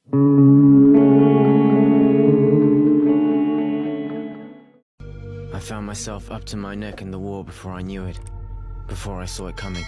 I found myself up to my neck in the war before I knew it, before I saw it coming.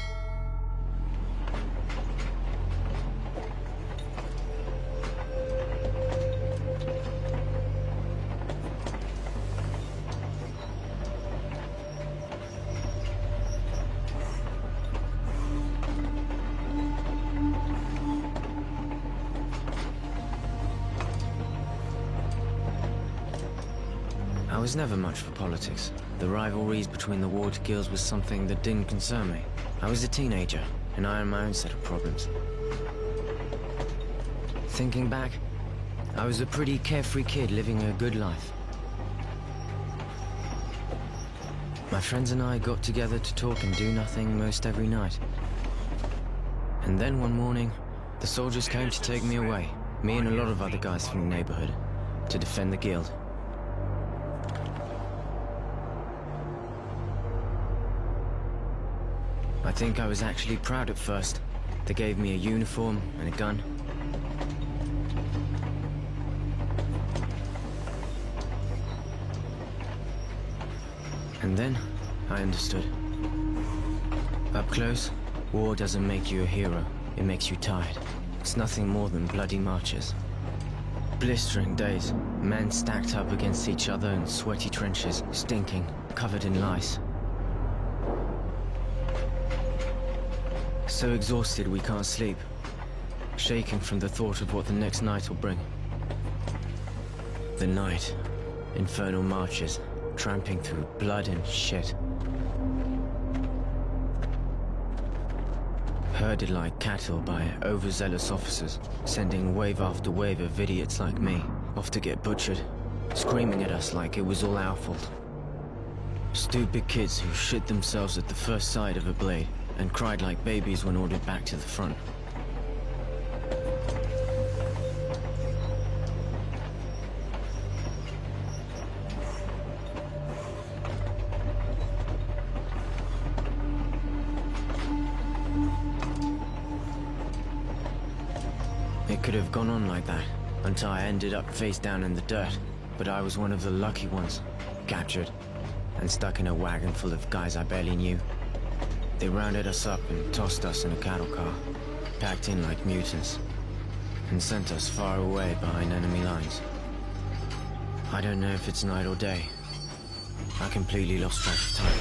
I was never much for politics. The rivalries between the ward guilds was something that didn't concern me. I was a teenager, and I had my own set of problems. Thinking back, I was a pretty carefree kid living a good life. My friends and I got together to talk and do nothing most every night. And then one morning, the soldiers came to take me away, me and a lot of other guys from the neighborhood, to defend the guild. I think I was actually proud at first. They gave me a uniform and a gun. And then, I understood. Up close, war doesn't make you a hero. It makes you tired. It's nothing more than bloody marches. Blistering days, men stacked up against each other in sweaty trenches, stinking, covered in lice. So exhausted we can't sleep, shaking from the thought of what the next night will bring. The night, infernal marches, tramping through blood and shit. Herded like cattle by overzealous officers, sending wave after wave of idiots like me off to get butchered, screaming at us like it was all our fault. Stupid kids who shit themselves at the first sight of a blade and cried like babies when ordered back to the front. It could have gone on like that, until I ended up face down in the dirt, but I was one of the lucky ones, captured, and stuck in a wagon full of guys I barely knew. They rounded us up and tossed us in a cattle car, packed in like mutants, and sent us far away behind enemy lines. I don't know if it's night or day. I completely lost track of time.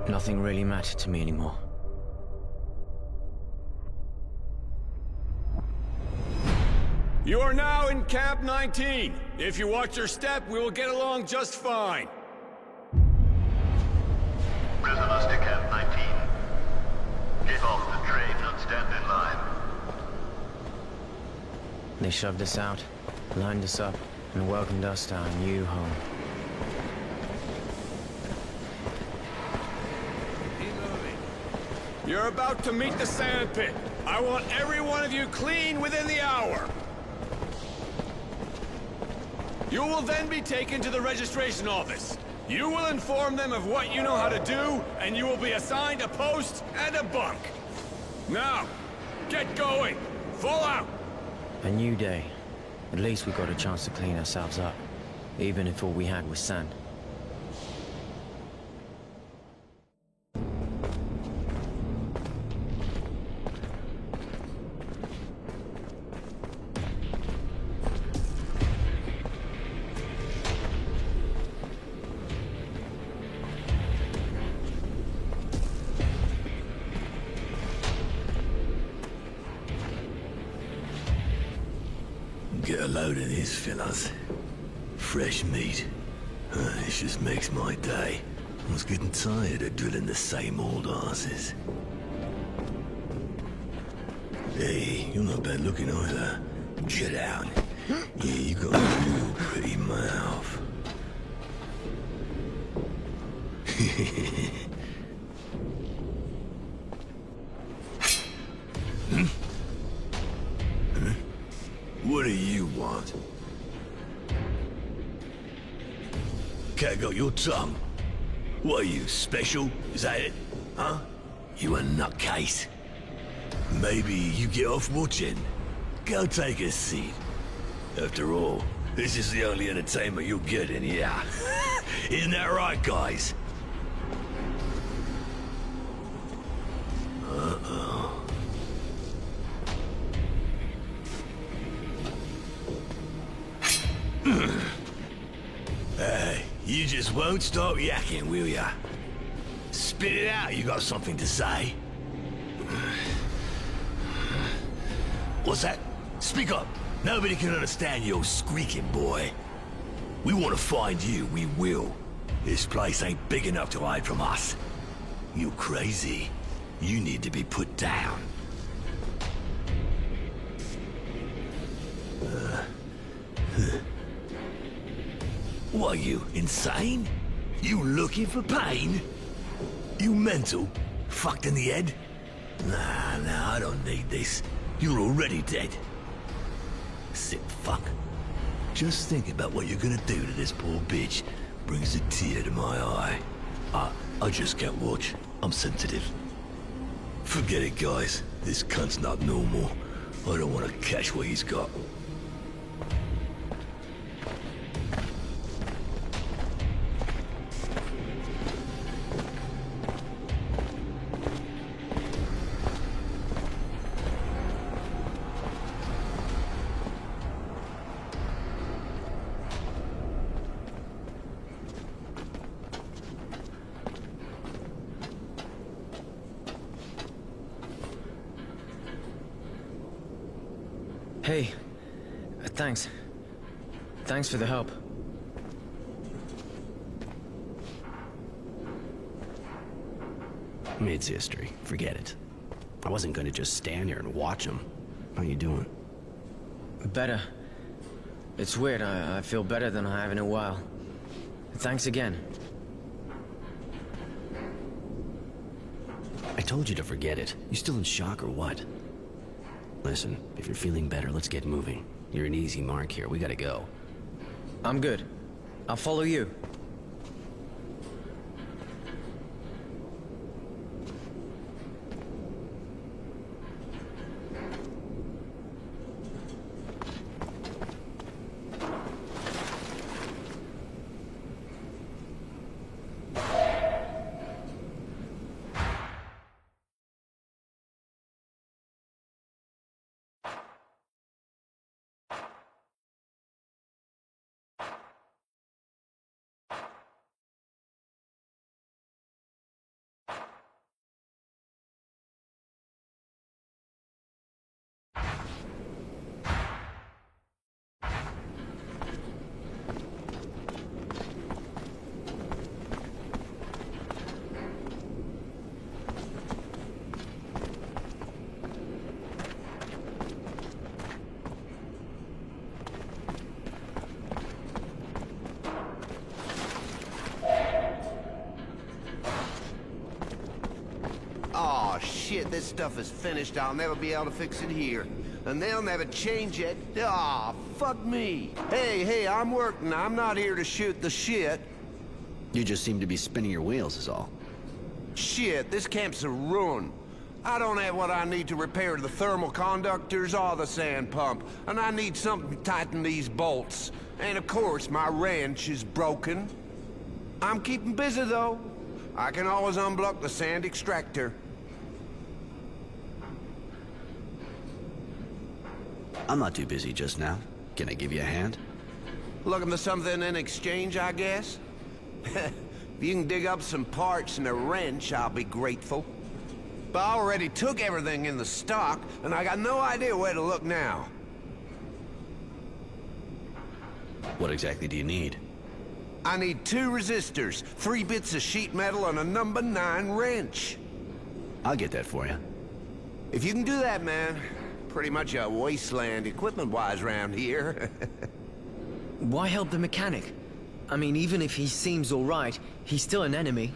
Nothing really mattered to me anymore. You are now in Camp 19. If you watch your step, we will get along just fine. Prisoners to Camp 19. Get off the train and stand in line. They shoved us out, lined us up, and welcomed us to our new home. You're about to meet the sand pit. I want every one of you clean within the hour. You will then be taken to the registration office. You will inform them of what you know how to do, and you will be assigned a post and a bunk. Now, get going. Fall out. A new day. At least we got a chance to clean ourselves up, even if all we had was sand. Get a load of this, fellas. Fresh meat. This just makes my day. I was getting tired of drilling the same old asses. Hey, you're not bad looking either. Get out. Yeah, you got a real pretty mouth. What do you want? cat got your tongue? What are you, special? Is that it? Huh? You a nutcase? Maybe you get off watching. Go take a seat. After all, this is the only entertainment you'll get in here. Isn't that right, guys? Hey, you just won't stop yakking, will ya? Spit it out, you got something to say. What's that? Speak up. Nobody can understand your squeaking, boy. We want to find you, we will. This place ain't big enough to hide from us. You crazy. You need to be put down. What are you, insane? You looking for pain? You mental? Fucked in the head? Nah, I don't need this. You're already dead. Sick fuck. Just think about what you're gonna do to this poor bitch. Brings a tear to my eye. I just can't watch. I'm sensitive. Forget it, guys. This cunt's not normal. I don't want to catch what he's got. Hey, thanks. Thanks for the help. It's history. Forget it. I wasn't gonna just stand here and watch him. How you doing? Better. It's weird, I feel better than I have in a while. Thanks again. I told you to forget it. You still in shock or what? Listen, if you're feeling better, let's get moving. You're an easy mark here. We gotta go. I'm good. I'll follow you. Aw, shit, this stuff is finished. I'll never be able to fix it here. And they'll never change it. Aw, fuck me. Hey, I'm working. I'm not here to shoot the shit. You just seem to be spinning your wheels is all. Shit, this camp's a ruin. I don't have what I need to repair the thermal conductors or the sand pump. And I need something to tighten these bolts. And of course, my wrench is broken. I'm keeping busy, though. I can always unblock the sand extractor. I'm not too busy just now. Can I give you a hand? Looking for something in exchange, I guess? If you can dig up some parts and a wrench, I'll be grateful. But I already took everything in the stock, and I got no idea where to look now. What exactly do you need? I need 2 resistors, 3 bits of sheet metal, and a number 9 wrench. I'll get that for you. If you can do that, man, pretty much a wasteland equipment-wise around here. Why help the mechanic? I mean, even if he seems alright, he's still an enemy.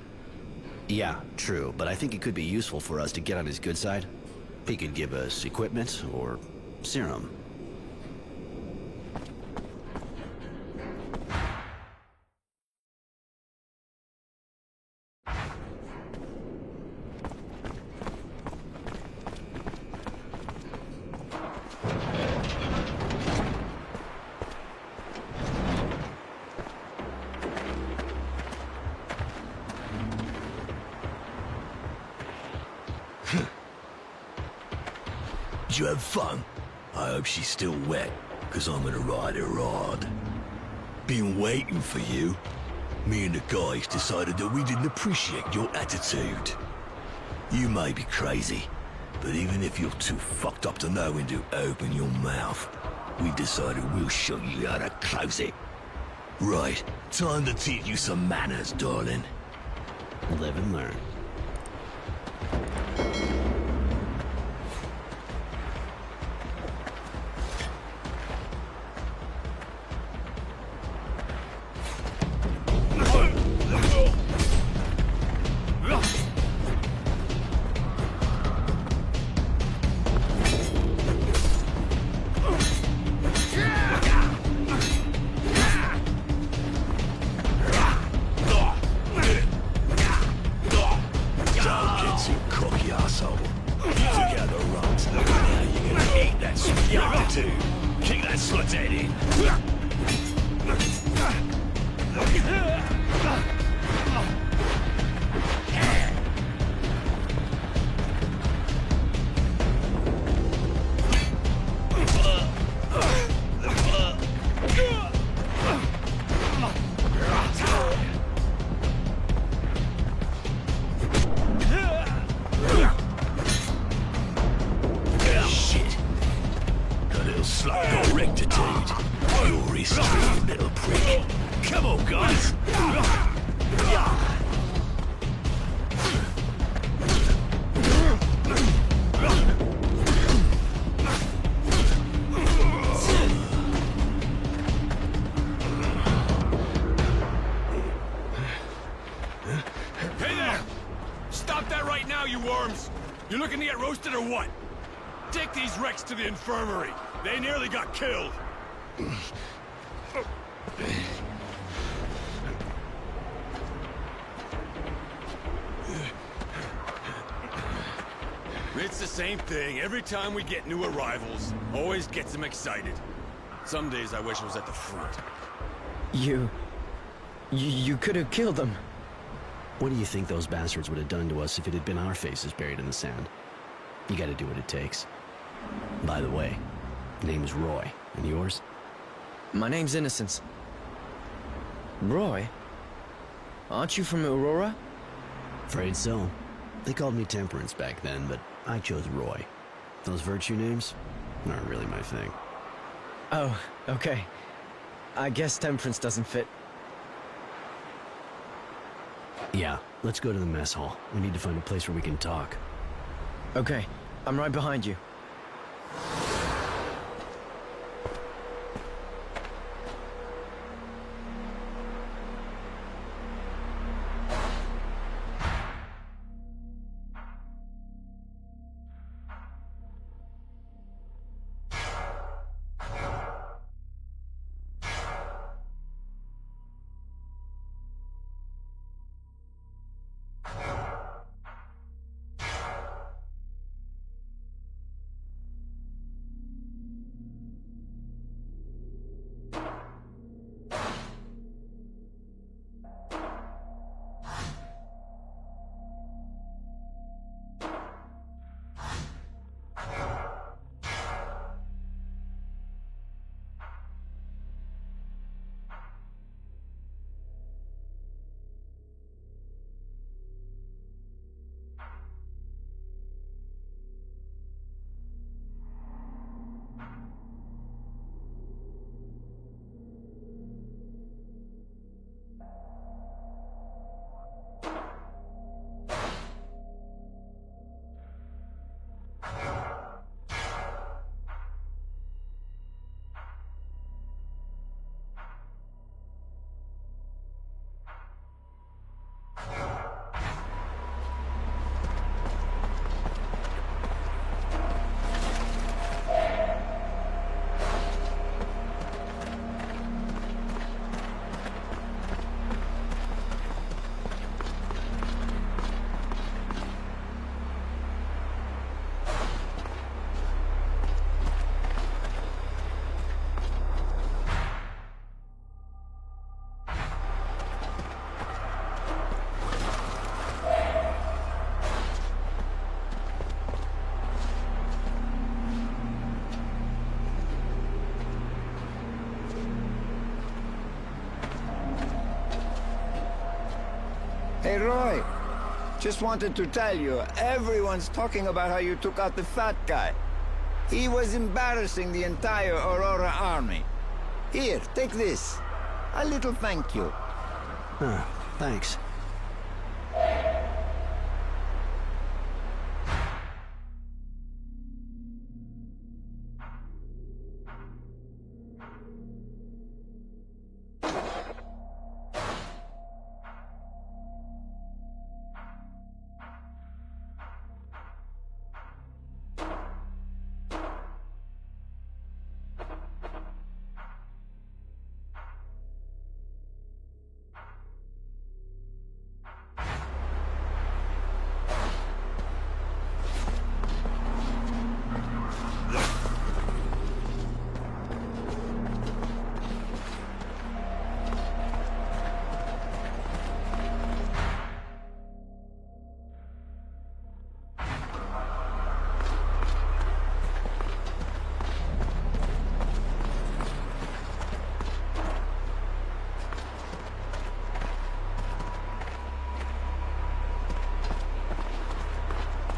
Yeah, true, but I think it could be useful for us to get on his good side. He could give us equipment or serum. Did you have fun? I hope she's still wet, because I'm gonna ride her hard. Been waiting for you. Me and the guys decided that we didn't appreciate your attitude. You may be crazy, but even if you're too fucked up to know when to open your mouth, we decided we'll show you how to close it. Right, time to teach you some manners, darling. Live and learn. You looking to get roasted or what? Take these wrecks to the infirmary. They nearly got killed. It's the same thing. Every time we get new arrivals, always gets them excited. Some days I wish I was at the front. You could have killed them. What do you think those bastards would have done to us if it had been our faces buried in the sand? You gotta do what it takes. By the way, name's Roy, and yours? My name's Innocence. Roy? Aren't you from Aurora? Afraid so. They called me Temperance back then, but I chose Roy. Those virtue names aren't really my thing. Oh, okay. I guess Temperance doesn't fit. Yeah, let's go to the mess hall. We need to find a place where we can talk. Okay, I'm right behind you. Hey, Roy. Just wanted to tell you, everyone's talking about how you took out the fat guy. He was embarrassing the entire Aurora army. Here, take this. A little thank you. Oh, thanks.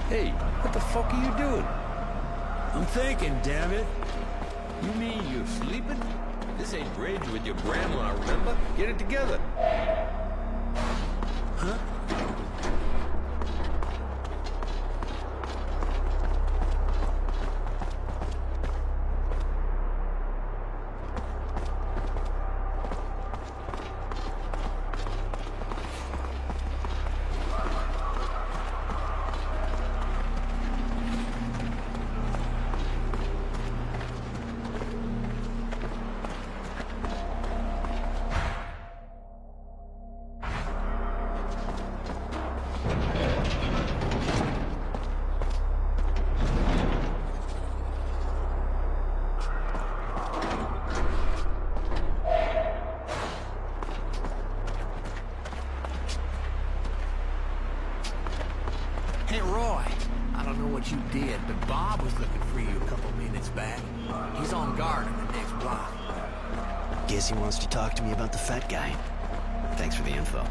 Hey, what the fuck are you doing? I'm thinking, damn it. You mean you're sleeping? This ain't bridge with your grandma, remember? Get it together. Huh? Hey, Roy. I don't know what you did, but Bob was looking for you a couple minutes back. He's on guard in the next block. Guess he wants to talk to me about the fat guy. Thanks for the info.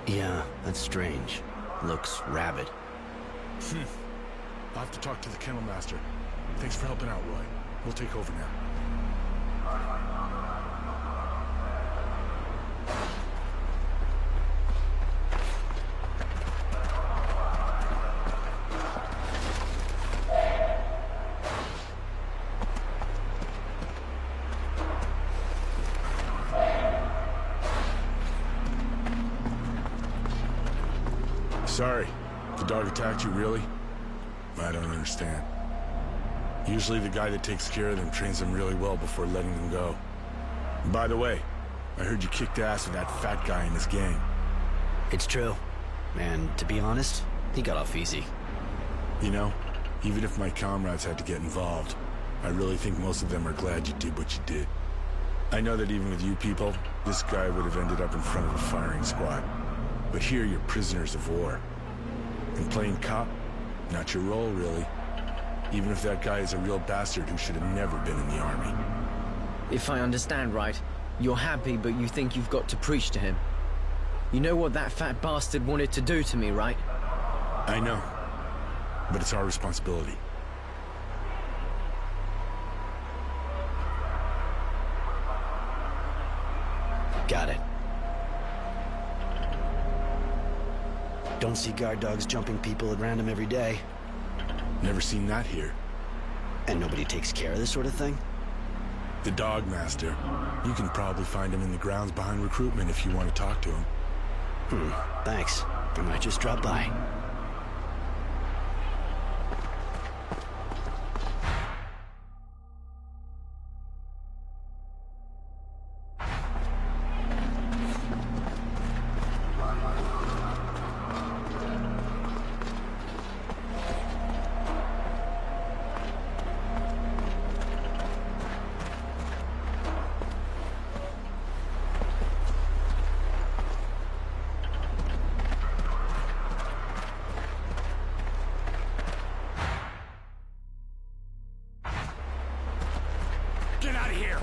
Yeah, that's strange. Looks rabid. I'll have to talk to the kennel master. Thanks for helping out, Roy. We'll take over now. Sorry. The dog attacked you, really? I don't understand. Usually the guy that takes care of them trains them really well before letting them go. And by the way, I heard you kicked ass with that fat guy in his gang. It's true. And to be honest, he got off easy. You know, even if my comrades had to get involved, I really think most of them are glad you did what you did. I know that even with you people, this guy would have ended up in front of a firing squad. But here you're prisoners of war. And playing cop, not your role, really. Even if that guy is a real bastard who should have never been in the army. If I understand right, you're happy, but you think you've got to preach to him. You know what that fat bastard wanted to do to me, right? I know. But it's our responsibility. Got it. Don't see guard dogs jumping people at random every day. Never seen that here. And nobody takes care of this sort of thing? The dog master. You can probably find him in the grounds behind recruitment if you want to talk to him. Thanks. I might just drop by. Get out of here!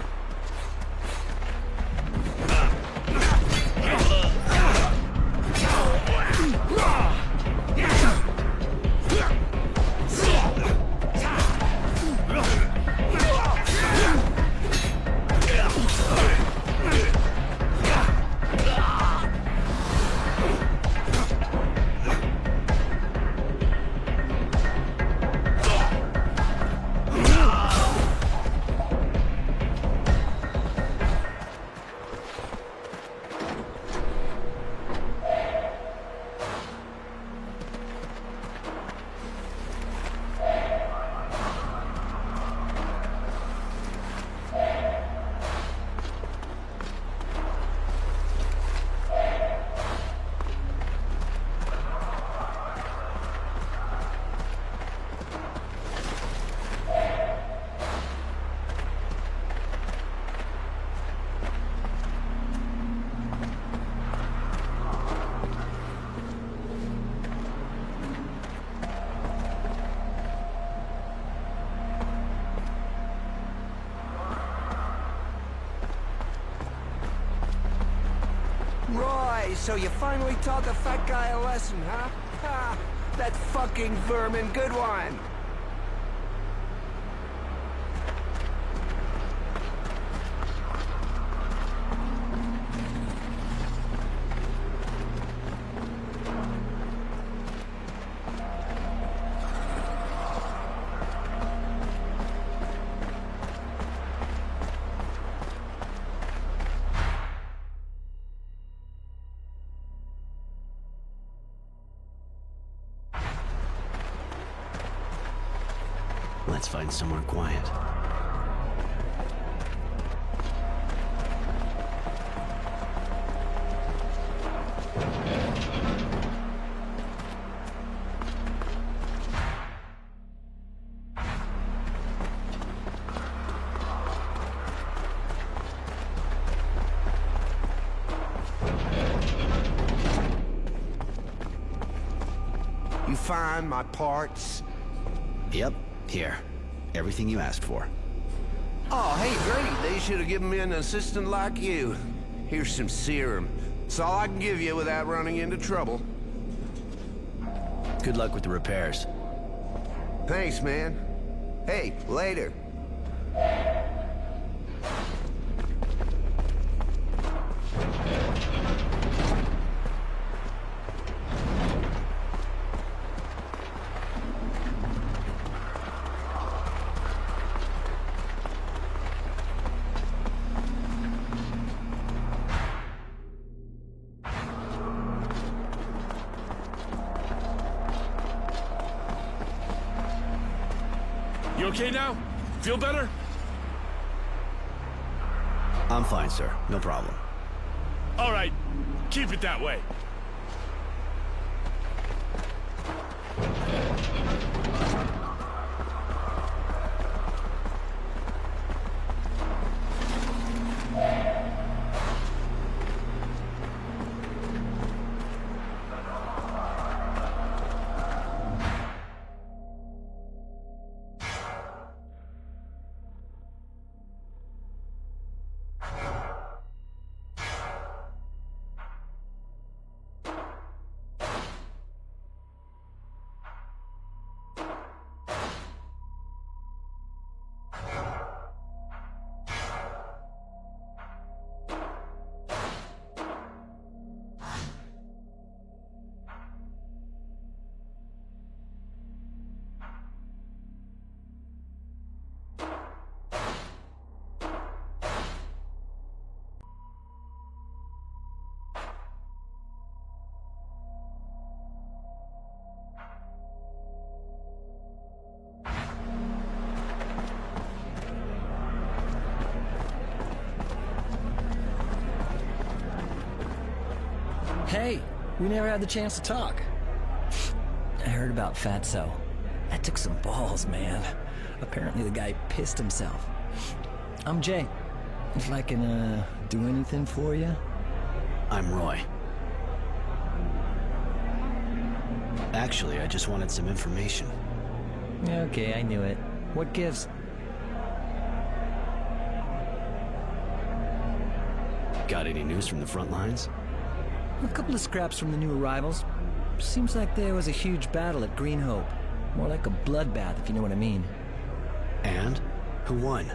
Roy, so you finally taught the fat guy a lesson, huh? Ha! That fucking vermin, good one! Let's find somewhere quiet. You find my parts? Yep, here. Everything you asked for. Oh, hey, great. They should have given me an assistant like you. Here's some serum. It's all I can give you without running into trouble. Good luck with the repairs. Thanks, man. Hey, later. You okay now? Feel better? I'm fine, sir. No problem. All right. Keep it that way. Hey, we never had the chance to talk. I heard about Fatso. That took some balls, man. Apparently the guy pissed himself. I'm Jay. If I can, do anything for you? I'm Roy. Actually, I just wanted some information. Okay, I knew it. What gives? Got any news from the front lines? A couple of scraps from the new arrivals. Seems like there was a huge battle at Green Hope. More like a bloodbath, if you know what I mean. And? Who won?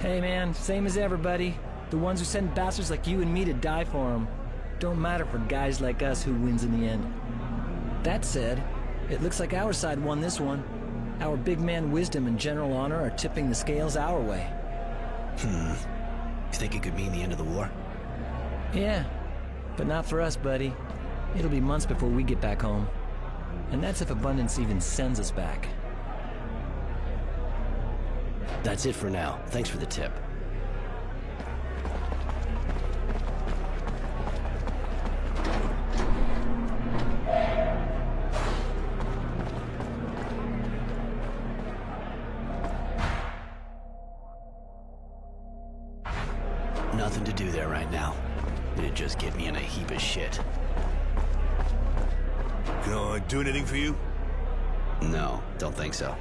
Hey man, same as everybody. The ones who send bastards like you and me to die for them. Don't matter for guys like us who wins in the end. That said, it looks like our side won this one. Our big man wisdom and general honor are tipping the scales our way. You think it could mean the end of the war? Yeah, but not for us, buddy. It'll be months before we get back home. And that's if Abundance even sends us back. That's it for now. Thanks for the tip. Nothing to do there right now. It'd just get me in a heap of shit. Can I do anything for you? No, don't think so.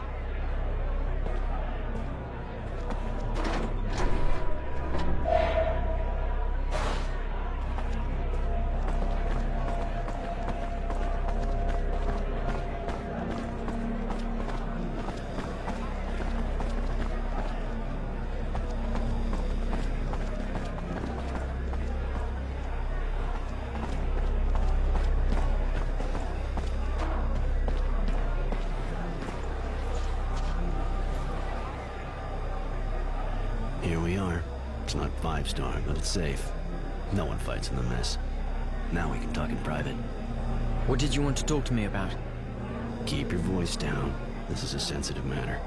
Here we are. It's not 5-star, but it's safe. No one fights in the mess. Now we can talk in private. What did you want to talk to me about? Keep your voice down. This is a sensitive matter.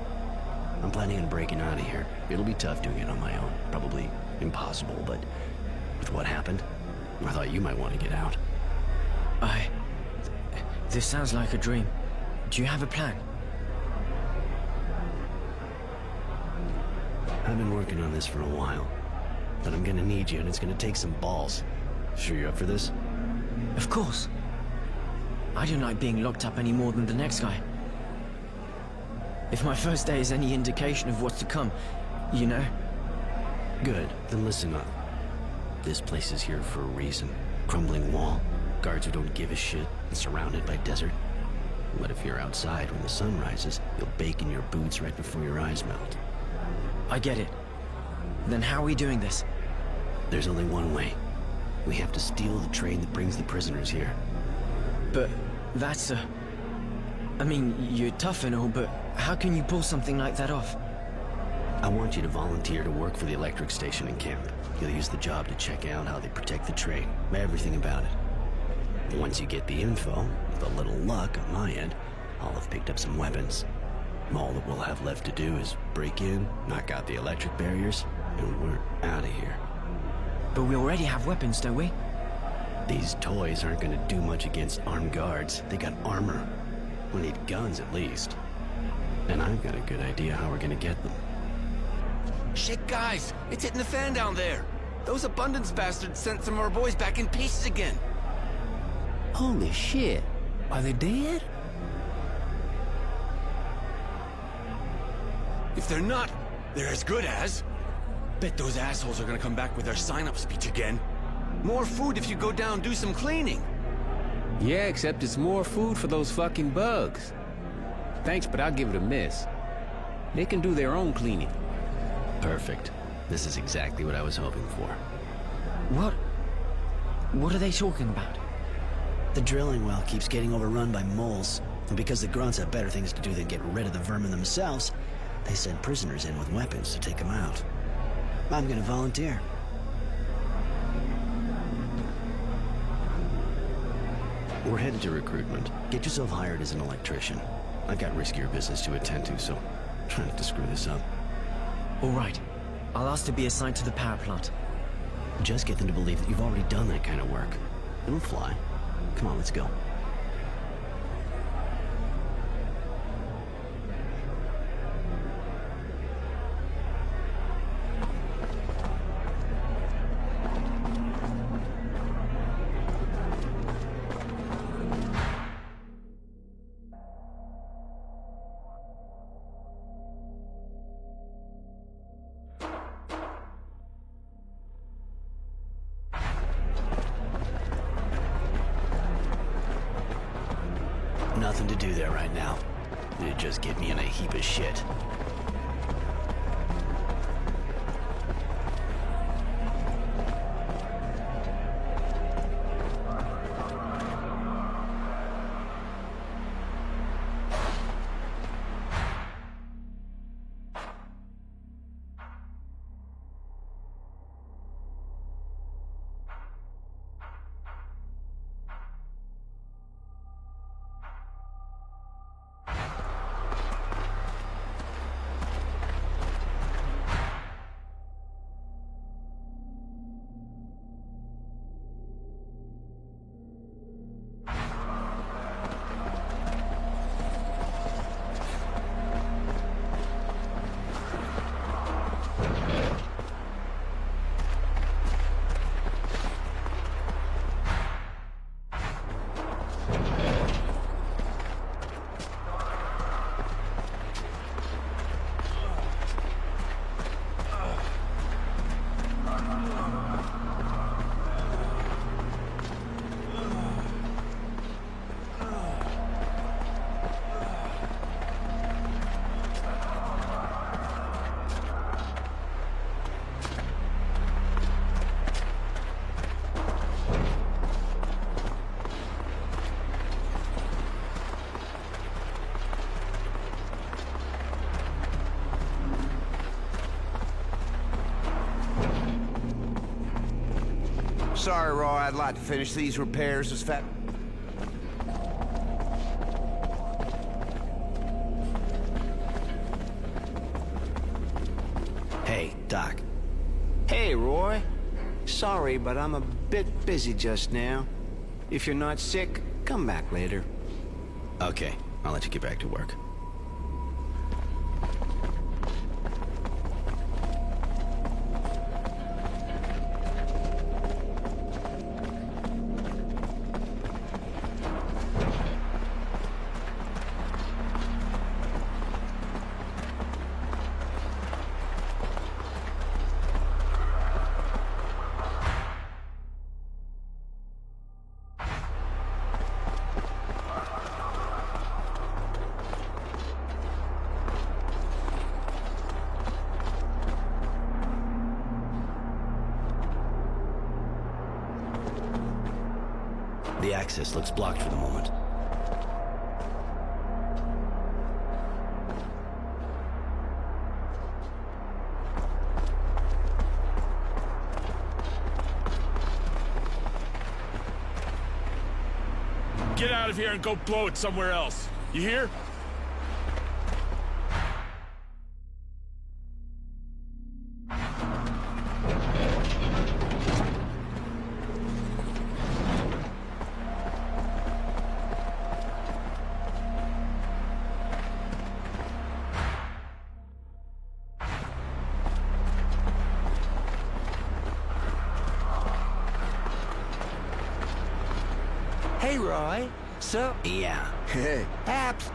I'm planning on breaking out of here. It'll be tough doing it on my own. Probably impossible, but with what happened, I thought you might want to get out. This sounds like a dream. Do you have a plan? I've been working on this for a while, but I'm gonna need you, and it's gonna take some balls. Sure you're up for this? Of course. I don't like being locked up any more than the next guy. If my first day is any indication of what's to come, you know? Good, then listen up. This place is here for a reason. Crumbling wall, guards who don't give a shit, and surrounded by desert. But if you're outside when the sun rises, you'll bake in your boots right before your eyes melt. I get it. Then how are we doing this? There's only one way. We have to steal the train that brings the prisoners here. But that's I mean, you're tough and all, but how can you pull something like that off? I want you to volunteer to work for the electric station in camp. You'll use the job to check out how they protect the train, everything about it. Once you get the info, with a little luck on my end, I'll have picked up some weapons. All that we'll have left to do is break in, knock out the electric barriers, and we're out of here. But we already have weapons, don't we? These toys aren't gonna do much against armed guards. They got armor. We need guns at least. And I've got a good idea how we're gonna get them. Shit, guys! It's hitting the fan down there! Those abundance bastards sent some of our boys back in pieces again! Holy shit. Are they dead? If they're not, they're as good as. Bet those assholes are gonna come back with their sign-up speech again. More food if you go down and do some cleaning. Yeah, except it's more food for those fucking bugs. Thanks, but I'll give it a miss. They can do their own cleaning. Perfect. This is exactly what I was hoping for. What are they talking about? The drilling well keeps getting overrun by moles, and because the grunts have better things to do than get rid of the vermin themselves, they send prisoners in with weapons to take them out. I'm gonna volunteer. We're headed to recruitment. Get yourself hired as an electrician. I've got riskier business to attend to, so try not to screw this up. All right. I'll ask to be assigned to the power plant. Just get them to believe that you've already done that kind of work. It'll fly. Come on, let's go. Nothing to do there right now. It'd just get me in a heap of shit. Sorry, Roy, I'd like to finish these repairs as fast. Hey, Doc. Hey, Roy. Sorry, but I'm a bit busy just now. If you're not sick, come back later. Okay, I'll let you get back to work. The access looks blocked for the moment. Get out of here and go blow it somewhere else. You hear? Hey, Roy. So... Yeah. Hey. Apps.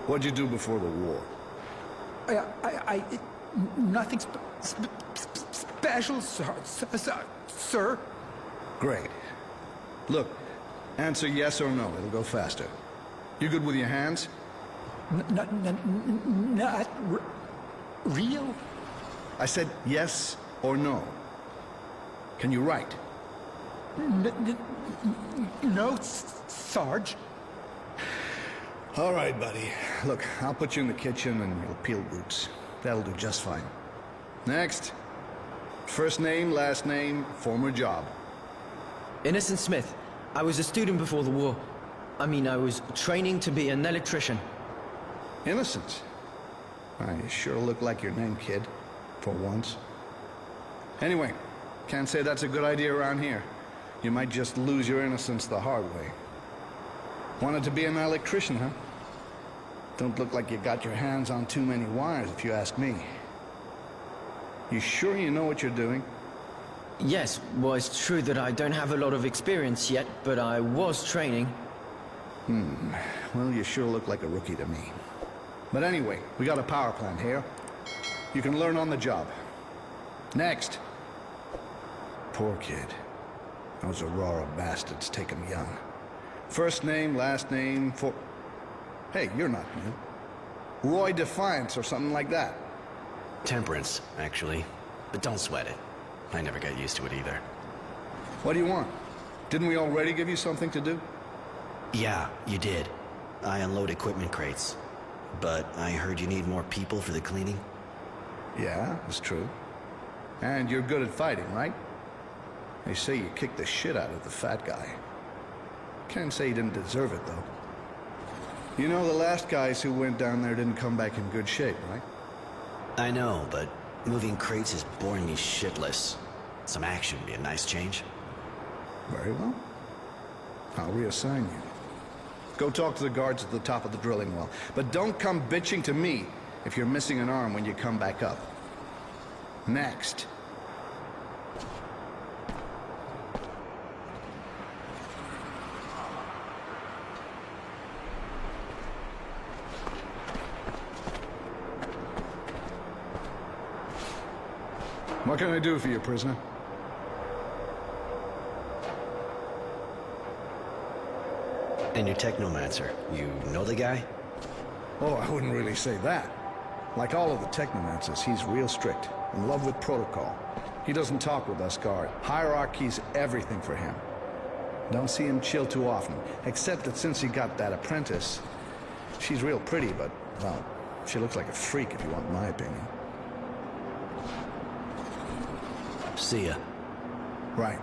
What'd you do before the war? Nothing special, sir. Great. Look, answer yes or no. It'll go faster. You good with your hands? Not real? I said yes or no. Can you write? No, Sarge. All right, buddy. Look, I'll put you in the kitchen and you'll peel roots. That'll do just fine. Next. First name, last name, former job. Innocent Smith. I was a student before the war. I mean, I was training to be an electrician. Innocent? You sure look like your name, kid. For once. Anyway, can't say that's a good idea around here. You might just lose your innocence the hard way. Wanted to be an electrician, huh? Don't look like you got your hands on too many wires, if you ask me. You sure you know what you're doing? Yes, well, it's true that I don't have a lot of experience yet, but I was training. Well, you sure look like a rookie to me. But anyway, we got a power plant here. You can learn on the job. Next. Poor kid. Those Aurora bastards take him young. First name, last name, for... Hey, you're not new. Roy Defiance or something like that. Temperance, actually. But don't sweat it. I never got used to it either. What do you want? Didn't we already give you something to do? Yeah, you did. I unload equipment crates. But I heard you need more people for the cleaning? Yeah, that's true. And you're good at fighting, right? They say you kicked the shit out of the fat guy. Can't say he didn't deserve it, though. You know, the last guys who went down there didn't come back in good shape, right? I know, but moving crates is boring me shitless. Some action would be a nice change. Very well. I'll reassign you. Go talk to the guards at the top of the drilling well. But don't come bitching to me if you're missing an arm when you come back up. Next. What can I do for you, prisoner? And your technomancer, you know the guy? Oh, I wouldn't really say that. Like all of the technomancers, he's real strict, in love with protocol. He doesn't talk with us guard. Hierarchy's everything for him. Don't see him chill too often, except that since he got that apprentice, she's real pretty, but, well, she looks like a freak if you want my opinion. See ya. Right.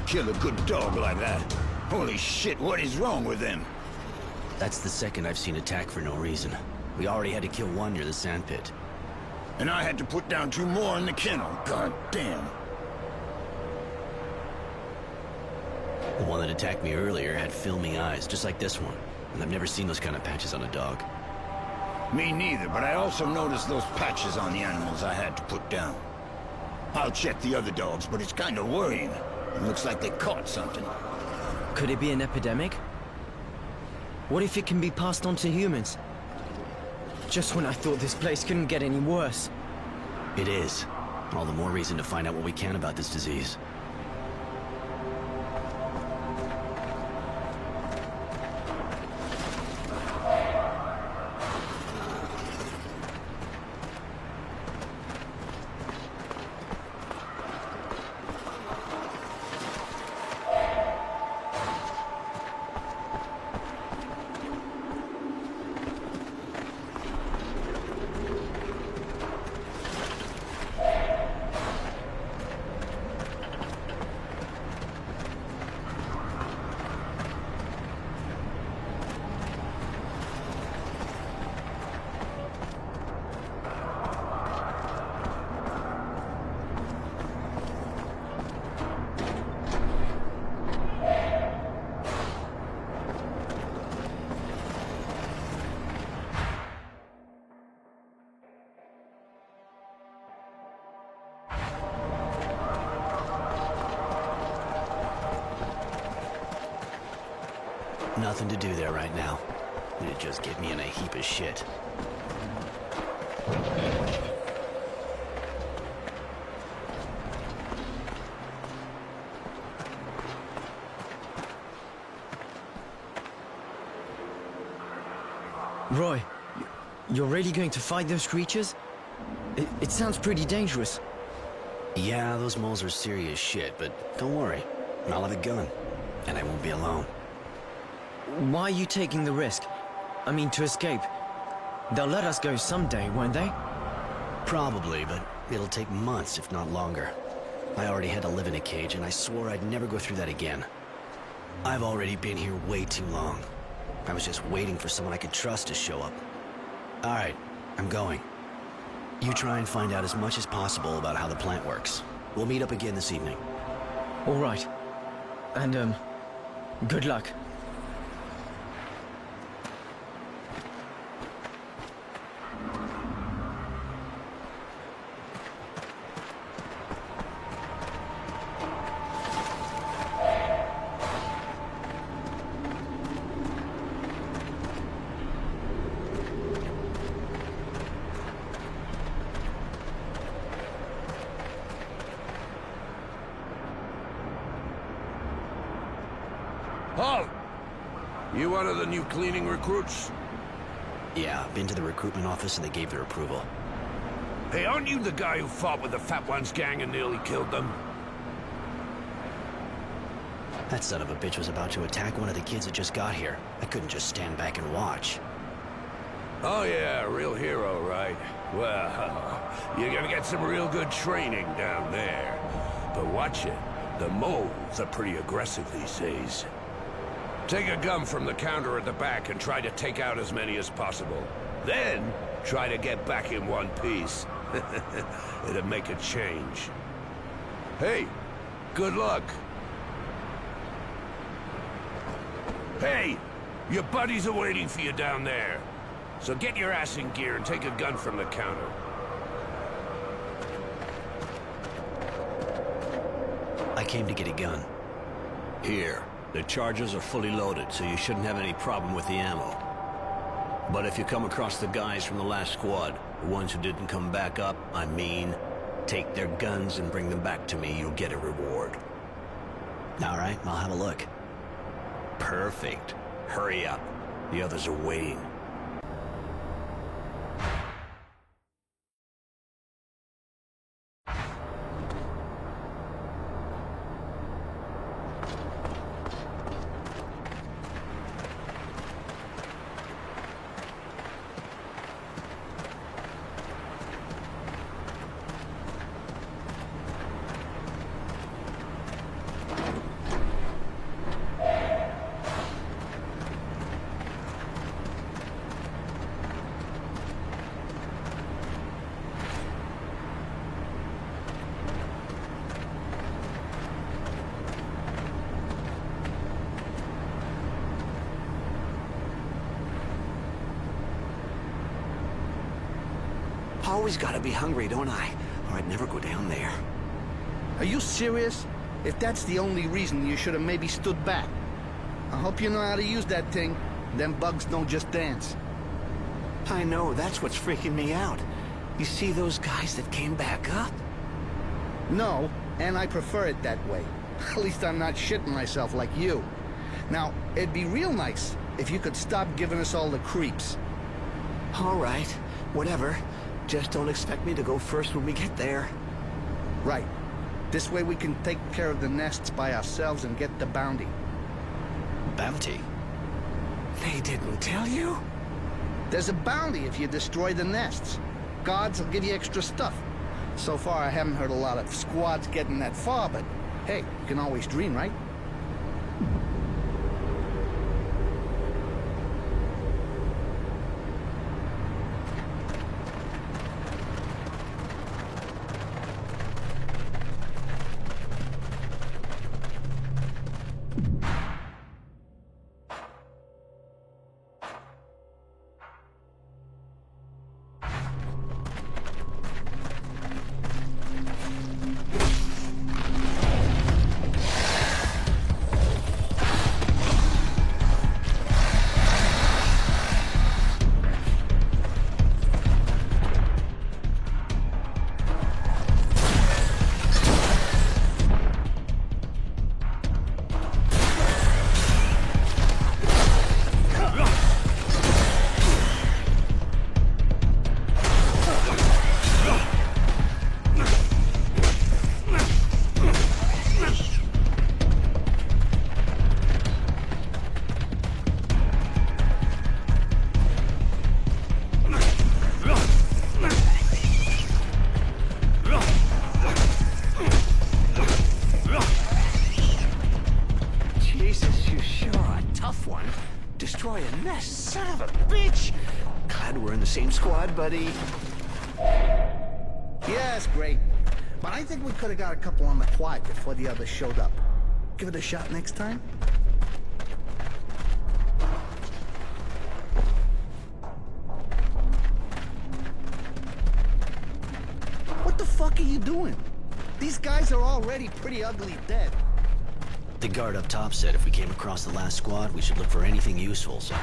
kill a good dog like that. Holy shit, what is wrong with them? That's the second I've seen attack for no reason. We already had to kill one near the sandpit. And I had to put down 2 more in the kennel. God damn. The one that attacked me earlier had filmy eyes, just like this one. And I've never seen those kind of patches on a dog. Me neither, but I also noticed those patches on the animals I had to put down. I'll check the other dogs, but it's kind of worrying. It looks like they caught something. Could it be an epidemic? What if it can be passed on to humans? Just when I thought this place couldn't get any worse. It is. All the more reason to find out what we can about this disease. Nothing to do there right now. It'd just get me in a heap of shit. Roy, you're really going to fight those creatures? It sounds pretty dangerous. Yeah, those moles are serious shit, but don't worry. I'll have a gun, and I won't be alone. Why are you taking the risk? I mean, to escape. They'll let us go someday, won't they? Probably, but it'll take months, if not longer. I already had to live in a cage, and I swore I'd never go through that again. I've already been here way too long. I was just waiting for someone I could trust to show up. All right, I'm going. You try and find out as much as possible about how the plant works. We'll meet up again this evening. All right. And, good luck. Halt! You one of the new cleaning recruits? Yeah, been to the recruitment office and they gave their approval. Hey, aren't you the guy who fought with the Fat Ones gang and nearly killed them? That son of a bitch was about to attack one of the kids that just got here. I couldn't just stand back and watch. Oh yeah, real hero, right? Well, you're gonna get some real good training down there. But watch it. The moles are pretty aggressive these days. Take a gun from the counter at the back and try to take out as many as possible. Then, try to get back in one piece. It'll make a change. Hey, good luck. Hey, your buddies are waiting for you down there. So get your ass in gear and take a gun from the counter. I came to get a gun. Here. The charges are fully loaded, so you shouldn't have any problem with the ammo. But if you come across the guys from the last squad, the ones who didn't come back up, I mean, take their guns and bring them back to me, you'll get a reward. All right, I'll have a look. Perfect. Hurry up. The others are waiting. always gotta be hungry, don't I? Or I'd never go down there. Are you serious? If that's the only reason, you should have maybe stood back. I hope you know how to use that thing. Them bugs don't just dance. I know, that's what's freaking me out. You see those guys that came back up? No, and I prefer it that way. At least I'm not shitting myself like you. Now, it'd be real nice if you could stop giving us all the creeps. All right, whatever. Just don't expect me to go first when we get there. Right. This way we can take care of the nests by ourselves and get the bounty. Bounty? They didn't tell you? There's a bounty if you destroy the nests. Guards will give you extra stuff. So far, I haven't heard a lot of squads getting that far, but hey, you can always dream, right? Destroy a nest, son of a bitch! Glad we're in the same squad, buddy. Yes, great. But I think we could have got a couple on the quiet before the others showed up. Give it a shot next time? What the fuck are you doing? These guys are already pretty ugly dead. The guard up top said if we came across the last squad, we should look for anything useful, so...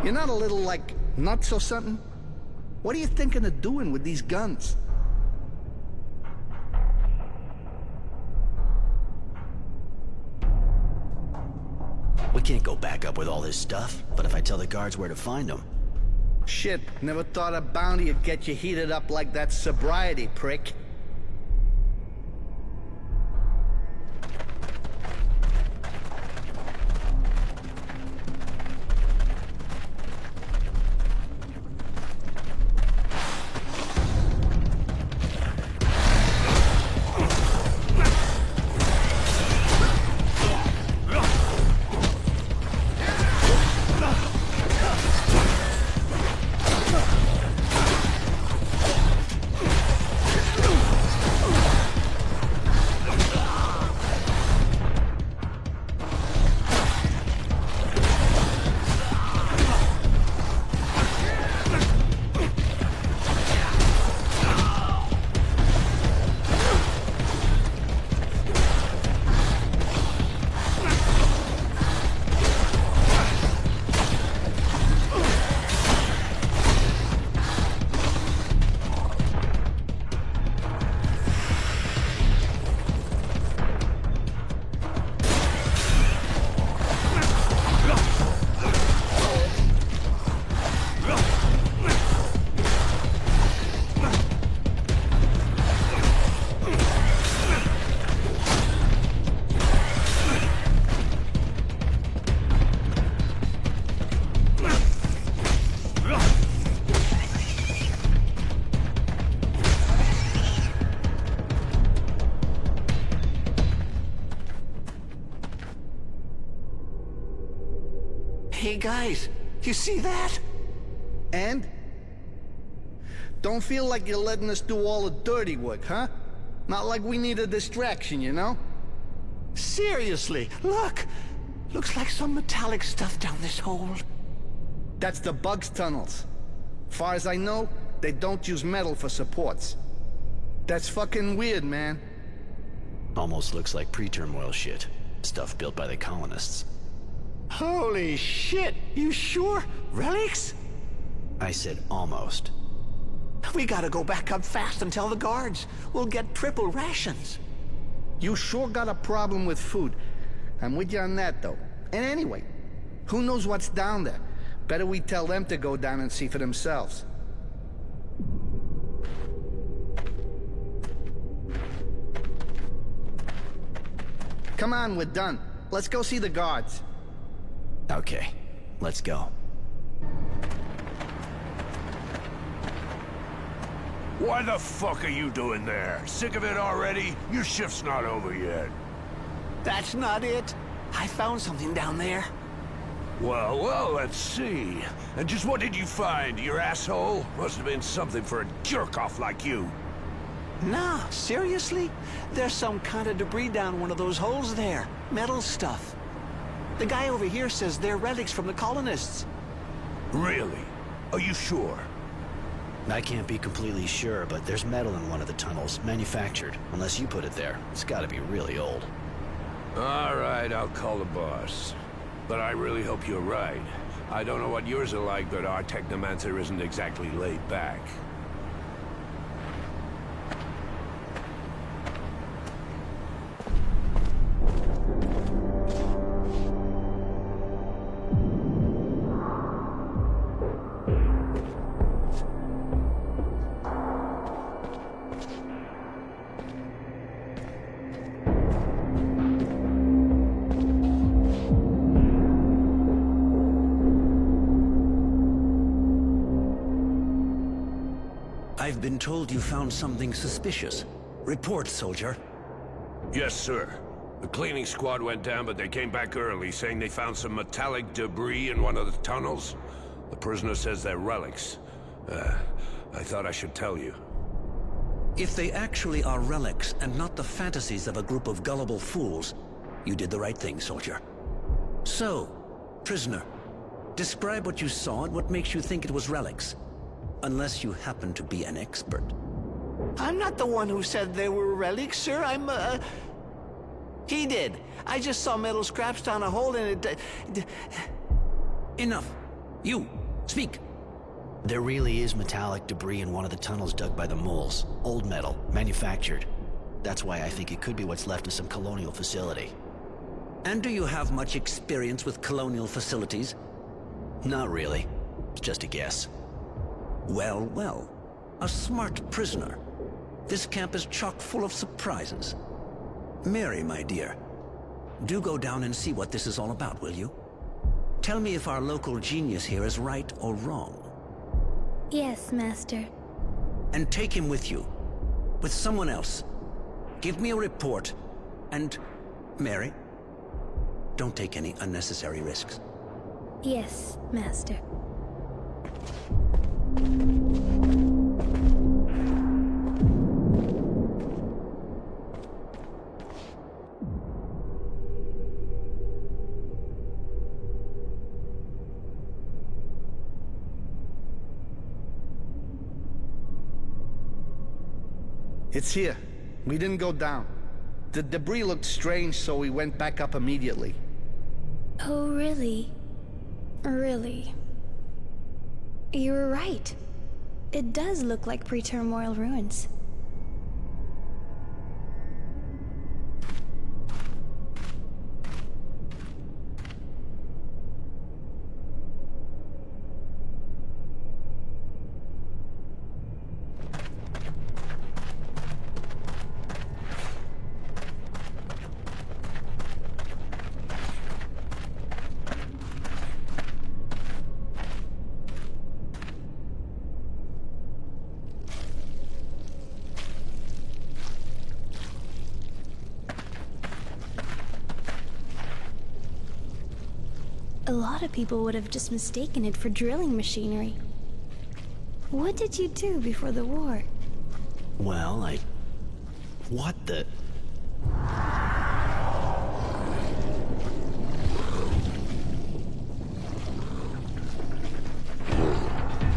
You're not a little, like, nuts or something? What are you thinking of doing with these guns? We can't go back up with all this stuff, but if I tell the guards where to find them... Shit, never thought a bounty would get you heated up like that sobriety, prick. Hey guys, you see that? And? Don't feel like you're letting us do all the dirty work, huh? Not like we need a distraction, you know? Seriously, look! Looks like some metallic stuff down this hole. That's the Bugs tunnels. Far as I know, they don't use metal for supports. That's fucking weird, man. Almost looks like pre-turmoil shit. Stuff built by the colonists. Holy shit! You sure? Relics? I said almost. We gotta go back up fast and tell the guards. We'll get triple rations. You sure got a problem with food. I'm with you on that, though. And anyway, who knows what's down there? Better we tell them to go down and see for themselves. Come on, we're done. Let's go see the guards. Okay, let's go. Why the fuck are you doing there? Sick of it already? Your shift's not over yet. That's not it. I found something down there. Well, let's see. And just what did you find, your asshole? Must have been something for a jerk-off like you. Nah, seriously? There's some kind of debris down one of those holes there. Metal stuff. The guy over here says they're relics from the colonists. Really? Are you sure? I can't be completely sure, but there's metal in one of the tunnels, manufactured. Unless you put it there. It's gotta be really old. All right, I'll call the boss. But I really hope you're right. I don't know what yours are like, but our technomancer isn't exactly laid back. I've been told you found something suspicious. Report, soldier. Yes, sir. The cleaning squad went down, but they came back early, saying they found some metallic debris in one of the tunnels. The prisoner says they're relics. I thought I should tell you. If they actually are relics, and not the fantasies of a group of gullible fools, you did the right thing, soldier. So, prisoner, describe what you saw and what makes you think it was relics. Unless you happen to be an expert. I'm not the one who said they were relics, sir. He did. I just saw metal scraps down a hole and it... Enough. You, speak. There really is metallic debris in one of the tunnels dug by the moles. Old metal, manufactured. That's why I think it could be what's left of some colonial facility. And do you have much experience with colonial facilities? Not really. It's just a guess. Well, well. A smart prisoner. This camp is chock full of surprises. Mary, my dear, do go down and see what this is all about, will you? Tell me if our local genius here is right or wrong. Yes, Master. And take him with you. With someone else. Give me a report. And, Mary, don't take any unnecessary risks. Yes, Master. It's here. We didn't go down. The debris looked strange, so we went back up immediately. Oh, really? Really? You were right. It does look like pre-turmoil ruins. A lot of people would have just mistaken it for drilling machinery. What did you do before the war? Well, What the...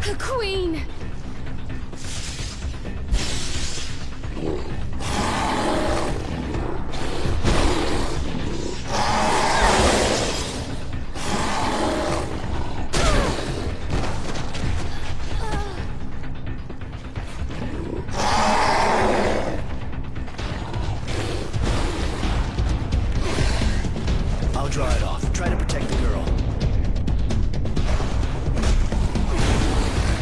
The Queen! Draw it off. Try to protect the girl.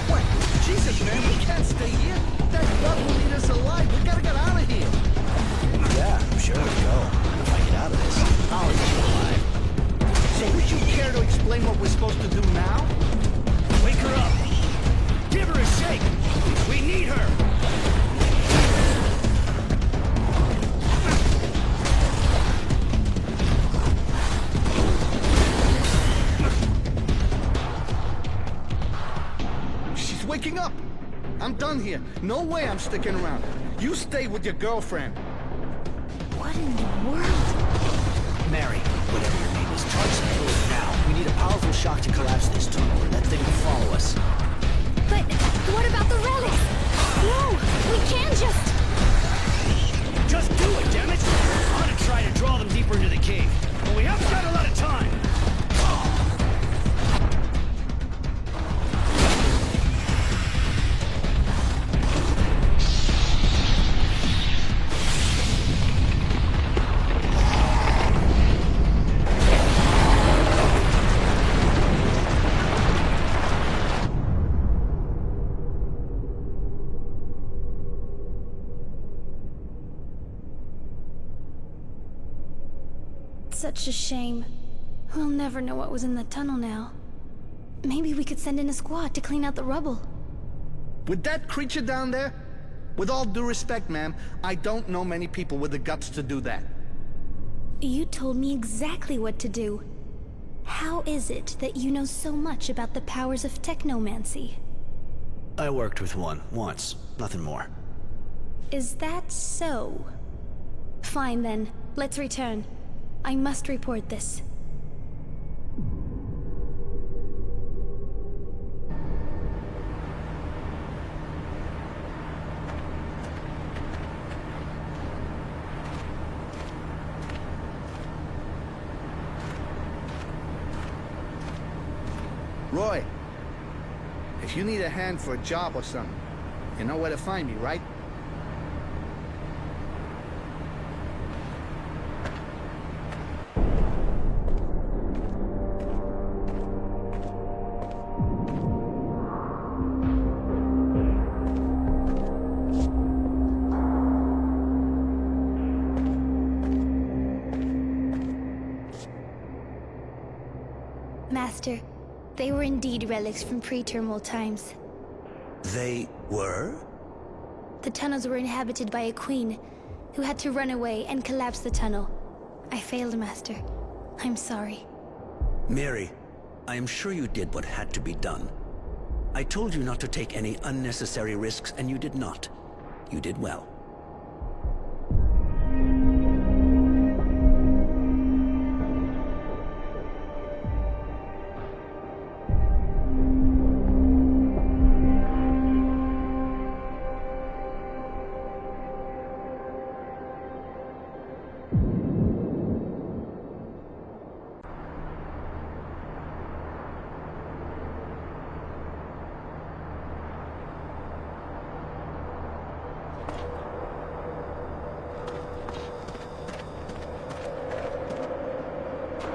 What? Jesus, man, we can't stay here. That bug will eat us alive. We gotta get out of here. Yeah, I'm sure we go. If I get out of this, I'll get you alive. So would you care to explain what we're supposed to do now? Wake her up! Give her a shake! We need her! Waking up! I'm done here. No way I'm sticking around. You stay with your girlfriend. What in the world? Mary, whatever your name is, charge some fluid now. We need a powerful shock to collapse this tunnel, or that thing will follow us. But what about the relics? No, we can't just... Just do it, damn it! I ought to try to draw them deeper into the cave, but we haven't got a lot of time. Such a shame. We'll never know what was in the tunnel now. Maybe we could send in a squad to clean out the rubble. With that creature down there? With all due respect, ma'am, I don't know many people with the guts to do that. You told me exactly what to do. How is it that you know so much about the powers of technomancy? I worked with one, once. Nothing more. Is that so? Fine then, let's return. I must report this. Roy, if you need a hand for a job or something, you know where to find me, right? Master, they were indeed relics from pre-terminal times. They were? The tunnels were inhabited by a queen who had to run away and collapse the tunnel. I failed, Master. I'm sorry. Mary, I am sure you did what had to be done. I told you not to take any unnecessary risks, and you did not. You did well.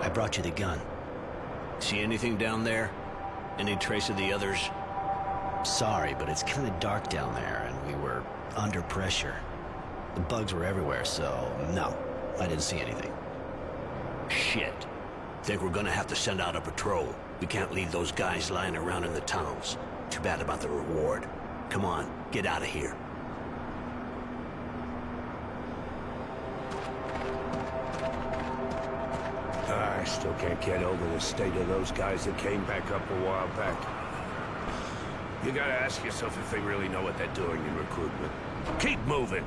I brought you the gun. See anything down there? Any trace of the others? Sorry, but it's kind of dark down there, and we were under pressure. The bugs were everywhere, so no, I didn't see anything. Shit. Think we're gonna have to send out a patrol. We can't leave those guys lying around in the tunnels. Too bad about the reward. Come on, get out of here. I still can't get over the state of those guys that came back up a while back. You gotta ask yourself if they really know what they're doing in recruitment. Keep moving!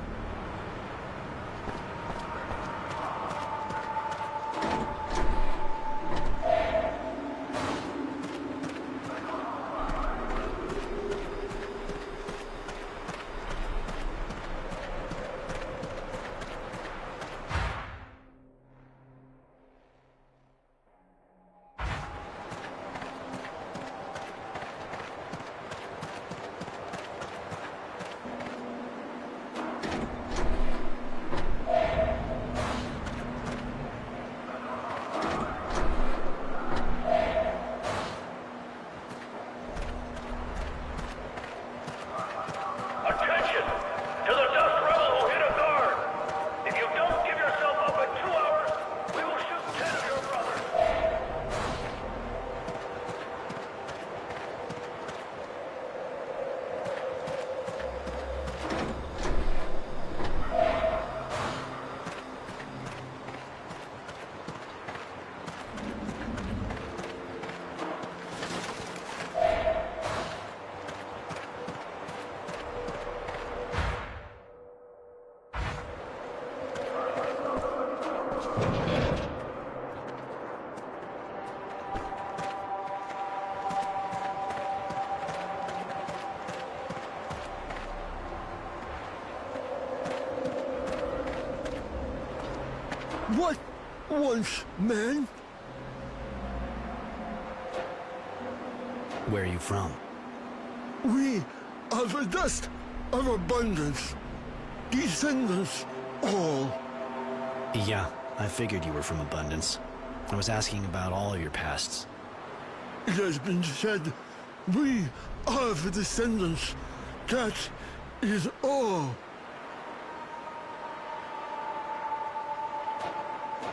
What once, man? Where are you from? We are the dust of abundance. Descendants all. Yeah, I figured you were from Abundance. I was asking about all of your pasts. It has been said, we are the descendants. That is all.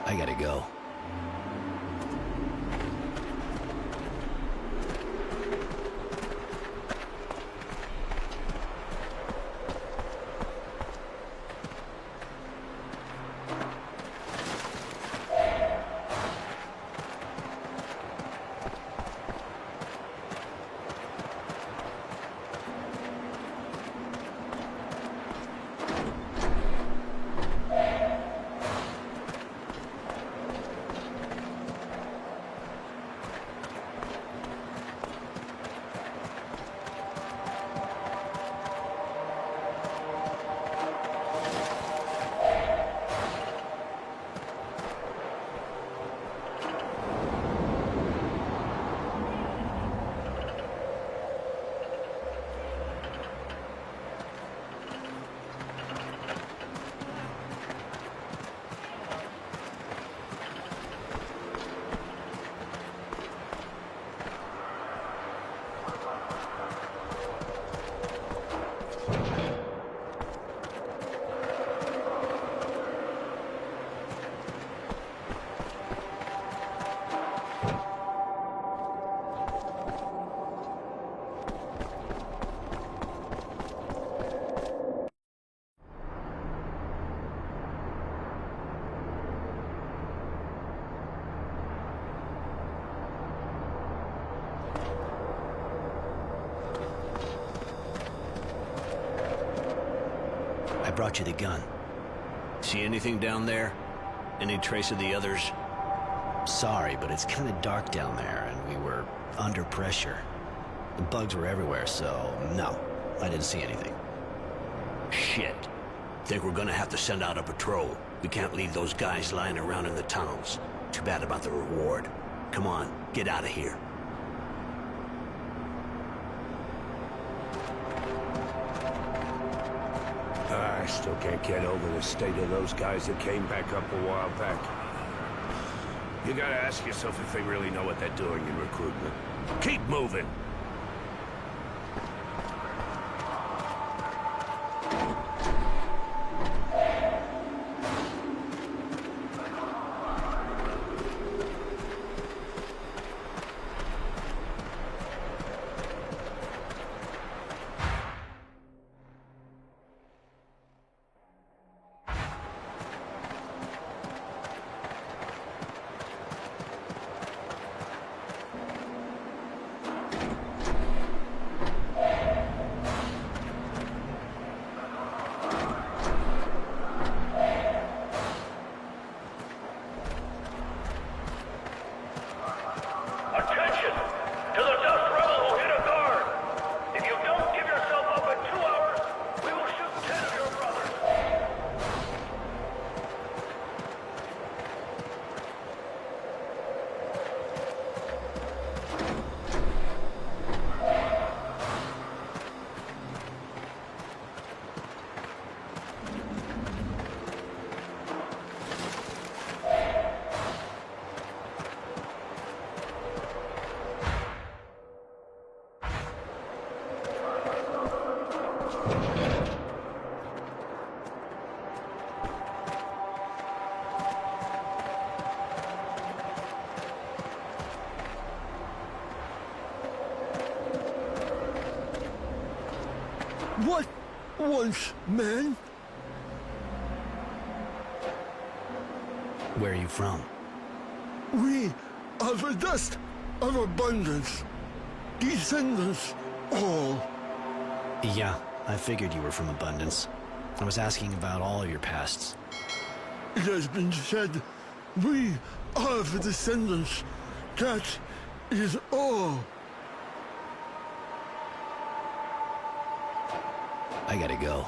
I gotta go. brought you the gun. See anything down there? Any trace of the others? Sorry, but it's kind of dark down there, and we were under pressure. The bugs were everywhere, so no, I didn't see anything. Shit. Think we're gonna have to send out a patrol. We can't leave those guys lying around in the tunnels. Too bad about the reward. Come on, get out of here. I still can't get over the state of those guys that came back up a while back. You gotta ask yourself if they really know what they're doing in recruitment. Keep moving! What once, man? Where are you from? We are the dust of abundance. Descendants, all. Yeah, I figured you were from Abundance. I was asking about all of your pasts. It has been said, we are the descendants. That is all. I gotta go.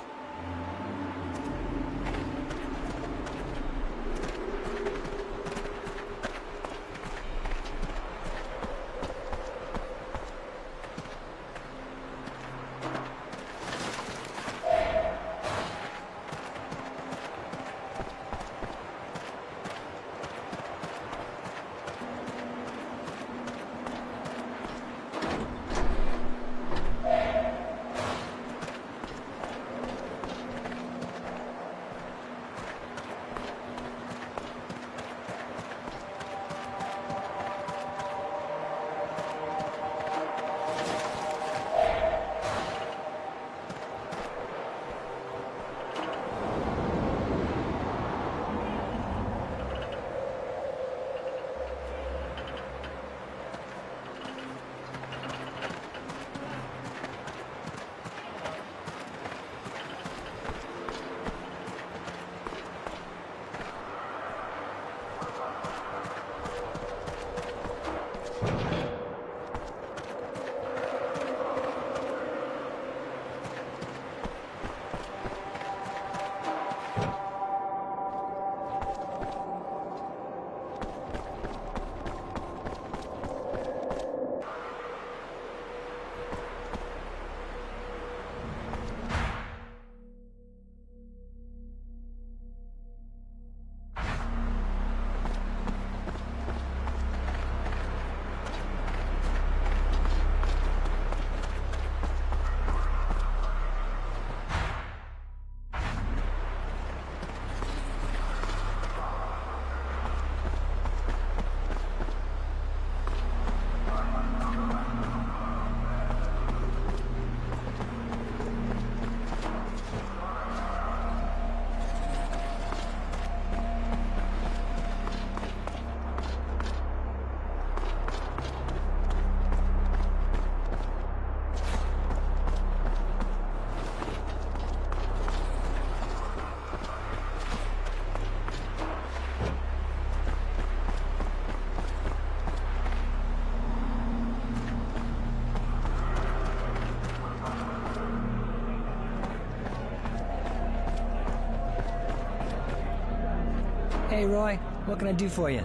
Hey, Roy, what can I do for you?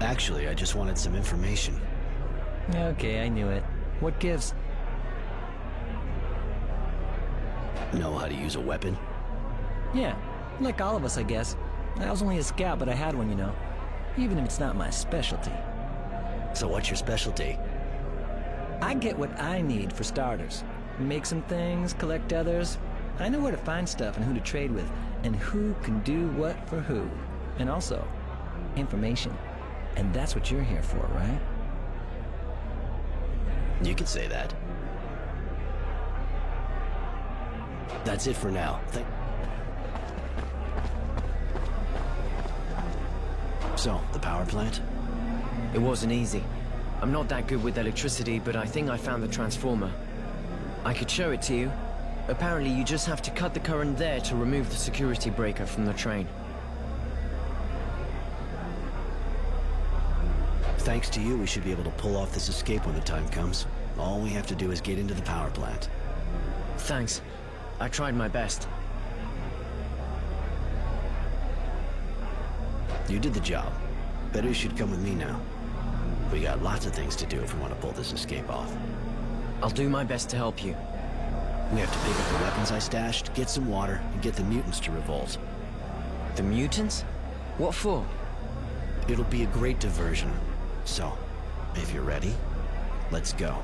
Actually, I just wanted some information. Okay, I knew it. What gives? Know how to use a weapon? Yeah, like all of us, I guess. I was only a scout, but I had one, you know. Even if it's not my specialty. So what's your specialty? I get what I need for starters. Make some things, collect others. I know where to find stuff and who to trade with, and who can do what for who. And also, information. And that's what you're here for, right? You could say that. That's it for now. So, the power plant? It wasn't easy. I'm not that good with electricity, but I think I found the transformer. I could show it to you. Apparently, you just have to cut the current there to remove the security breaker from the train. Thanks to you, we should be able to pull off this escape when the time comes. All we have to do is get into the power plant. Thanks. I tried my best. You did the job. Better you should come with me now. We got lots of things to do if we want to pull this escape off. I'll do my best to help you. We have to pick up the weapons I stashed, get some water, and get the mutants to revolt. The mutants? What for? It'll be a great diversion. So, if you're ready, let's go.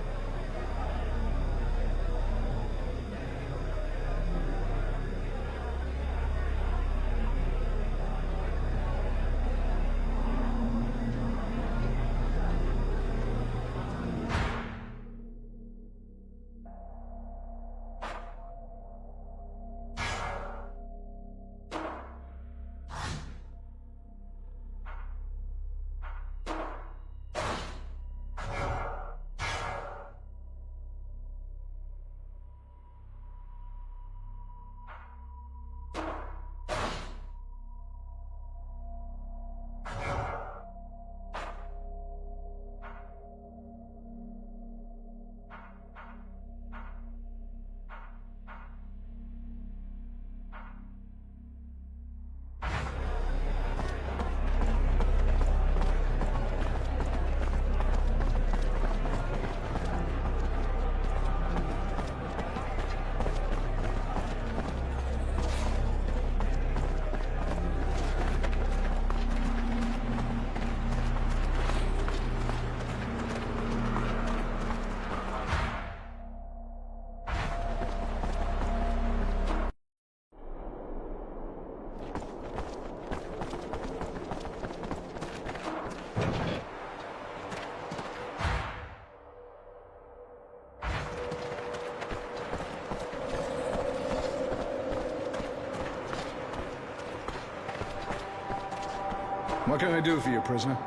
What can I do for you, prisoner?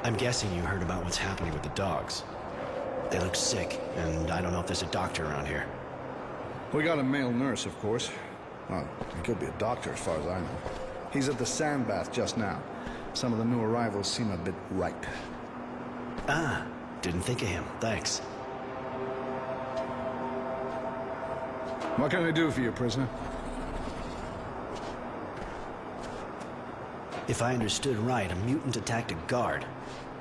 I'm guessing you heard about what's happening with the dogs. They look sick, and I don't know if there's a doctor around here. We got a male nurse, of course. Well, he could be a doctor as far as I know. He's at the sand bath just now. Some of the new arrivals seem a bit ripe. Ah, didn't think of him. Thanks. What can I do for you, prisoner? If I understood right, a mutant attacked a guard.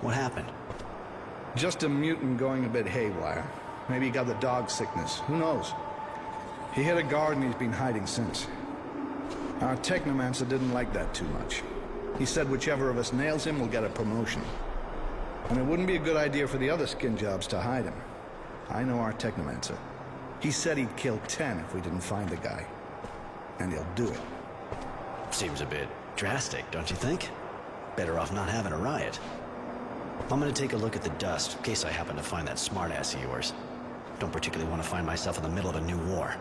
What happened? Just a mutant going a bit haywire. Maybe he got the dog sickness. Who knows? He hit a guard and he's been hiding since. Our technomancer didn't like that too much. He said whichever of us nails him will get a promotion. And it wouldn't be a good idea for the other skin jobs to hide him. I know our technomancer. He said he'd kill 10 if we didn't find the guy. And he'll do it. Seems a bit drastic, don't you think? Better off not having a riot. I'm gonna take a look at the dust, in case I happen to find that smartass of yours. Don't particularly want to find myself in the middle of a new war.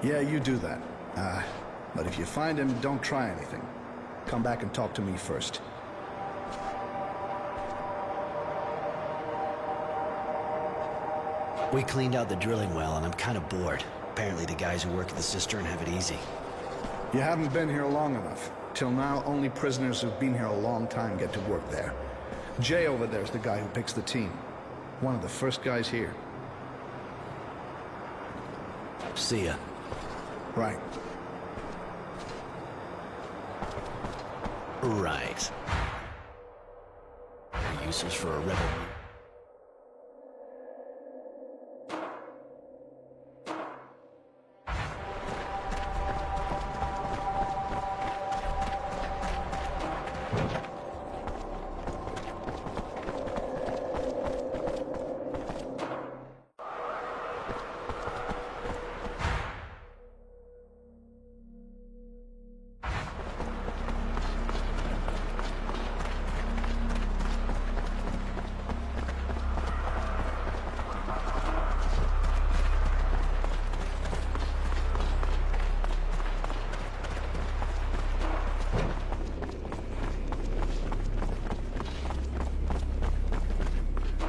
Yeah, you do that. But if you find him, don't try anything. Come back and talk to me first. We cleaned out the drilling well, and I'm kind of bored. Apparently the guys who work at the cistern have it easy. You haven't been here long enough. Till now, only prisoners who've been here a long time get to work there. Jay over there's the guy who picks the team. One of the first guys here. See ya. Right. Right. They're useless for a rebel.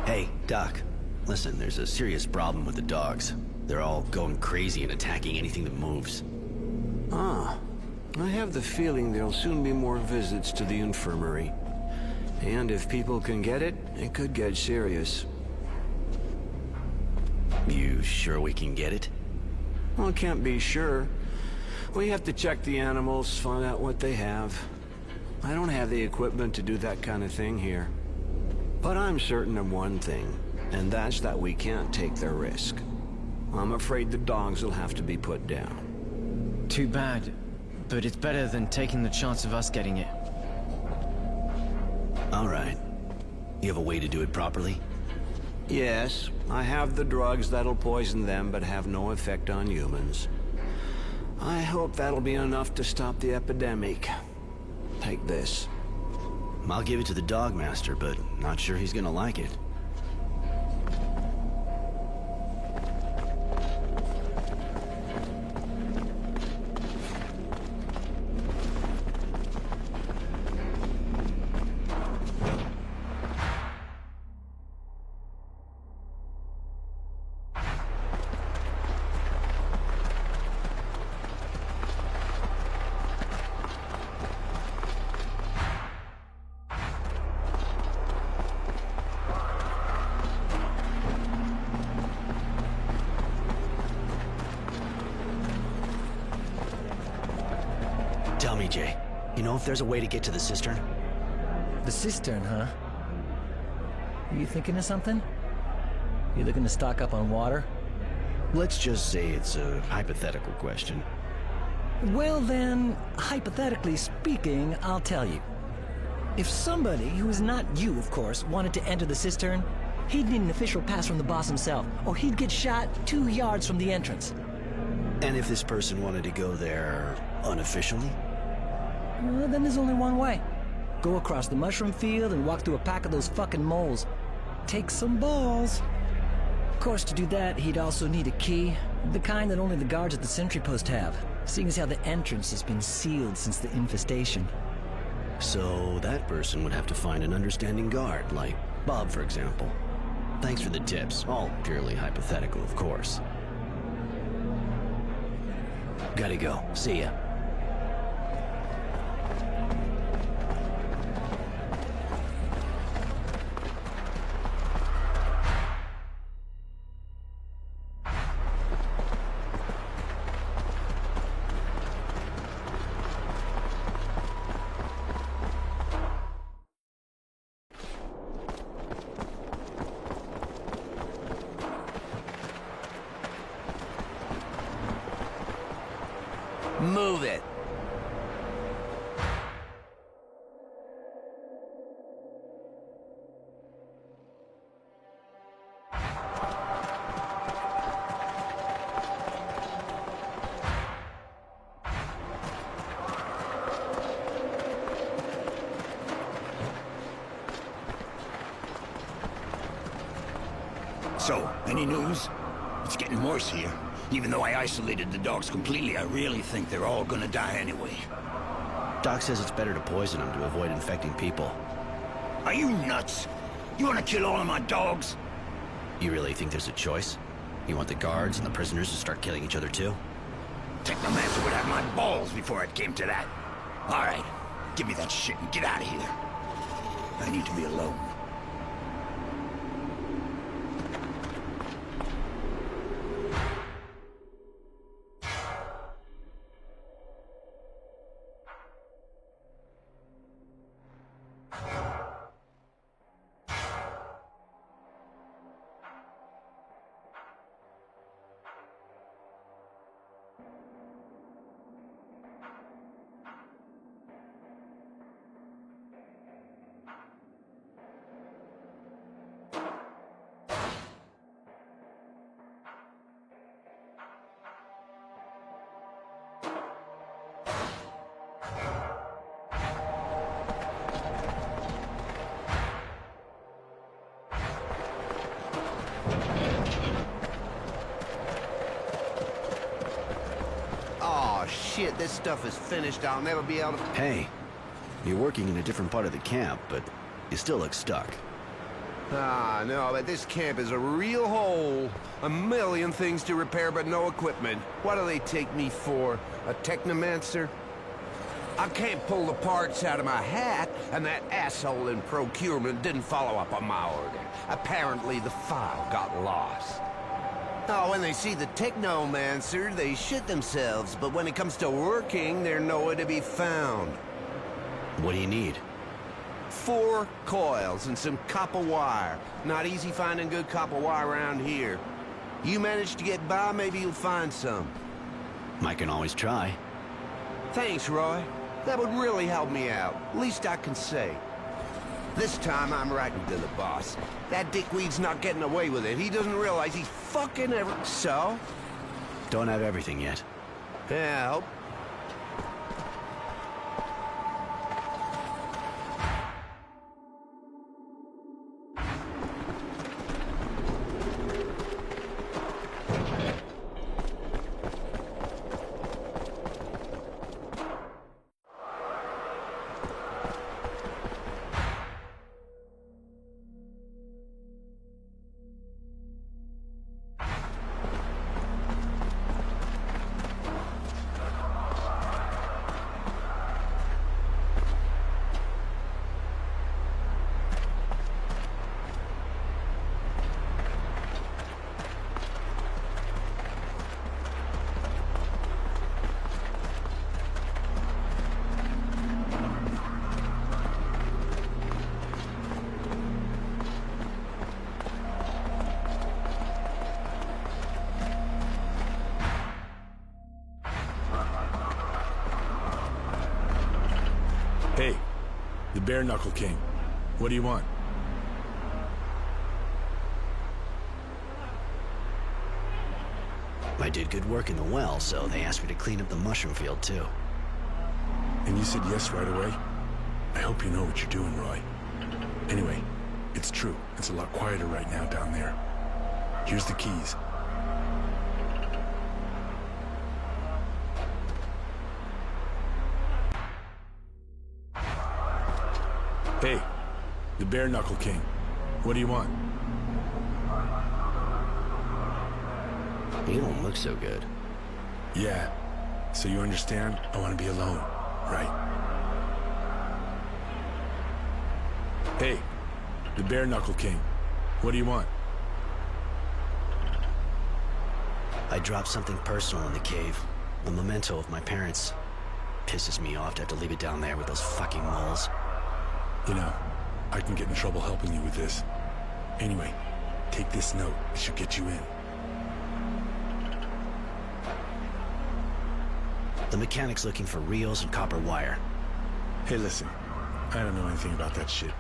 Hey, Doc. Listen, there's a serious problem with the dogs. They're all going crazy and attacking anything that moves. Ah, I have the feeling there'll soon be more visits to the infirmary. And if people can get it, it could get serious. You sure we can get it? Well, can't be sure. We have to check the animals, find out what they have. I don't have the equipment to do that kind of thing here. But I'm certain of one thing, and that's that we can't take the risk. I'm afraid the dogs will have to be put down. Too bad, but it's better than taking the chance of us getting it. All right. You have a way to do it properly? Yes, I have the drugs that'll poison them but have no effect on humans. I hope that'll be enough to stop the epidemic. Take this. I'll give it to the dog master, but not sure he's gonna like it. Tell me, Jay, you know if there's a way to get to the cistern? The cistern, huh? Are you thinking of something? You looking to stock up on water? Let's just say it's a hypothetical question. Well then, hypothetically speaking, I'll tell you. If somebody, who is not you of course, wanted to enter the cistern, he'd need an official pass from the boss himself, or he'd get shot 2 yards from the entrance. And if this person wanted to go there unofficially? Well, then there's only one way. Go across the mushroom field and walk through a pack of those fucking moles. Take some balls. Of course, to do that, he'd also need a key. The kind that only the guards at the sentry post have, seeing as how the entrance has been sealed since the infestation. So that person would have to find an understanding guard, like Bob, for example. Thanks for the tips. All purely hypothetical, of course. Gotta go. See ya. Move it. So, any news? It's getting worse here. Even though I isolated the dogs completely, I really think they're all gonna die anyway. Doc says it's better to poison them to avoid infecting people. Are you nuts? You wanna kill all of my dogs? You really think there's a choice? You want the guards and the prisoners to start killing each other too? Technomancer would have my balls before it came to that. All right, give me that shit and get out of here. I need to be alone. minute this stuff is finished, I'll never be able to... Hey, you're working in a different part of the camp, but you still look stuck. Ah, no, but this camp is a real hole. A million things to repair, but no equipment. What do they take me for? A technomancer? I can't pull the parts out of my hat, and that asshole in procurement didn't follow up on my order. Apparently the file got lost. Oh, when they see the technomancer, they shit themselves, but when it comes to working, they're nowhere to be found. What do you need? 4 coils and some copper wire. Not easy finding good copper wire around here. You manage to get by, maybe you'll find some. I can always try. Thanks, Roy. That would really help me out. Least I can say. This time I'm writing to the boss. That dickweed's not getting away with it. He doesn't realize he's fucking ever... So? Don't have everything yet. Yeah, I hope. Hey, the Bare Knuckle King. What do you want? I did good work in the well, so they asked me to clean up the mushroom field, too. And you said yes right away? I hope you know what you're doing, Roy. Anyway, it's true. It's a lot quieter right now down there. Here's the keys. Hey, the Bare Knuckle King. What do you want? You don't look so good. Yeah. So you understand? I want to be alone, right? Hey, the Bare Knuckle King. What do you want? I dropped something personal in the cave. A memento of my parents. Pisses me off to have to leave it down there with those fucking moles. You know, I can get in trouble helping you with this. Anyway, take this note. It should get you in. The mechanic's looking for reels and copper wire. Hey, listen. I don't know anything about that shit.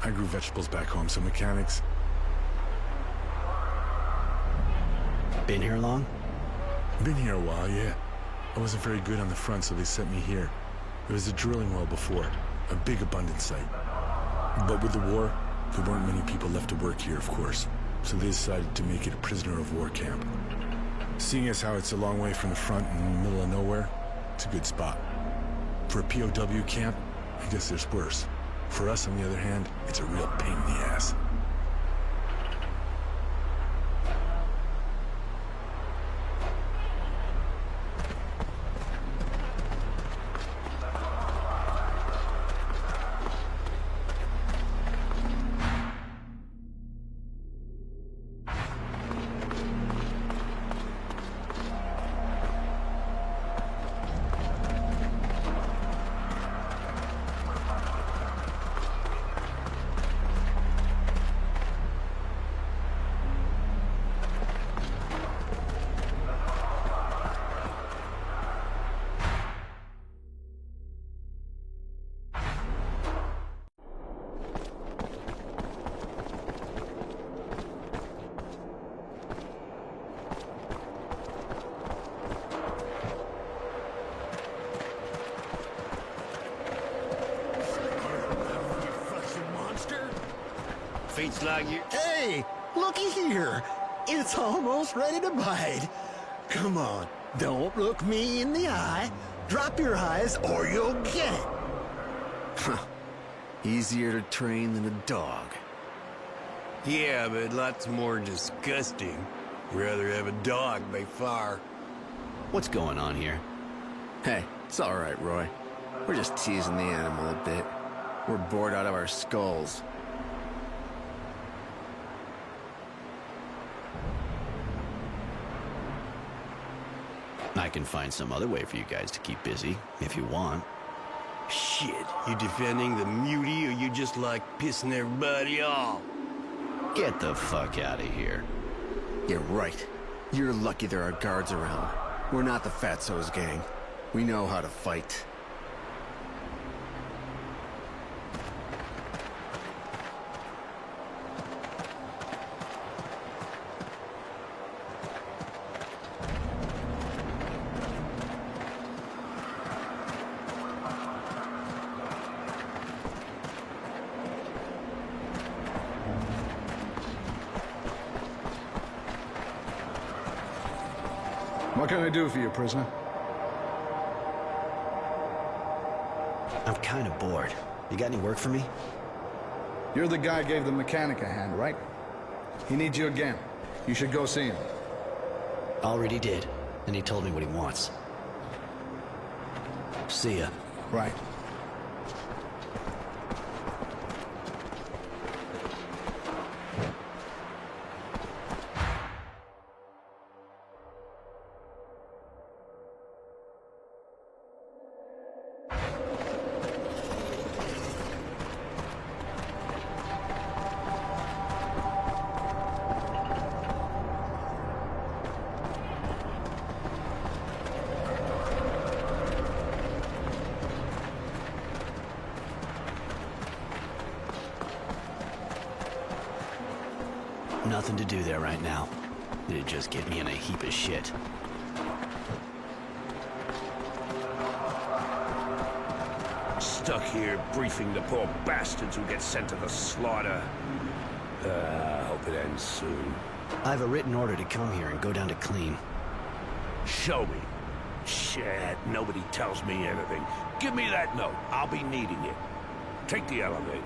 I grew vegetables back home, so mechanics... Been here long? Been here a while, yeah. I wasn't very good on the front, so they sent me here. There was a drilling well before. A big abundant site. But with the war, there weren't many people left to work here, of course. So they decided to make it a prisoner of war camp. Seeing as how it's a long way from the front and in the middle of nowhere, it's a good spot. For a POW camp, I guess there's worse. For us, on the other hand, it's a real pain in the ass. Feet's like you... Hey, looky here. It's almost ready to bite. Come on, don't look me in the eye. Drop your highs or you'll get it. Easier to train than a dog. Yeah, but lots more disgusting. Rather have a dog by far. What's going on here? Hey, it's all right, Roy. We're just teasing the animal a bit. We're bored out of our skulls. I can find some other way for you guys to keep busy, if you want. Shit, you defending the mutie or you just like pissing everybody off? Get the fuck out of here. You're right. You're lucky there are guards around. We're not the Fatso's gang. We know how to fight. What can I do for you, prisoner? I'm kind of bored. You got any work for me? You're the guy who gave the mechanic a hand, right? He needs you again. You should go see him. Already did, and he told me what he wants. See ya. Right. Nothing to do there right now. It'd just get me in a heap of shit. Stuck here briefing the poor bastards who get sent to the slaughter. Hope it ends soon. I have a written order to come here and go down to clean. Show me. Shit, nobody tells me anything. Give me that note. I'll be needing it. Take the elevator.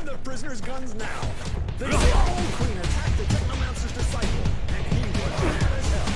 The prisoners' guns now. The old queen attacked the technomancer's disciple, and he was mad as hell.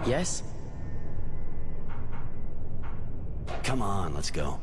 Yes? Come on, let's go.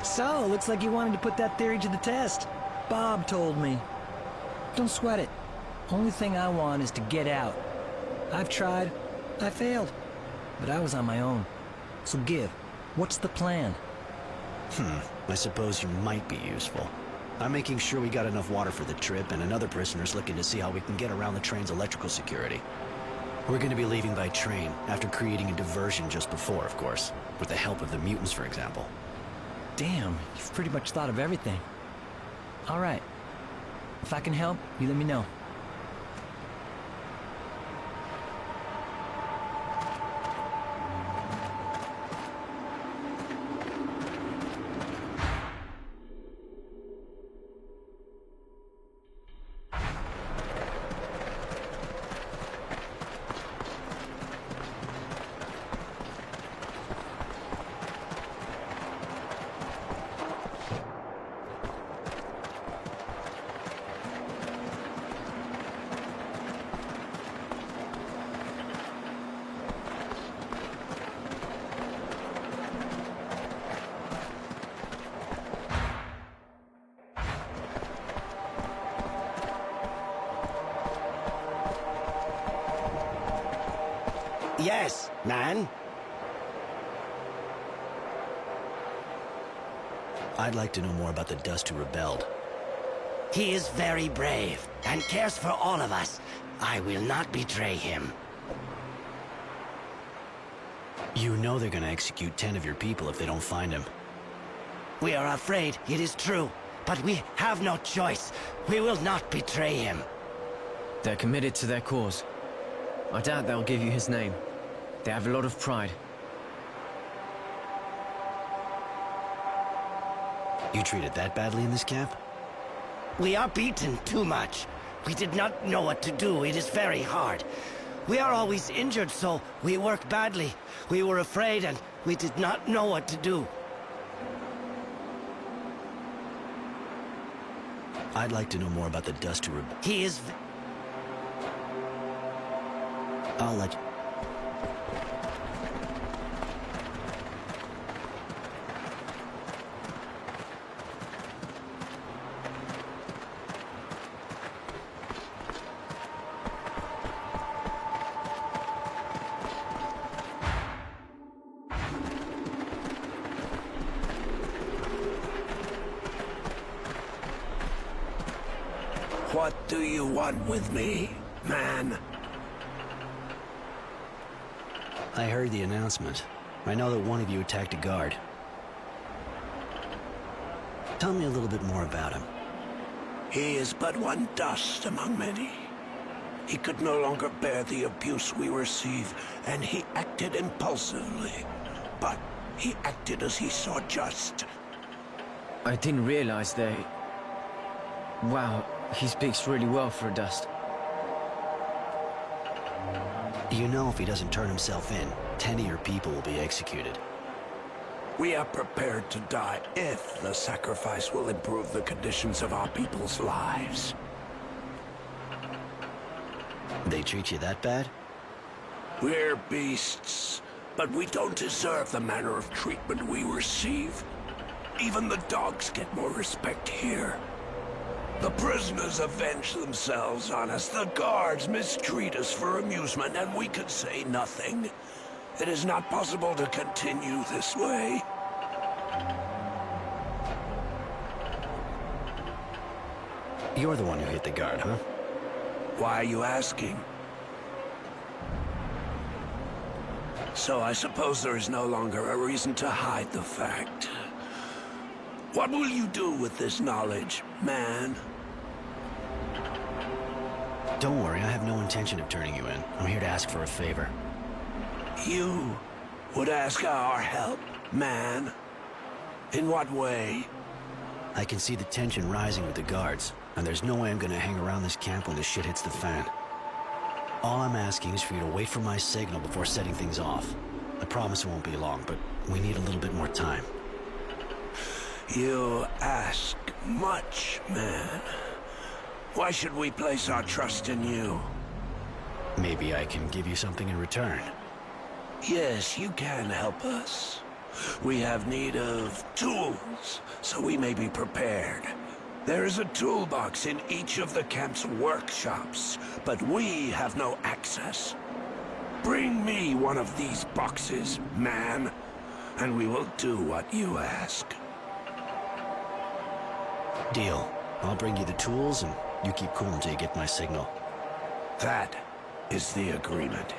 So, looks like you wanted to put that theory to the test. Bob told me. Don't sweat it. Only thing I want is to get out. I've tried. I failed. But I was on my own. So give. What's the plan? I suppose you might be useful. I'm making sure we got enough water for the trip, and another prisoner's looking to see how we can get around the train's electrical security. We're gonna be leaving by train, after creating a diversion just before, of course. With the help of the mutants, for example. Damn, you've pretty much thought of everything. All right. If I can help, you let me know. Yes, man. I'd like to know more about the Dust who rebelled. He is very brave and cares for all of us. I will not betray him. You know they're gonna execute 10 of your people if they don't find him. We are afraid, it is true, but we have no choice. We will not betray him. They're committed to their cause. I doubt they'll give you his name. They have a lot of pride. You treated that badly in this camp? We are beaten too much. We did not know what to do. It is very hard. We are always injured, so we work badly. We were afraid and we did not know what to do. I'd like to know more about the Dust who rebelled. He is... I'll let you... What do you want with me, man? I heard the announcement. I know that one of you attacked a guard. Tell me a little bit more about him. He is but one dust among many. He could no longer bear the abuse we receive, and he acted impulsively. But he acted as he saw just. I didn't realize they... Wow, he speaks really well for a Dust. You know if he doesn't turn himself in, 10 of your people will be executed. We are prepared to die if the sacrifice will improve the conditions of our people's lives. They treat you that bad? We're beasts, but we don't deserve the manner of treatment we receive. Even the dogs get more respect here. The prisoners avenge themselves on us. The guards mistreat us for amusement, and we could say nothing. It is not possible to continue this way. You're the one who hit the guard, huh? Why are you asking? So I suppose there is no longer a reason to hide the fact. What will you do with this knowledge, man? Don't worry, I have no intention of turning you in. I'm here to ask for a favor. You would ask our help, man? In what way? I can see the tension rising with the guards, and there's no way I'm gonna hang around this camp when the shit hits the fan. All I'm asking is for you to wait for my signal before setting things off. I promise it won't be long, but we need a little bit more time. You ask much, man. Why should we place our trust in you? Maybe I can give you something in return. Yes, you can help us. We have need of tools, so we may be prepared. There is a toolbox in each of the camp's workshops, but we have no access. Bring me one of these boxes, man, and we will do what you ask. Deal. I'll bring you the tools, and you keep cool until you get my signal. That is the agreement.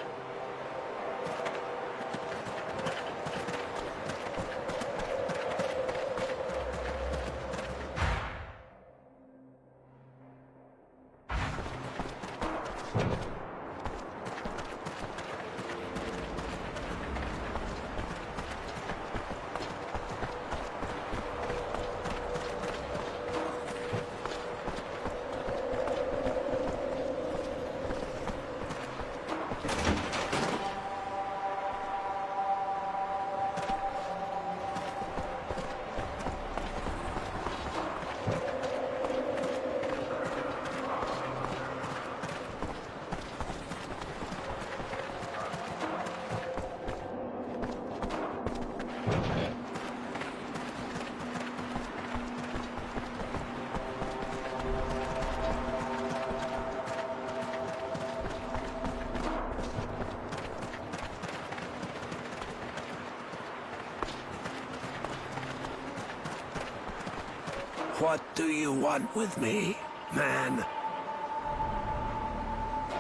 What do you want with me, man?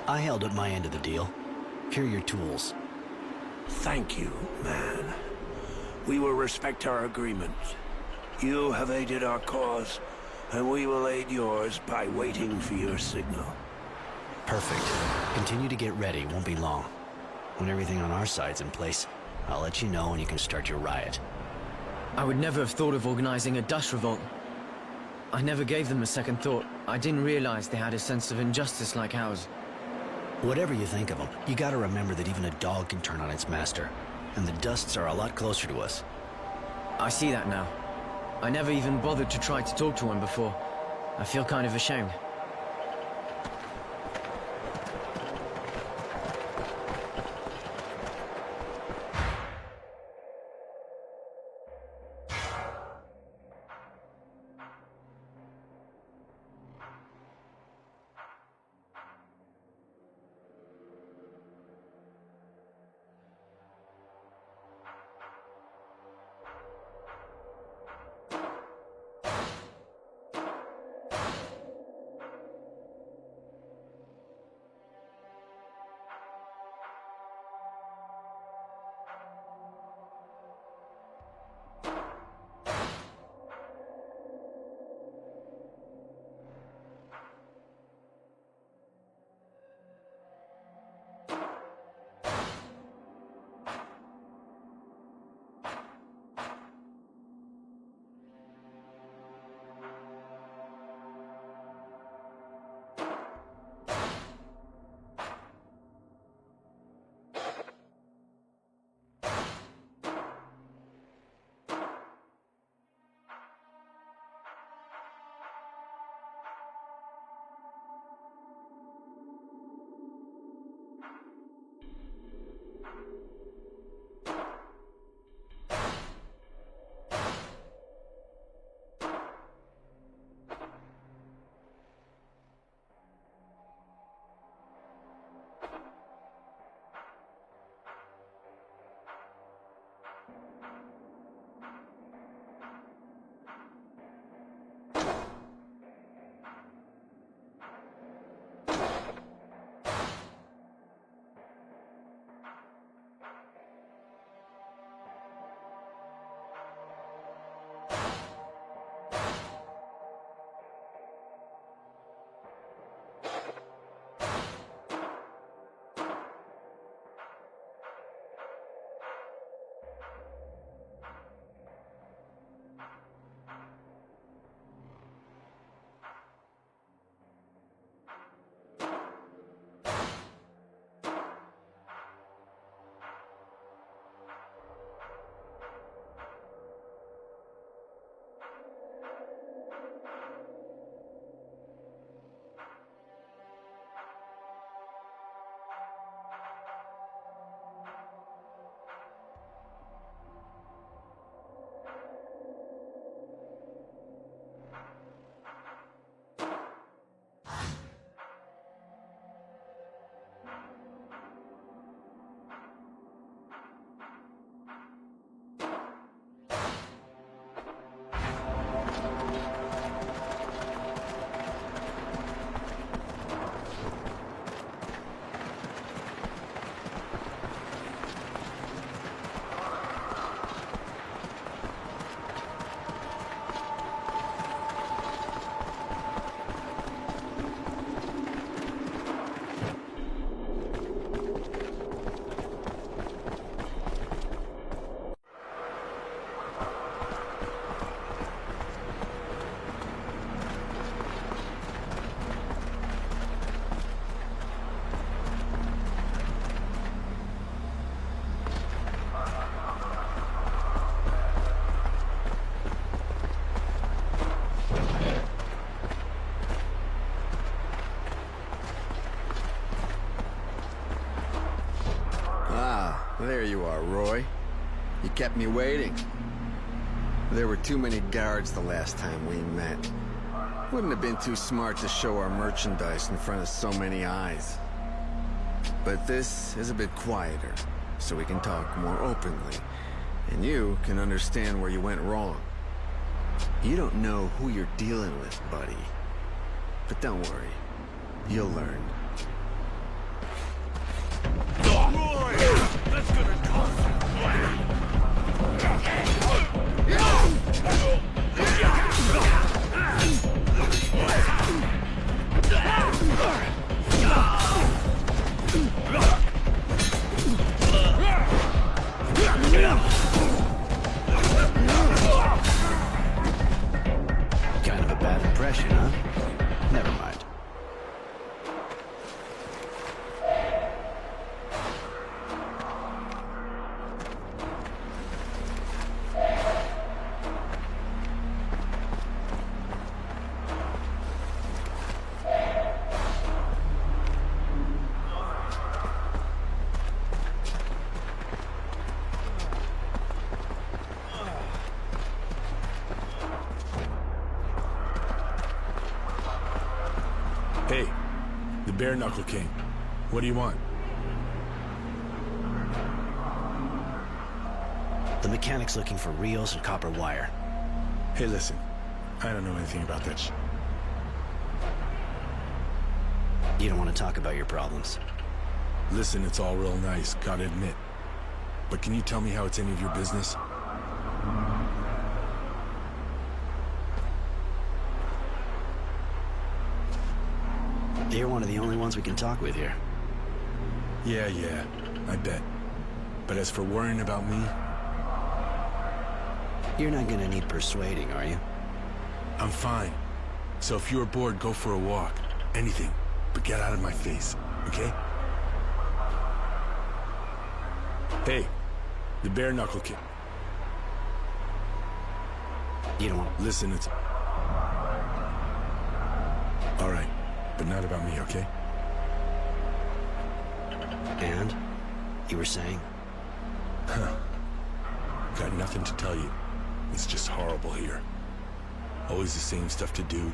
I held up my end of the deal. Here are your tools. Thank you, man. We will respect our agreement. You have aided our cause, and we will aid yours by waiting for your signal. Perfect. Continue to get ready, won't be long. When everything on our side's in place, I'll let you know and you can start your riot. I would never have thought of organizing a dust revolt. I never gave them a second thought. I didn't realize they had a sense of injustice like ours. Whatever you think of them, you gotta remember that even a dog can turn on its master. And the Dusts are a lot closer to us. I see that now. I never even bothered to try to talk to one before. I feel kind of ashamed. There you are, Roy. You kept me waiting. There were too many guards the last time we met. Wouldn't have been too smart to show our merchandise in front of so many eyes. But this is a bit quieter, so we can talk more openly, and you can understand where you went wrong. You don't know who you're dealing with, buddy. But don't worry. You'll learn. That's gonna cost Kind of a bad impression, huh? Never mind. Hey, the Bare Knuckle King. What do you want? The mechanic's looking for reels and copper wire. Hey, listen. I don't know anything about that shit. You don't want to talk about your problems. Listen, it's all real nice, gotta admit. But can you tell me how it's any of your business? You're one of the only ones we can talk with here. Yeah, I bet. But as for worrying about me... You're not gonna need persuading, are you? I'm fine. So if you're bored, go for a walk. Anything. But get out of my face, okay? Hey, the Bare Knuckle King. You don't want... Listen, it's... All right, but not about me, okay? And? You were saying? Huh. Got nothing to tell you. It's just horrible here. Always the same stuff to do.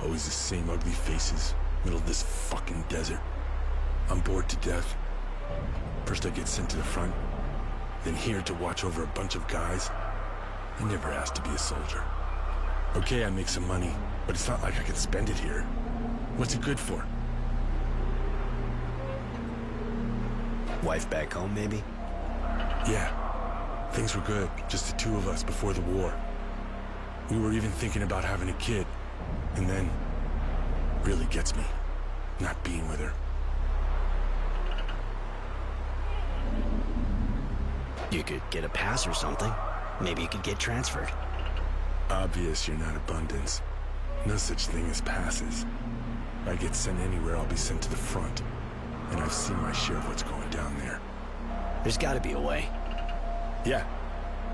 Always the same ugly faces. Middle of this fucking desert. I'm bored to death. First I get sent to the front, then here to watch over a bunch of guys. I never asked to be a soldier. Okay, I make some money, but it's not like I can spend it here. What's it good for? Wife back home, maybe? Yeah. Things were good, just the two of us before the war. We were even thinking about having a kid. And then, really gets me, not being with her. You could get a pass or something. Maybe you could get transferred. Obvious you're not abundance. No such thing as passes. If I get sent anywhere, I'll be sent to the front. And I've seen my share of what's going down there. There's gotta be a way. Yeah.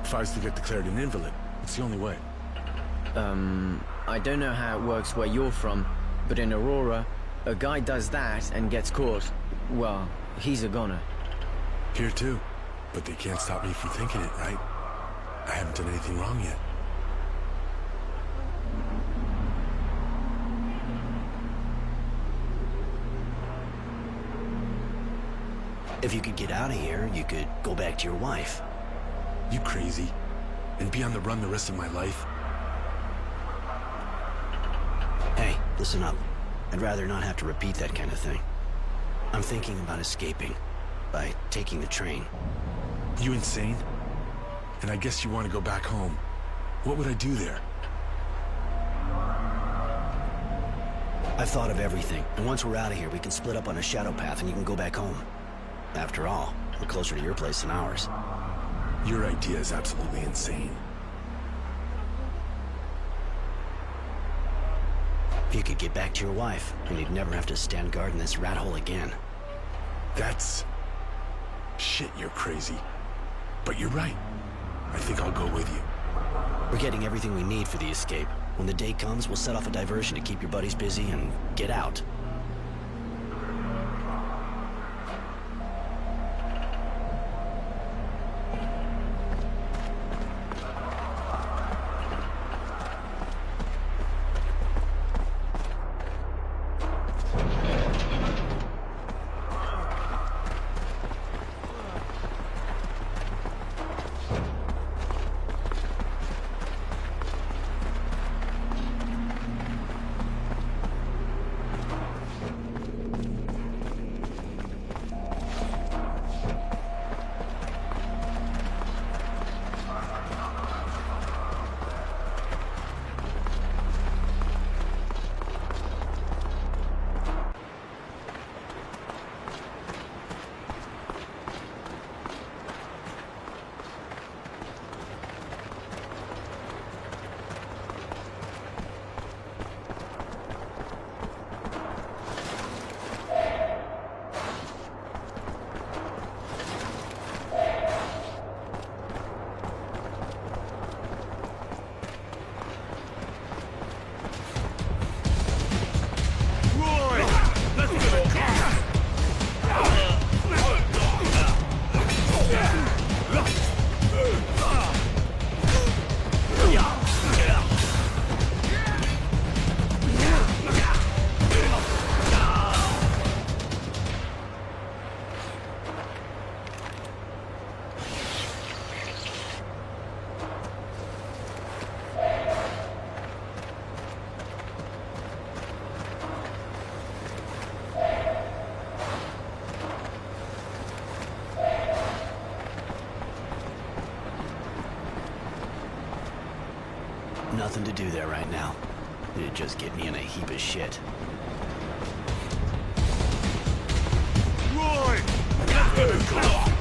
If I was to get declared an invalid, it's the only way. I don't know how it works where you're from, but in Aurora, a guy does that and gets caught. Well, he's a goner. Here too. But they can't stop me from thinking it, right? I haven't done anything wrong yet. If you could get out of here, you could go back to your wife. You crazy? And be on the run the rest of my life? Hey, listen up. I'd rather not have to repeat that kind of thing. I'm thinking about escaping by taking the train. You insane? And I guess you want to go back home. What would I do there? I've thought of everything, and once we're out of here, we can split up on a shadow path and you can go back home. After all, we're closer to your place than ours. Your idea is absolutely insane. If you could get back to your wife, and you'd never have to stand guard in this rat hole again. That's... Shit, you're crazy. But you're right. I think I'll go with you. We're getting everything we need for the escape. When the day comes, we'll set off a diversion to keep your buddies busy and get out. Nothing to do there right now. It'd just get me in a heap of shit. Roy! Get the clock!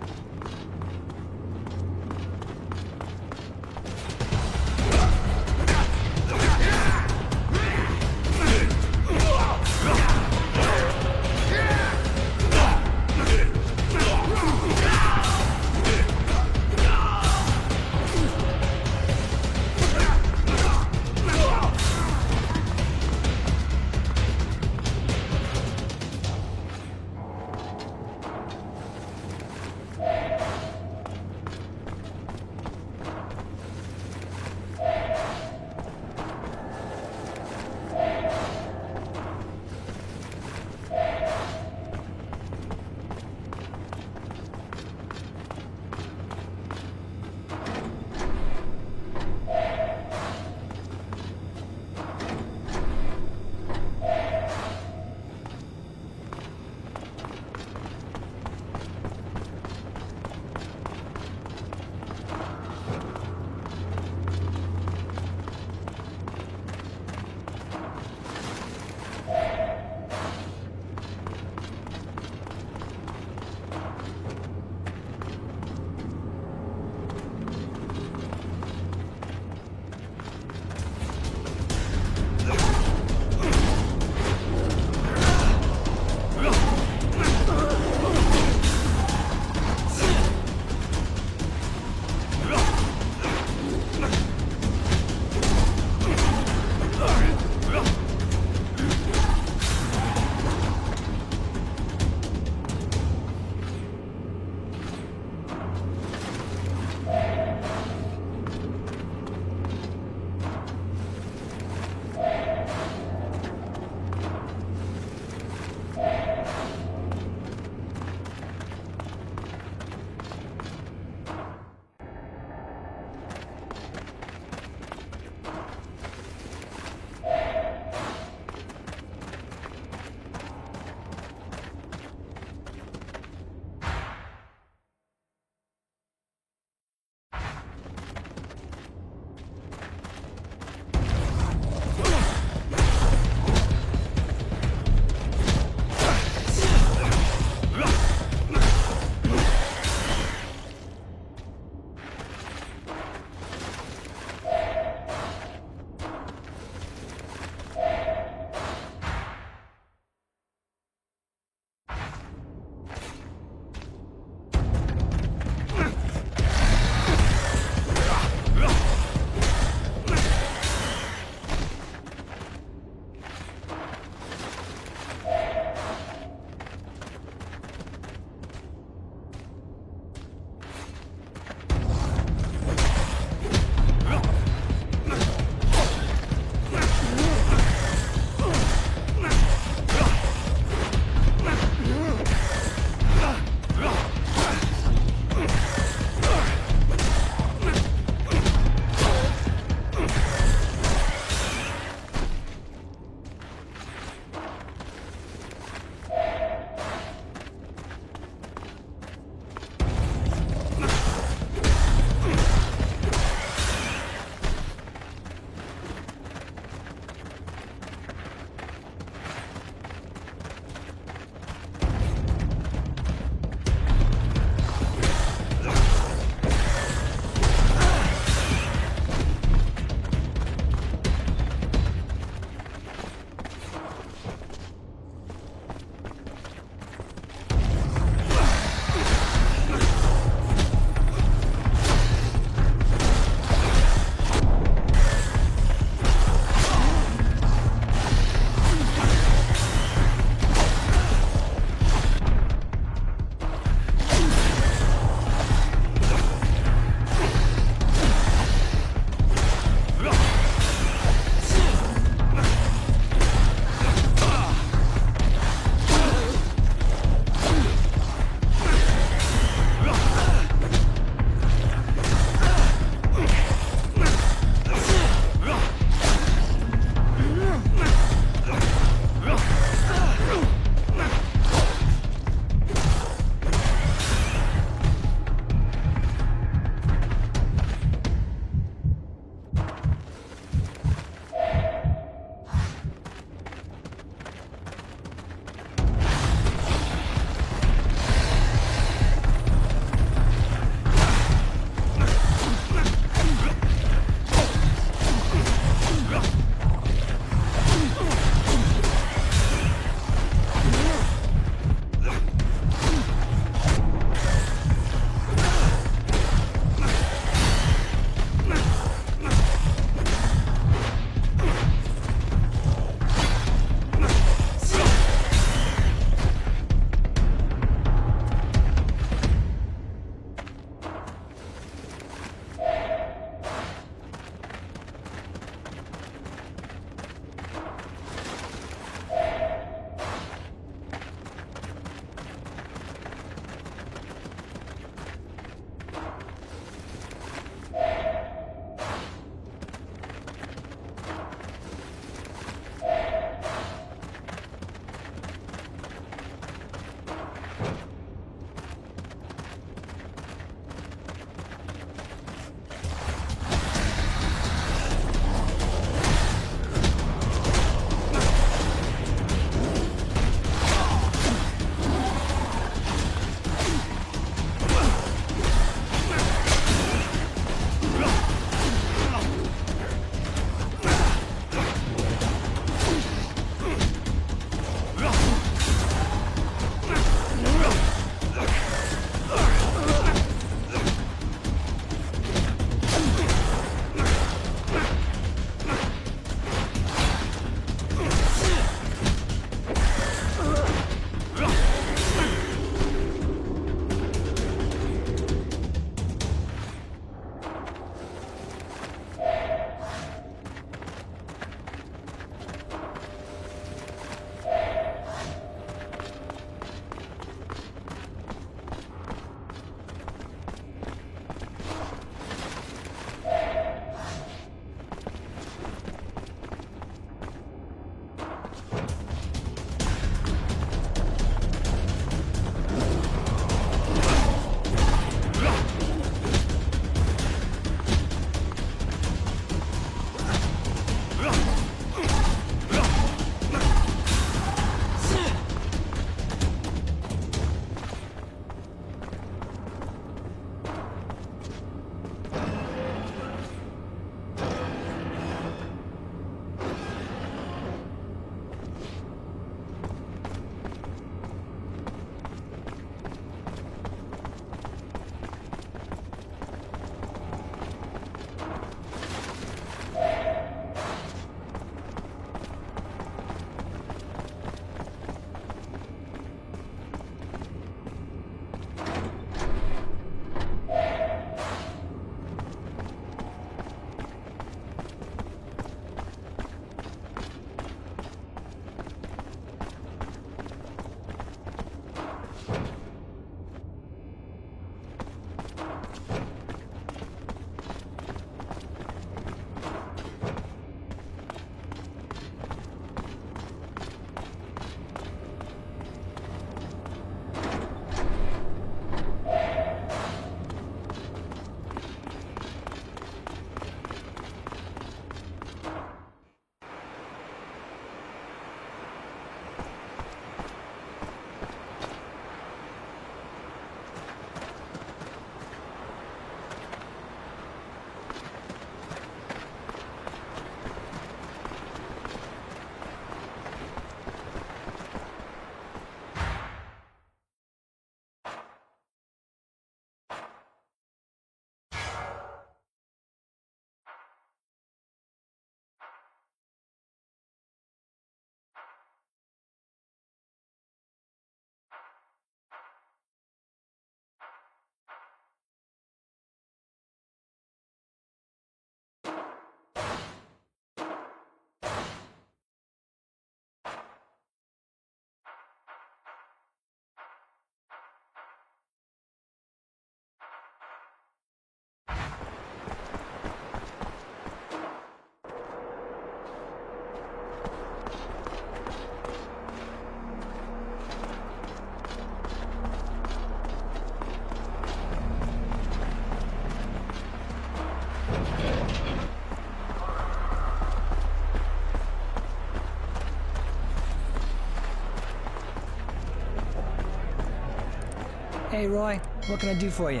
Hey, Roy, what can I do for you?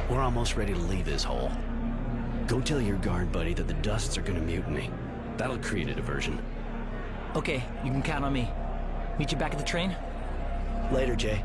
We're almost ready to leave this hole. Go tell your guard buddy that the Dusts are gonna mutiny. That'll create a diversion. Okay, you can count on me. Meet you back at the train? Later, Jay.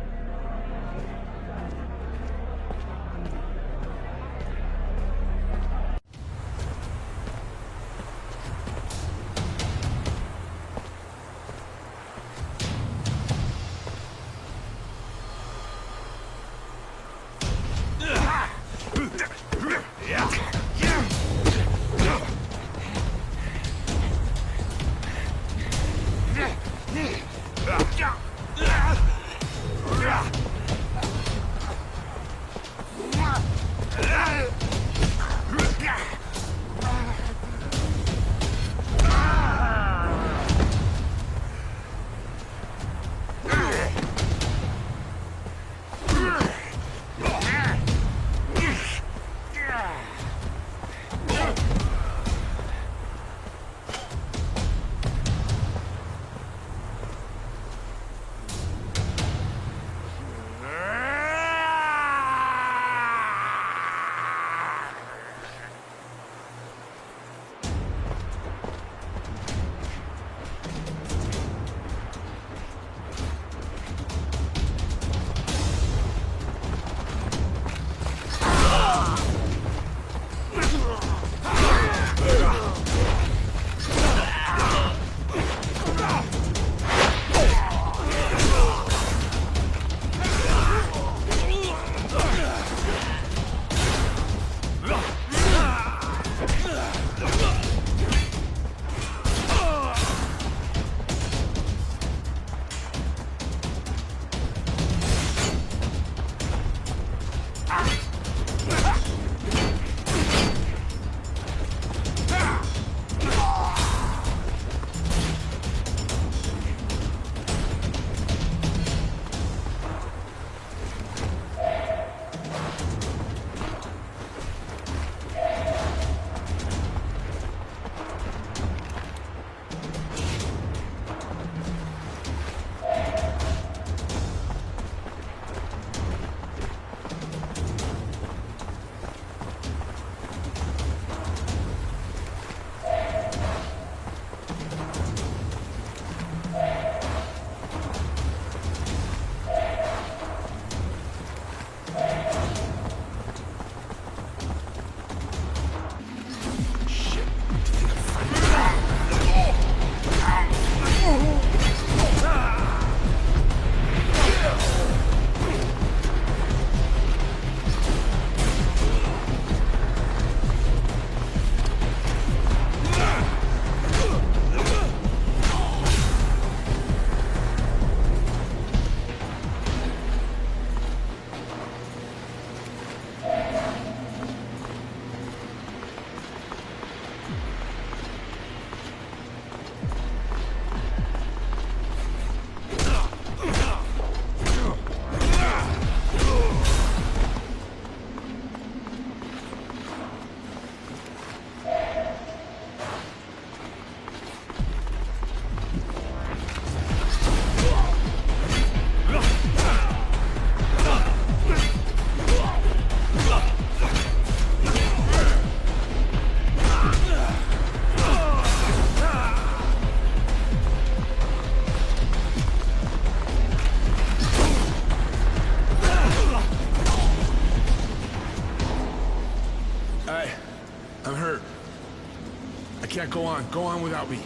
can't go on. Go on without me.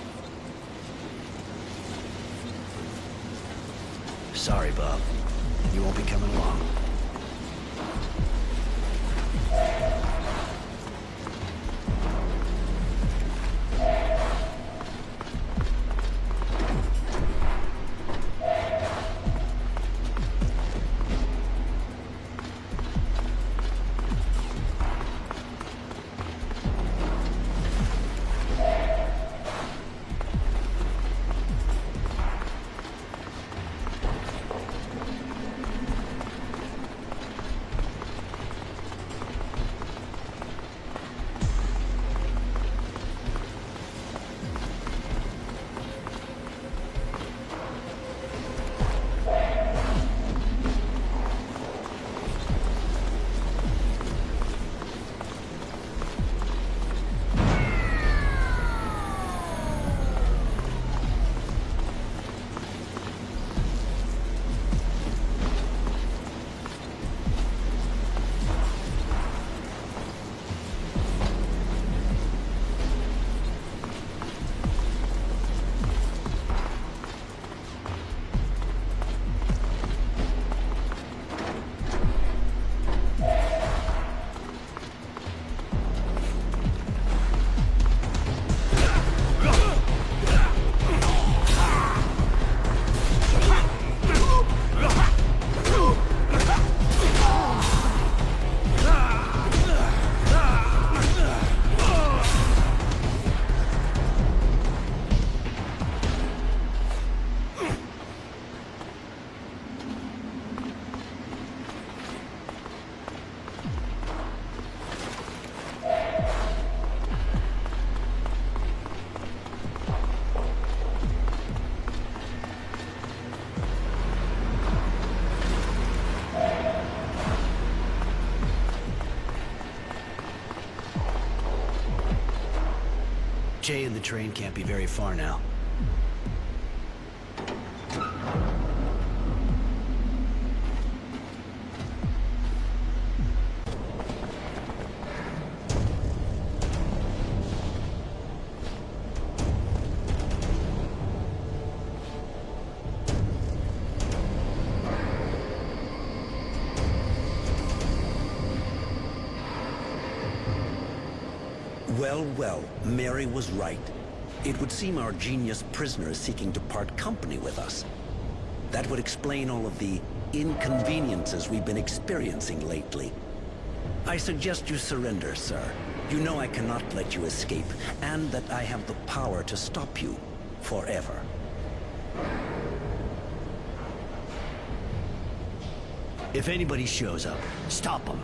Sorry, Bob. You won't be coming along. Jay and the train can't be very far now. Well, Mary was right. It would seem our genius prisoner is seeking to part company with us. That would explain all of the inconveniences we've been experiencing lately. I suggest you surrender, sir. You know I cannot let you escape, and that I have the power to stop you forever. If anybody shows up, stop them.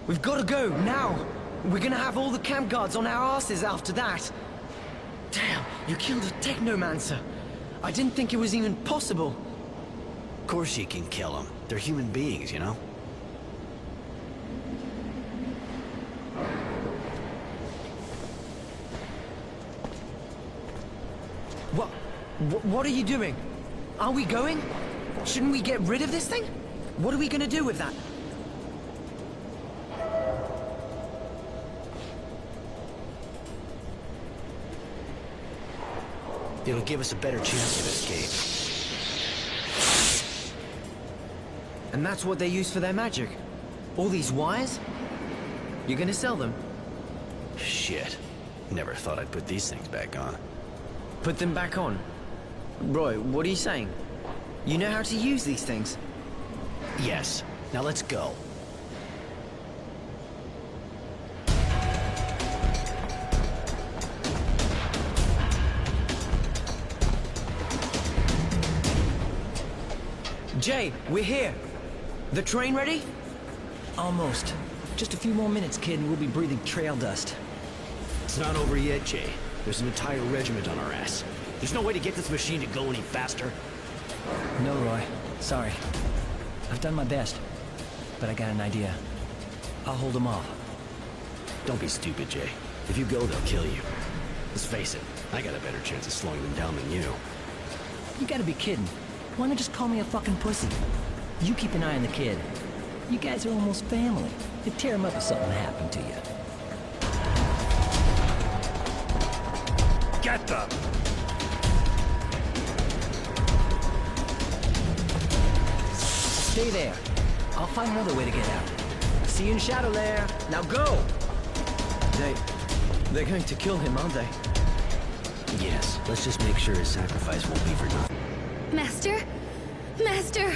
We've got to go, now! We're gonna have all the camp guards on our asses after that! Damn, you killed a technomancer! I didn't think it was even possible! Of course you can kill them. They're human beings, you know? What are you doing? Are we going? Shouldn't we get rid of this thing? What are we gonna do with that? It'll give us a better chance of escape. And that's what they use for their magic? All these wires? You're gonna sell them? Shit. Never thought I'd put these things back on. Put them back on? Roy, what are you saying? You know how to use these things? Yes. Now let's go. Jay, we're here. The train ready? Almost. Just a few more minutes, kid, and we'll be breathing trail dust. It's not over yet, Jay. There's an entire regiment on our ass. There's no way to get this machine to go any faster. No, Roy. Sorry. I've done my best. But I got an idea. I'll hold them off. Don't be stupid, Jay. If you go, they'll kill you. Let's face it, I got a better chance of slowing them down than you. You gotta be kidding. Why not just call me a fucking pussy? You keep an eye on the kid. You guys are almost family. You'd tear him up if something happened to you. Get them! Stay there. I'll find another way to get out. See you in Shadow Lair. Now go! They're going to kill him, aren't they? Yes, let's just make sure his sacrifice won't be for nothing. Master? Master!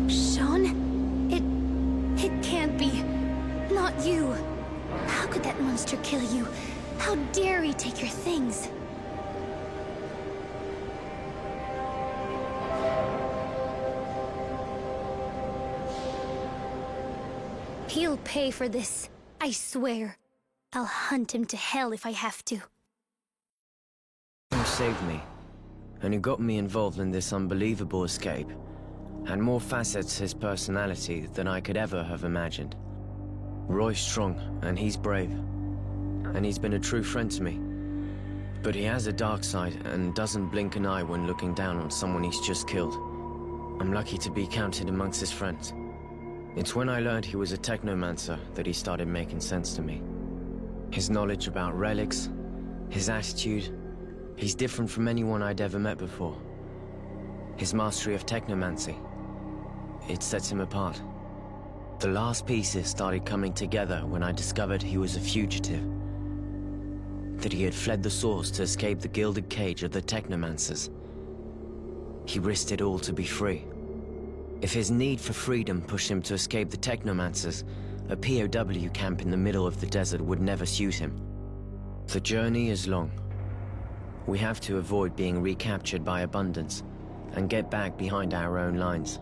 Sean? It can't be. Not you. How could that monster kill you? How dare he take your things? He'll pay for this, I swear. I'll hunt him to hell if I have to. Who saved me, and who got me involved in this unbelievable escape, had more facets to his personality than I could ever have imagined. Roy's strong, and he's brave, and he's been a true friend to me. But he has a dark side, and doesn't blink an eye when looking down on someone he's just killed. I'm lucky to be counted amongst his friends. It's when I learned he was a technomancer that he started making sense to me. His knowledge about relics, his attitude, he's different from anyone I'd ever met before. His mastery of technomancy, it sets him apart. The last pieces started coming together when I discovered he was a fugitive. That he had fled the source to escape the gilded cage of the technomancers. He risked it all to be free. If his need for freedom pushed him to escape the technomancers, a POW camp in the middle of the desert would never suit him. The journey is long. We have to avoid being recaptured by Abundance and get back behind our own lines.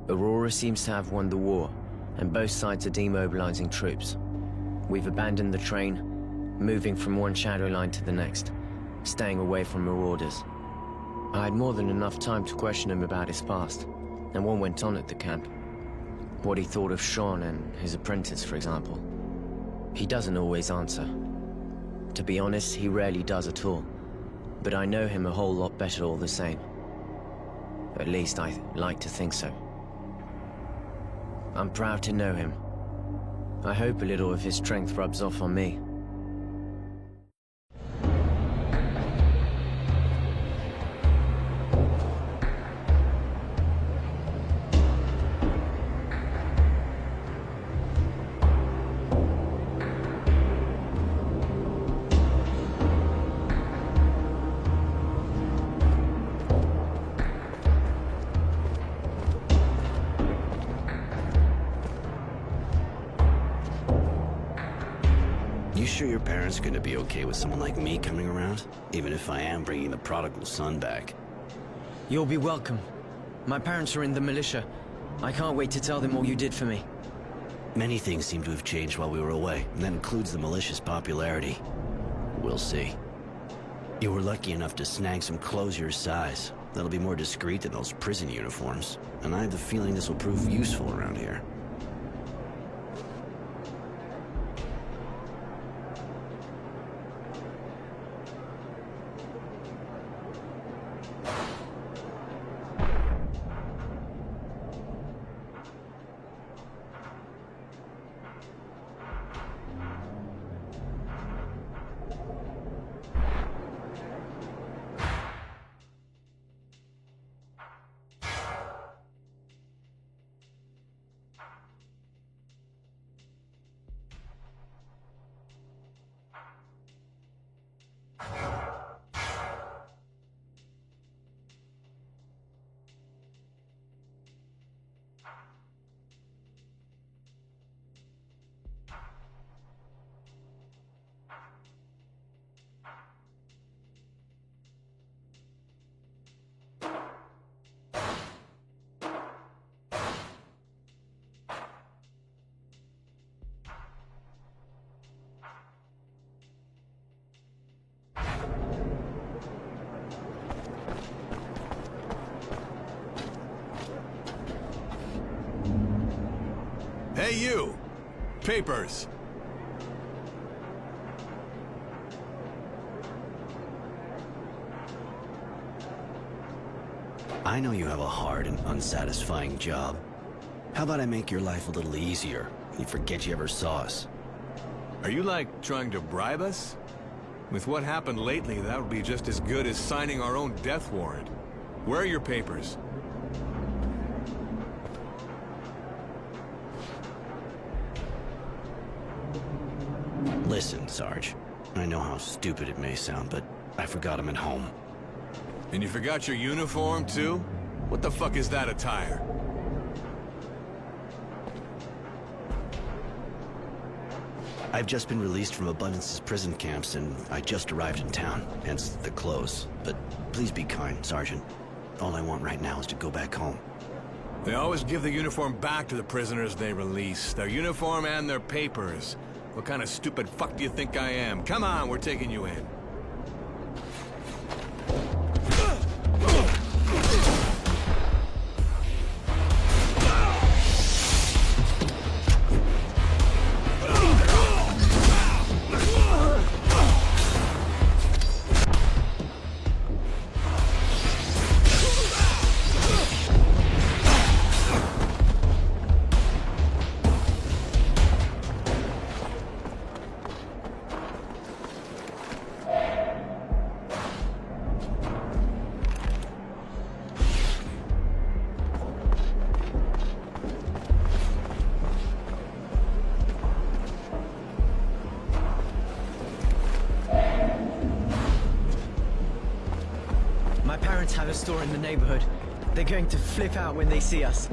Aurora seems to have won the war, and both sides are demobilizing troops. We've abandoned the train, moving from one shadow line to the next, staying away from marauders. I had more than enough time to question him about his past, and what went on at the camp. What he thought of Sean and his apprentice, for example. He doesn't always answer. To be honest, he rarely does at all. But I know him a whole lot better all the same. At least I like to think so. I'm proud to know him. I hope a little of his strength rubs off on me. You sure your parents are gonna be okay with someone like me coming around? Even if I am bringing the prodigal son back. You'll be welcome. My parents are in the militia. I can't wait to tell them all you did for me. Many things seem to have changed while we were away, and that includes the militia's popularity. We'll see. You were lucky enough to snag some clothes your size. That'll be more discreet than those prison uniforms, and I have the feeling this will prove useful around here. Hey, you! Papers! I know you have a hard and unsatisfying job. How about I make your life a little easier? You forget you ever saw us. Are you, like, trying to bribe us? With what happened lately, that would be just as good as signing our own death warrant. Where are your papers? Listen, Sarge. I know how stupid it may sound, but I forgot him at home. And you forgot your uniform, too? What the fuck is that attire? I've just been released from Abundance's prison camps, and I just arrived in town, hence the clothes. But please be kind, Sergeant. All I want right now is to go back home. They always give the uniform back to the prisoners they release. Their uniform and their papers. What kind of stupid fuck do you think I am? Come on, we're taking you in. My parents have a store in the neighborhood. They're going to flip out when they see us.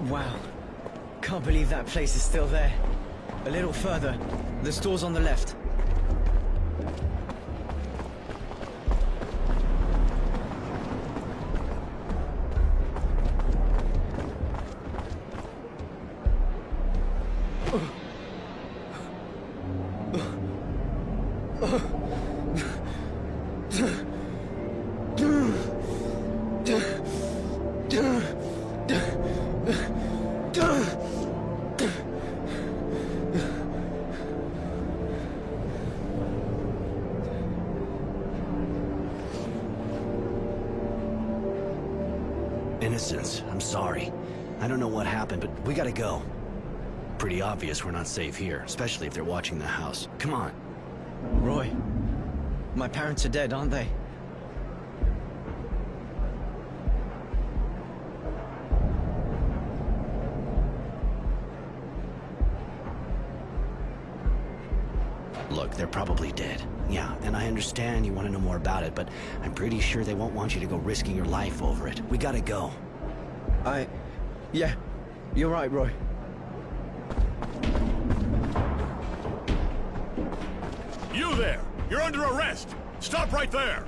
Wow. Can't believe that place is still there. A little further. The store's on the left. Innocence, I'm sorry. I don't know what happened, but we gotta go. Pretty obvious we're not safe here, especially if they're watching the house. Come on. Roy, my parents are dead, aren't they? Look, they're probably dead. Yeah, and I understand you want to know more about it, but I'm pretty sure they won't want you to go risking your life over it. We gotta go. Yeah, you're right, Roy. You there! You're under arrest! Stop right there!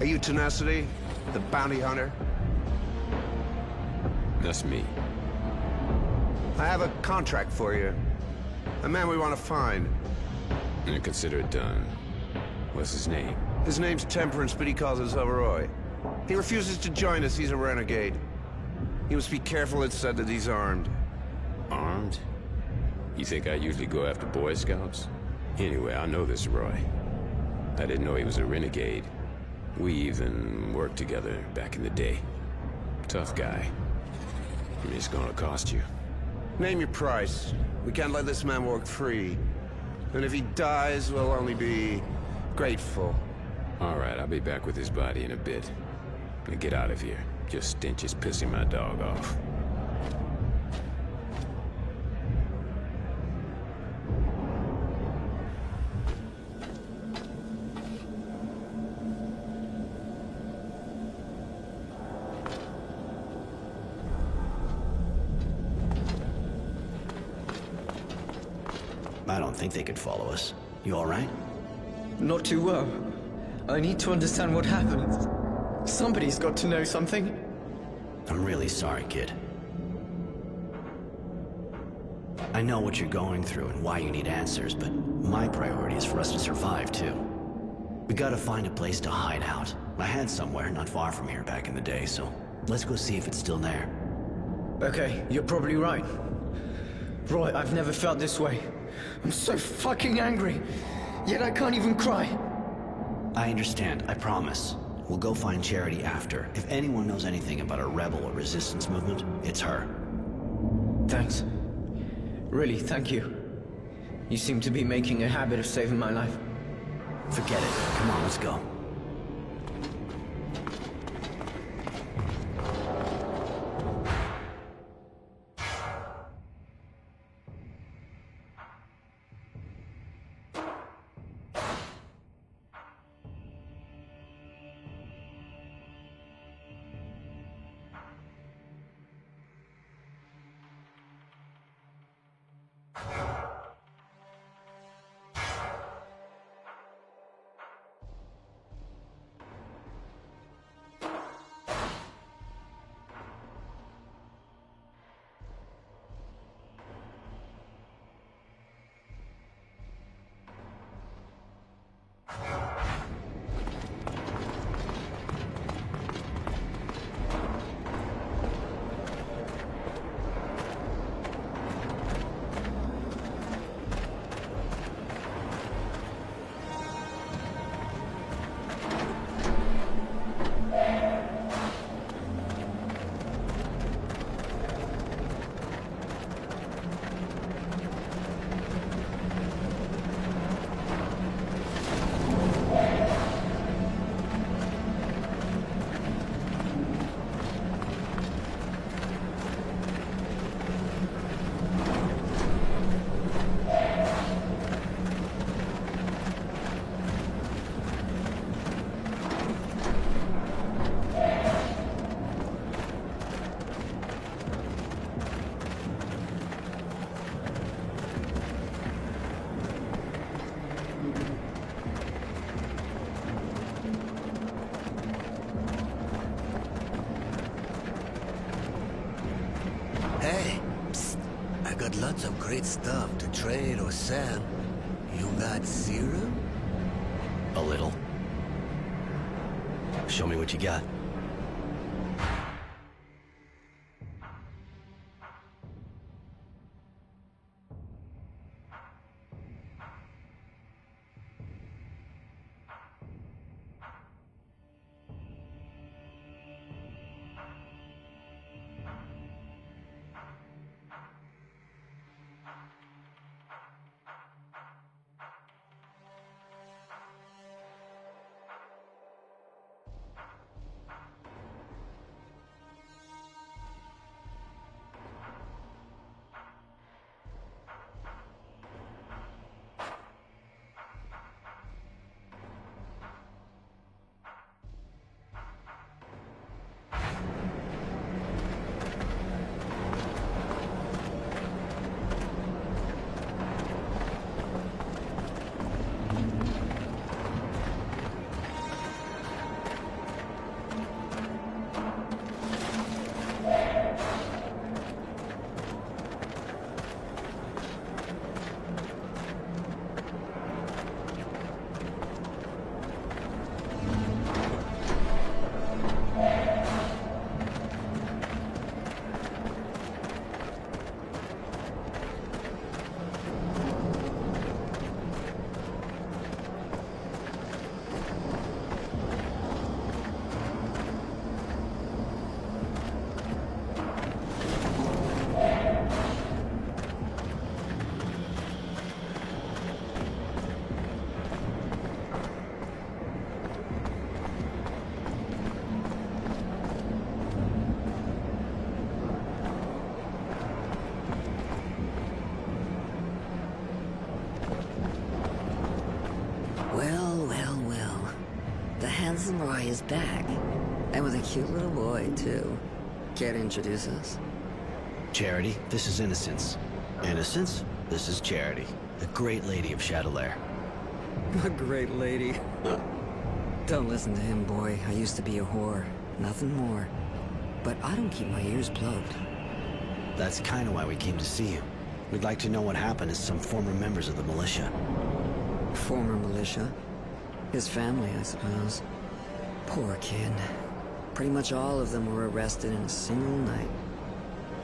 Are you Tenacity? The bounty hunter? That's me. I have a contract for you. A man we want to find. And consider it done. What's his name? His name's Temperance, but he calls himself Roy. He refuses to join us, he's a renegade. You must be careful, it's said that he's armed. Armed? You think I usually go after Boy Scouts? Anyway, I know this Roy. I didn't know he was a renegade. We even worked together back in the day. Tough guy. It's gonna cost you. Name your price. We can't let this man walk free. And if he dies, we'll only be grateful. Alright, I'll be back with his body in a bit. Now get out of here. Your stench is pissing my dog off. I don't think they could follow us. You all right? Not too well. I need to understand what happened. Somebody's got to know something. I'm really sorry, kid. I know what you're going through and why you need answers, but my priority is for us to survive, too. We gotta find a place to hide out. I had somewhere not far from here back in the day, so let's go see if it's still there. Okay, you're probably right. Roy, I've never felt this way. I'm so fucking angry, yet I can't even cry. I understand, I promise. We'll go find Charity after. If anyone knows anything about a rebel or resistance movement, it's her. Thanks. Really, thank you. You seem to be making a habit of saving my life. Forget it. Come on, let's go. Lots of great stuff to trade or sell. You got serum? A little. Show me what you got. Cousin Roy is back. And with a cute little boy, too. Care to introduce us? Charity, this is Innocence. Innocence, this is Charity, the great lady of Chatelaire. A great lady. Don't listen to him, boy. I used to be a whore. Nothing more. But I don't keep my ears plugged. That's kind of why we came to see you. We'd like to know what happened to some former members of the militia. Former militia? His family, I suppose. Poor kid. Pretty much all of them were arrested in a single night.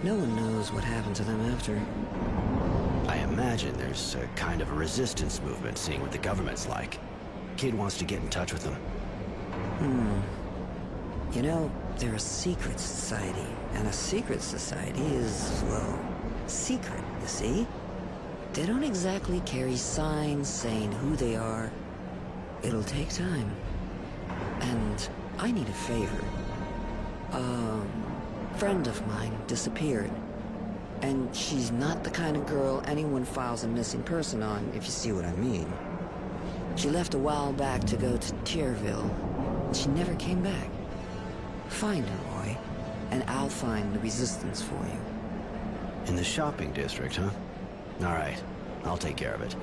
No one knows what happened to them after. I imagine there's a kind of a resistance movement, seeing what the government's like. Kid wants to get in touch with them. You know, they're a secret society, and a secret society is, well, secret, you see? They don't exactly carry signs saying who they are. It'll take time. And I need a favor. A friend of mine disappeared. And she's not the kind of girl anyone files a missing person on, if you see what I mean. She left a while back to go to Tierville. She never came back. Find her, Roy, and I'll find the resistance for you. In the shopping district, huh? All right, I'll take care of it.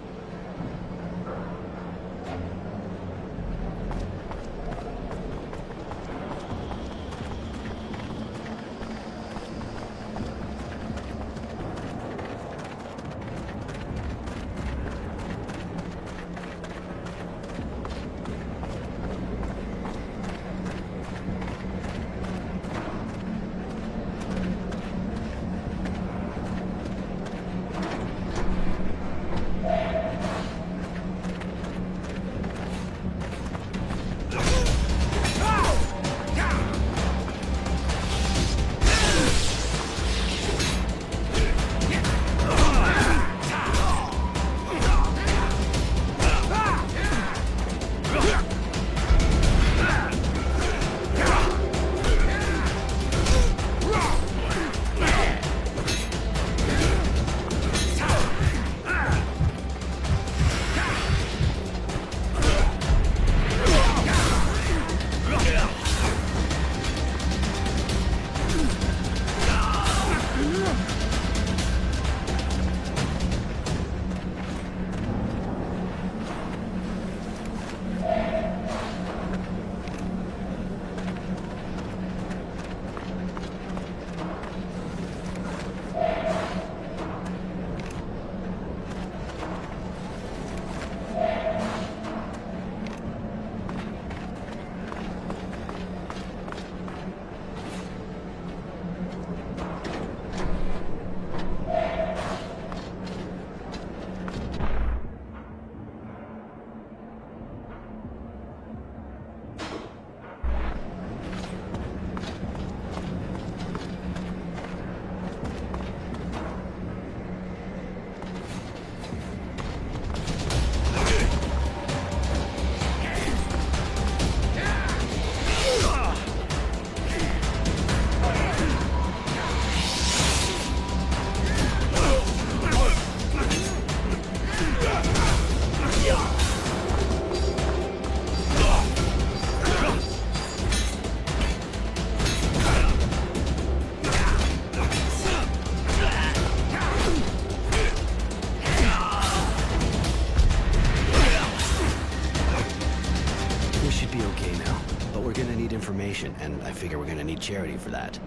And I figure we're gonna need Charity for that.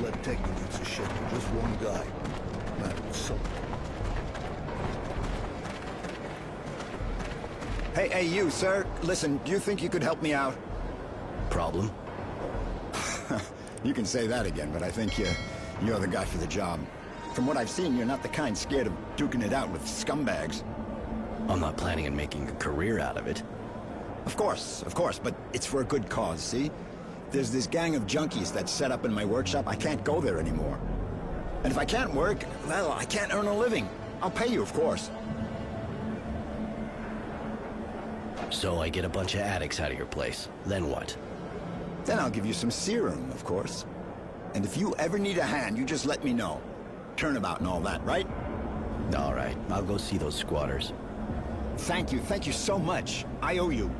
let Techno answer shit to just one guy. That was so... Hey, you, sir. Listen, do you think you could help me out? Problem? You can say that again, but I think you're the guy for the job. From what I've seen, you're not the kind scared of duking it out with scumbags. I'm not planning on making a career out of it. Of course, but it's for a good cause, see? There's this gang of junkies that's set up in my workshop. I can't go there anymore. And if I can't work, well, I can't earn a living. I'll pay you, of course. So I get a bunch of addicts out of your place. Then what? Then I'll give you some serum, of course. And if you ever need a hand, you just let me know. Turnabout and all that, right? All right, I'll go see those squatters. Thank you so much. I owe you.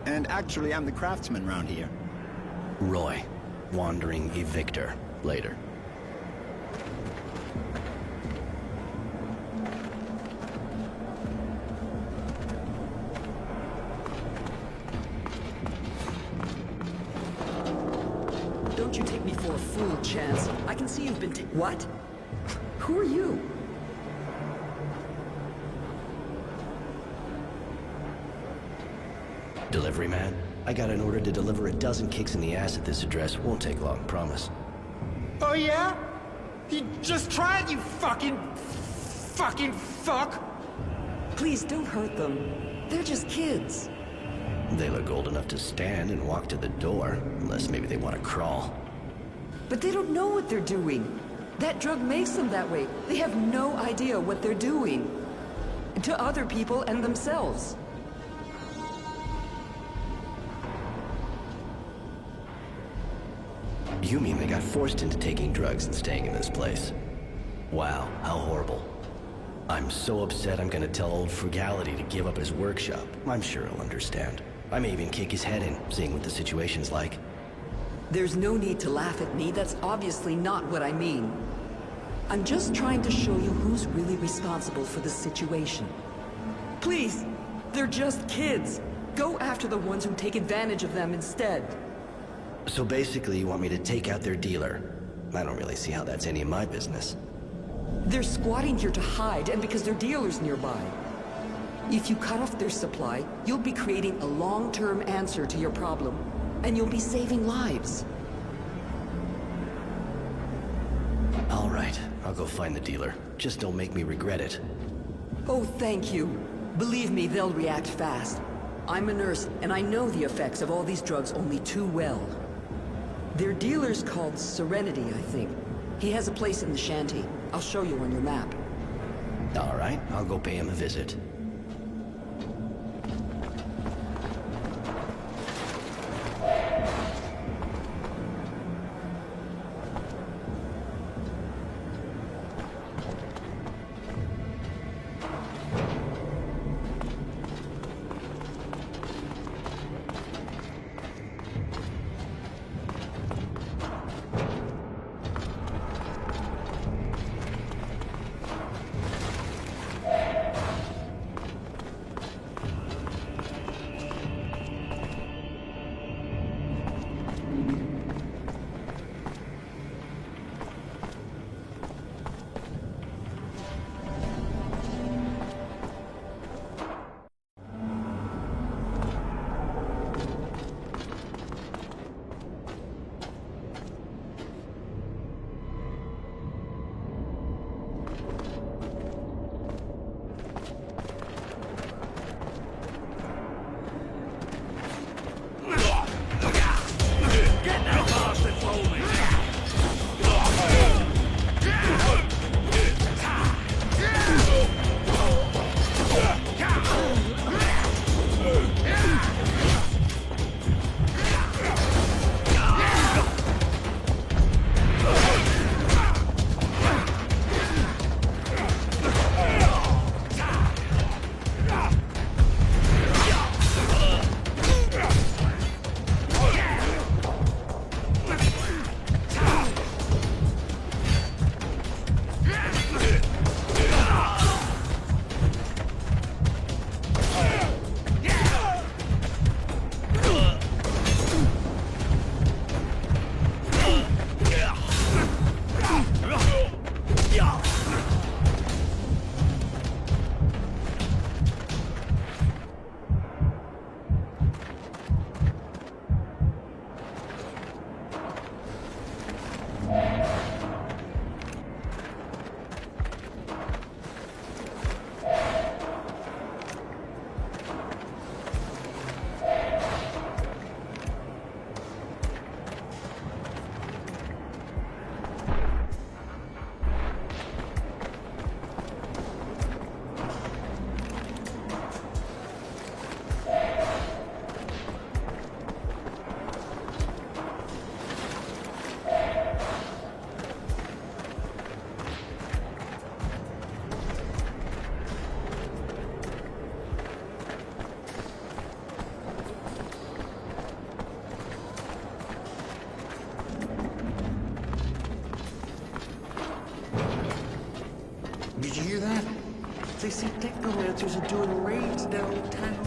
And actually, I'm the craftsman around here. Roy, wandering evictor. Later. Don't you take me for a fool, Chance. I can see you've been What? Who are you? Delivery man? I got an order to deliver a dozen kicks in the ass at this address. Won't take long, promise. Oh yeah? You just tried, you fucking fuck! Please don't hurt them. They're just kids. They look old enough to stand and walk to the door, unless maybe they want to crawl. But they don't know what they're doing. That drug makes them that way. They have no idea what they're doing. To other people and themselves. You mean they got forced into taking drugs and staying in this place? Wow, how horrible. I'm so upset I'm gonna tell old Frugality to give up his workshop. I'm sure he'll understand. I may even kick his head in, seeing what the situation's like. There's no need to laugh at me. That's obviously not what I mean. I'm just trying to show you who's really responsible for the situation. Please, they're just kids. Go after the ones who take advantage of them instead. So basically you want me to take out their dealer? I don't really see how that's any of my business. They're squatting here to hide, and because their dealer's nearby. If you cut off their supply, you'll be creating a long-term answer to your problem. And you'll be saving lives. All right, I'll go find the dealer. Just don't make me regret it. Oh, thank you. Believe me, they'll react fast. I'm a nurse, and I know the effects of all these drugs only too well. Their dealer's called Serenity, I think. He has a place in the shanty. I'll show you on your map. All right, I'll go pay him a visit. They say technomancers are doing raids downtown.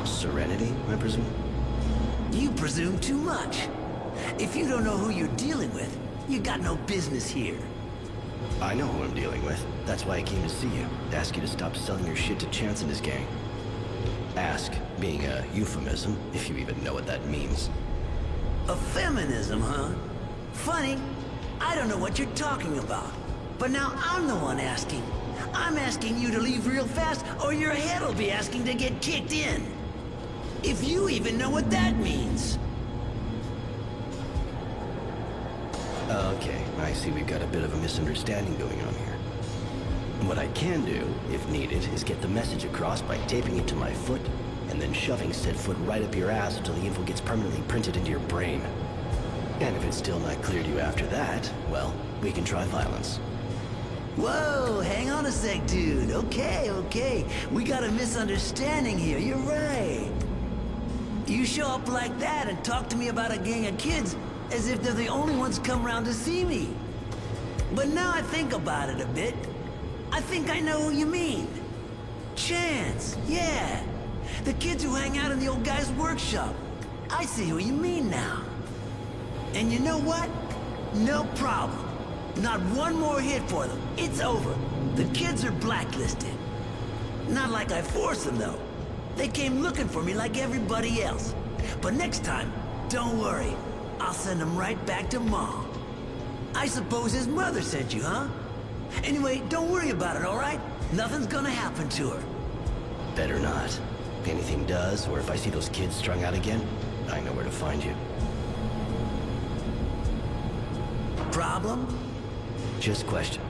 Serenity, I presume? You presume too much. If you don't know who you're dealing with, you got no business here. I know who I'm dealing with. That's why I came to see you. To ask you to stop selling your shit to Chance and his gang. Ask being a euphemism, if you even know what that means. A feminism, huh? Funny. I don't know what you're talking about. But now I'm the one asking. I'm asking you to leave real fast, or your head'll be asking to get kicked in. If you even know what that means. Okay, I see we've got a bit of a misunderstanding going on here. What I can do, if needed, is get the message across by taping it to my foot, and then shoving said foot right up your ass until the info gets permanently printed into your brain. And if it's still not clear to you after that, well, we can try violence. Whoa, hang on a sec, dude. Okay. We got a misunderstanding here, you're right. You show up like that and talk to me about a gang of kids as if they're the only ones come around to see me. But now I think about it a bit, I think I know who you mean. Chance, yeah. The kids who hang out in the old guy's workshop. I see who you mean now. And you know what? No problem. Not one more hit for them. It's over. The kids are blacklisted. Not like I forced them, though. They came looking for me like everybody else. But next time, don't worry. I'll send them right back to Mom. I suppose his mother sent you, huh? Anyway, don't worry about it, all right? Nothing's gonna happen to her. Better not. If anything does, or if I see those kids strung out again, I know where to find you. Problem? Just question.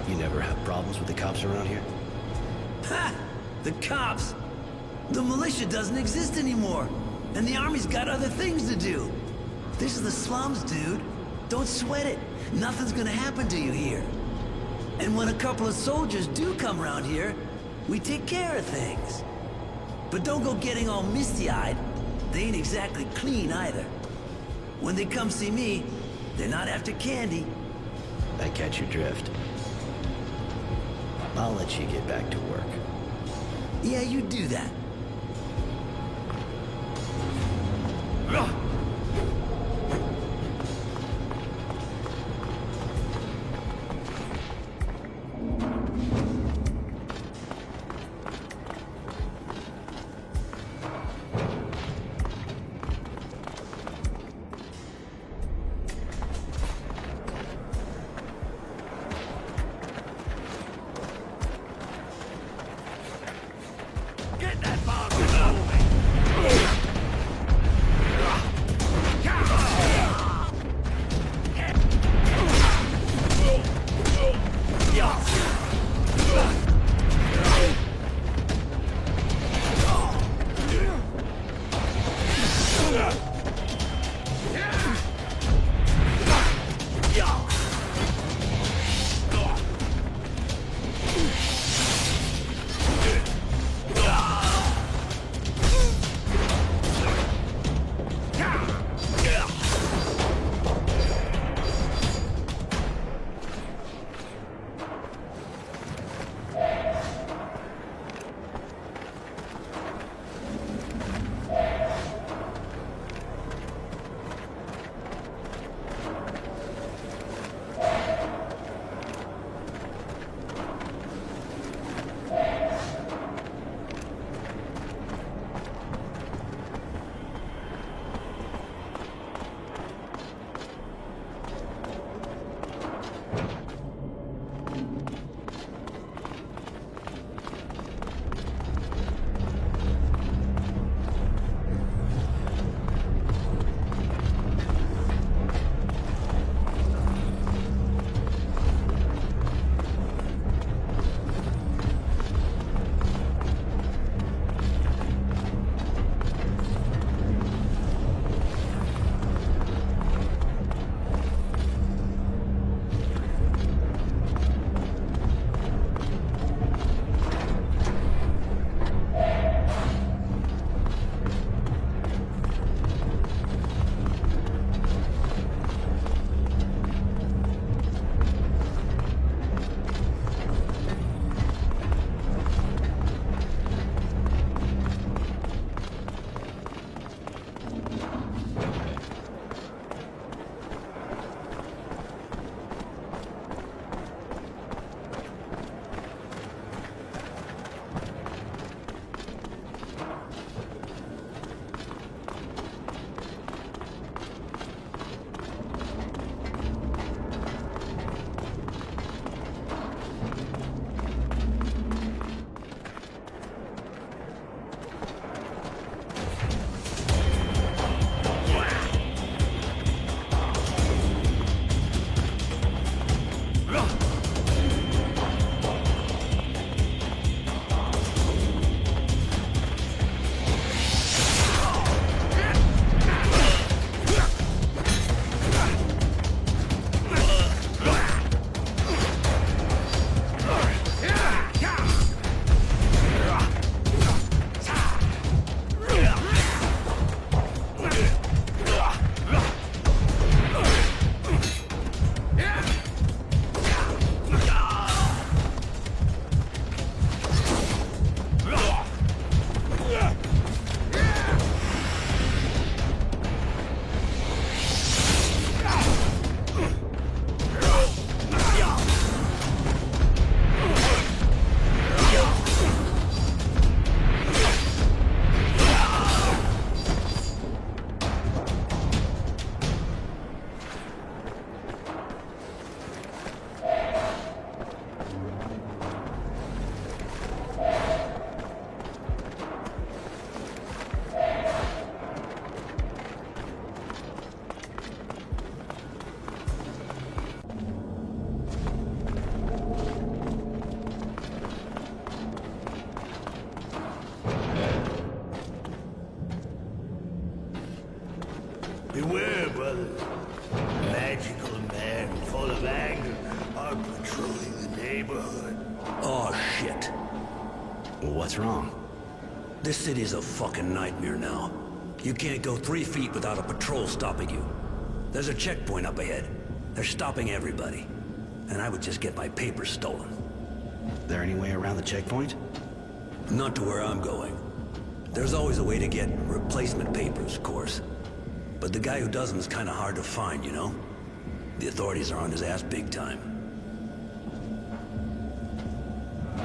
You never have problems with the cops around here? Ha! The cops! The militia doesn't exist anymore, and the army's got other things to do. This is the slums, dude. Don't sweat it. Nothing's gonna happen to you here. And when a couple of soldiers do come around here, we take care of things. But don't go getting all misty-eyed. They ain't exactly clean either. When they come see me, they're not after candy. I catch your drift. I'll let you get back to work. Yeah, you do that. Get that Beware, brothers. Magical men full of anger are patrolling the neighborhood. Oh, shit. What's wrong? This city's a fucking nightmare now. You can't go 3 feet without a patrol stopping you. There's a checkpoint up ahead. They're stopping everybody. And I would just get my papers stolen. There any way around the checkpoint? Not to where I'm going. There's always a way to get replacement papers, of course. But the guy who doesn't is kind of hard to find, you know? The authorities are on his ass big time.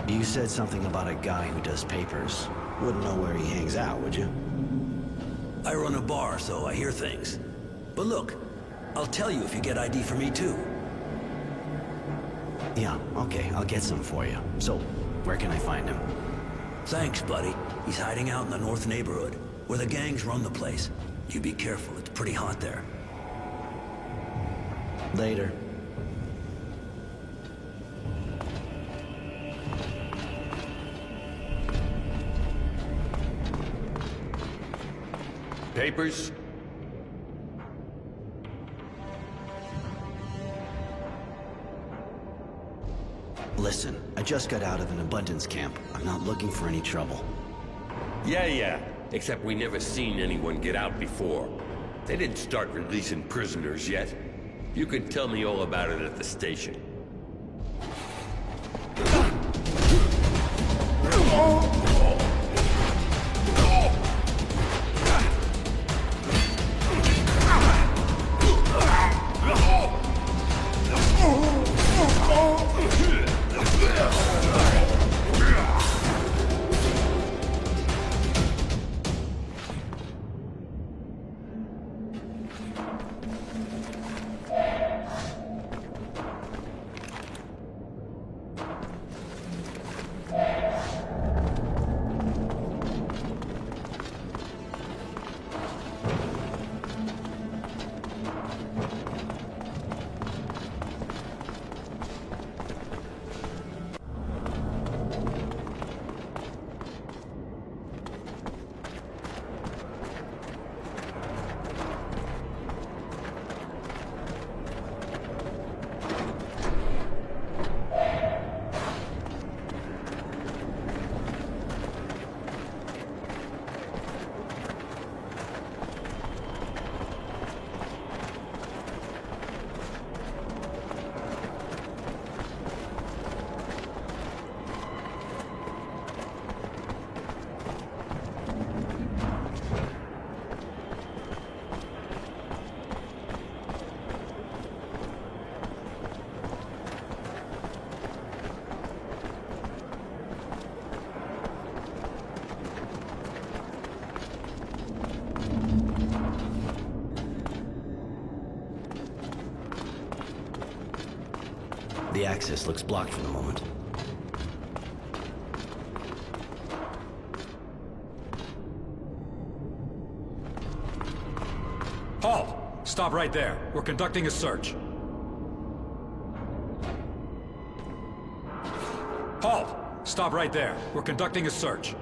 You said something about a guy who does papers. Wouldn't know where he hangs out, would you? I run a bar, so I hear things. But look, I'll tell you if you get ID for me too. Yeah, okay, I'll get some for you. So, where can I find him? Thanks, buddy. He's hiding out in the north neighborhood, where the gangs run the place. You be careful, it's pretty hot there. Later. Papers? Listen, I just got out of an abundance camp. I'm not looking for any trouble. Yeah. Except we never seen anyone get out before. They didn't start releasing prisoners yet. You can tell me all about it at the station. The access looks blocked for the moment. Halt! Stop right there. We're conducting a search. Halt! Stop right there. We're conducting a search.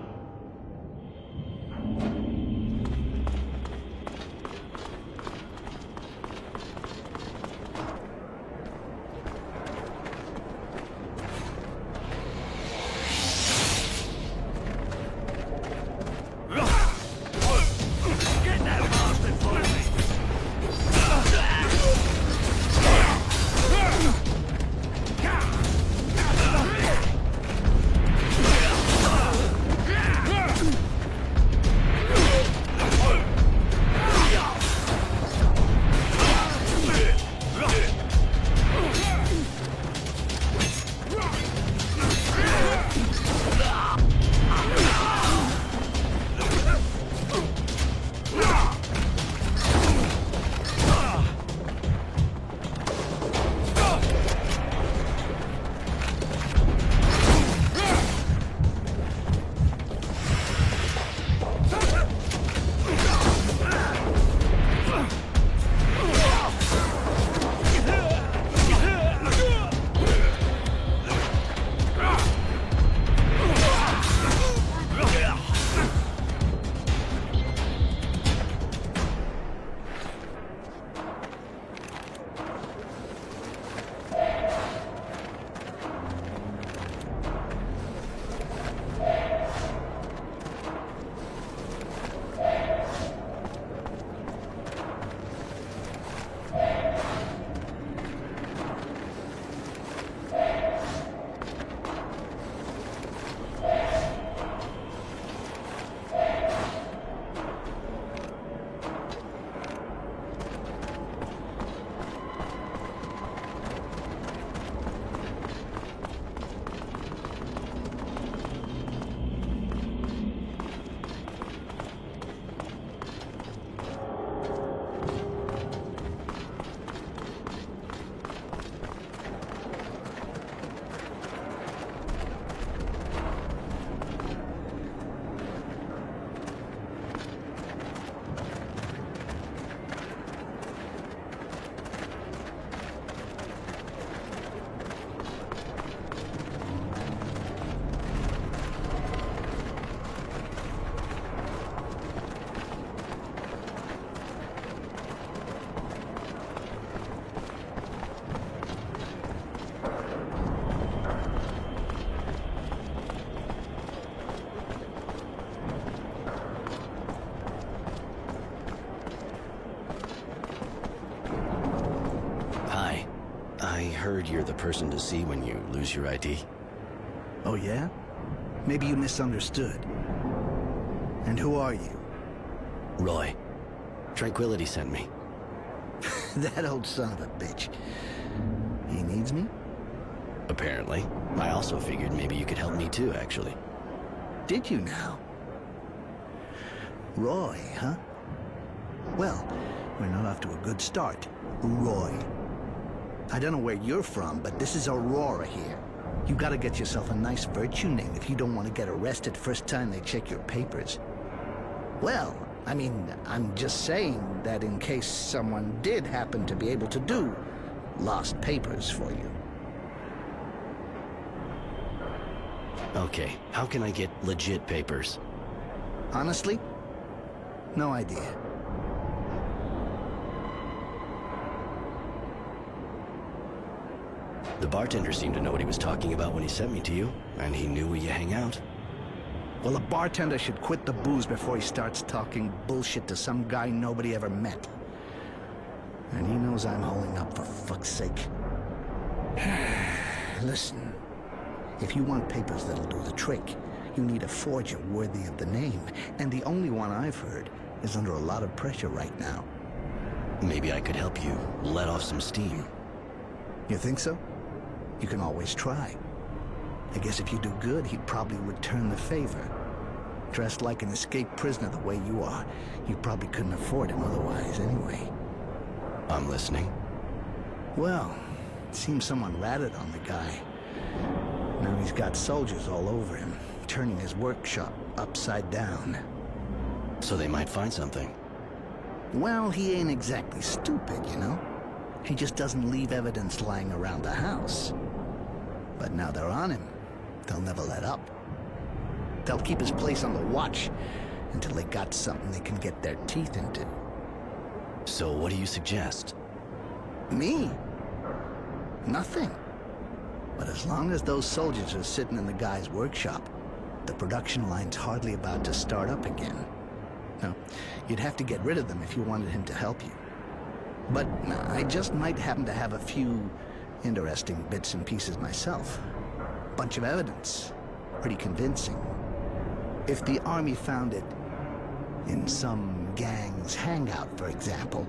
I heard you're the person to see when you lose your ID. Oh, yeah? Maybe you misunderstood. And who are you? Roy. Tranquility sent me. That old son of a bitch. He needs me? Apparently. I also figured maybe you could help me too, actually. Did you now? Roy, huh? Well, we're not off to a good start. Roy. I don't know where you're from, but this is Aurora here. You gotta get yourself a nice virtue name if you don't want to get arrested first time they check your papers. Well, I mean, I'm just saying that in case someone did happen to be able to do lost papers for you. Okay, how can I get legit papers? Honestly? No idea. The bartender seemed to know what he was talking about when he sent me to you, and he knew where you hang out. Well, a bartender should quit the booze before he starts talking bullshit to some guy nobody ever met. And he knows I'm holding up, for fuck's sake. Listen, if you want papers that'll do the trick, you need a forger worthy of the name. And the only one I've heard is under a lot of pressure right now. Maybe I could help you let off some steam. You think so? You can always try. I guess if you do good, he'd probably return the favor. Dressed like an escaped prisoner the way you are, you probably couldn't afford him otherwise anyway. I'm listening. Well, it seems someone ratted on the guy. Now he's got soldiers all over him, turning his workshop upside down. So they might find something. Well, he ain't exactly stupid, you know? He just doesn't leave evidence lying around the house. But now they're on him. They'll never let up. They'll keep his place on the watch until they got something they can get their teeth into. So what do you suggest? Me? Nothing. But as long as those soldiers are sitting in the guy's workshop, the production line's hardly about to start up again. No, you'd have to get rid of them if you wanted him to help you. But I just might happen to have a few interesting bits and pieces myself. Bunch of evidence. Pretty convincing. If the army found it in some gang's hangout, for example,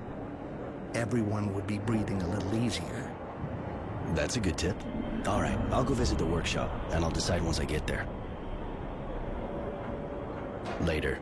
everyone would be breathing a little easier. That's a good tip. All right, I'll go visit the workshop, and I'll decide once I get there. Later.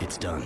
It's done.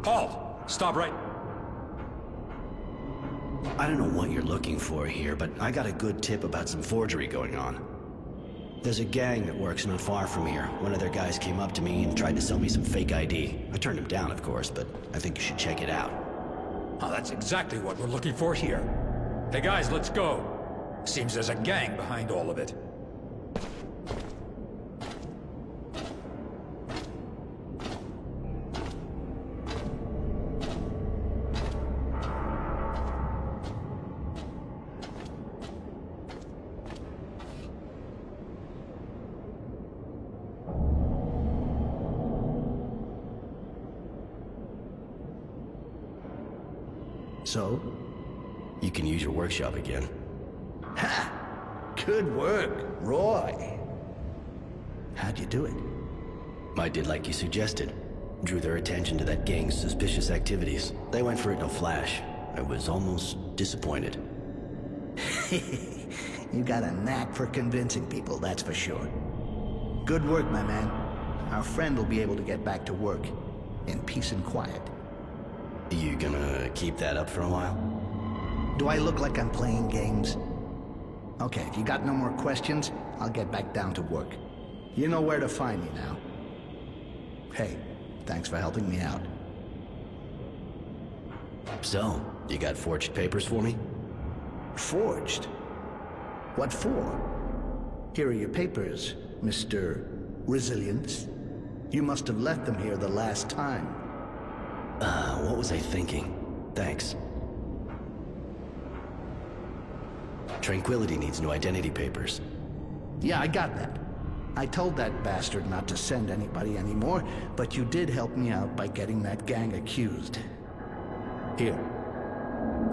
Halt! Stop right... I don't know what you're looking for here, but I got a good tip about some forgery going on. There's a gang that works not far from here. One of their guys came up to me and tried to sell me some fake ID. I turned him down, of course, but I think you should check it out. Oh, that's exactly what we're looking for here. Hey guys, let's go. Seems there's a gang behind all of it. So, you can use your workshop again. Ha! Good work, Roy. How'd you do it? I did like you suggested. Drew their attention to that gang's suspicious activities. They went for it in a flash. I was almost disappointed. You got a knack for convincing people, that's for sure. Good work, my man. Our friend will be able to get back to work in peace and quiet. You gonna keep that up for a while? Do I look like I'm playing games? Okay, if you got no more questions, I'll get back down to work. You know where to find me now. Hey, thanks for helping me out. So, you got forged papers for me? Forged? What for? Here are your papers, Mr. Resilience. You must have left them here the last time. What was I thinking? Thanks. Tranquility needs new identity papers. Yeah, I got that. I told that bastard not to send anybody anymore, but you did help me out by getting that gang accused. Here,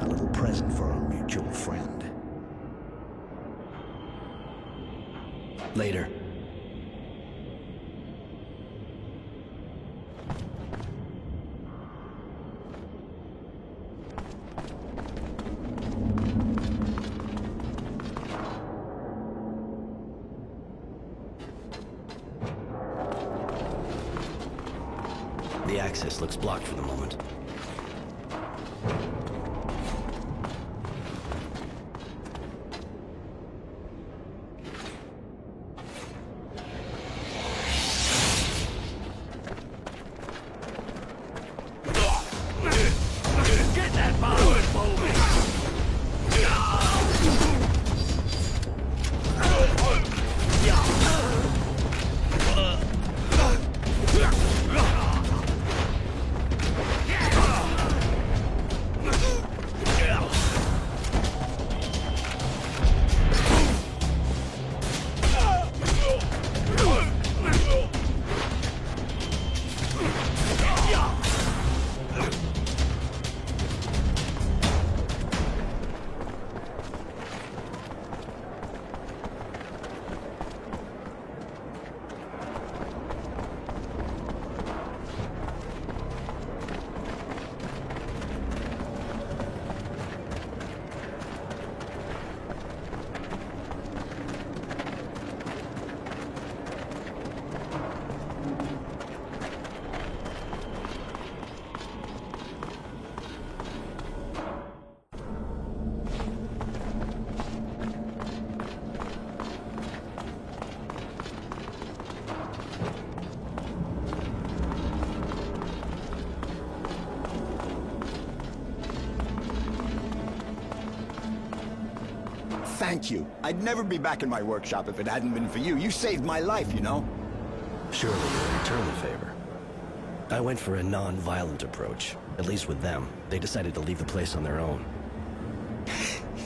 a little present for our mutual friend. Later. The access looks blocked for the moment. Get that bomb! Thank you. I'd never be back in my workshop if it hadn't been for you. You saved my life, you know? Surely you'll return the favor. I went for a non-violent approach. At least with them. They decided to leave the place on their own.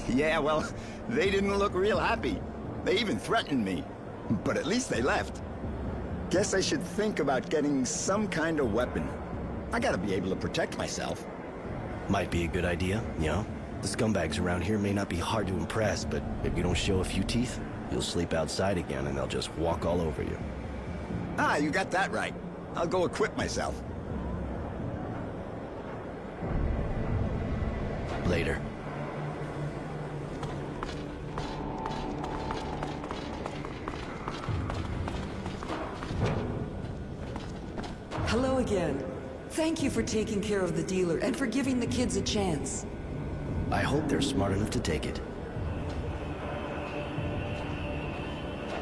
Yeah, well, they didn't look real happy. They even threatened me. But at least they left. Guess I should think about getting some kind of weapon. I gotta be able to protect myself. Might be a good idea, you know? The scumbags around here may not be hard to impress, but if you don't show a few teeth, you'll sleep outside again and they'll just walk all over you. Ah, you got that right. I'll go equip myself. Later. Hello again. Thank you for taking care of the dealer and for giving the kids a chance. I hope they're smart enough to take it.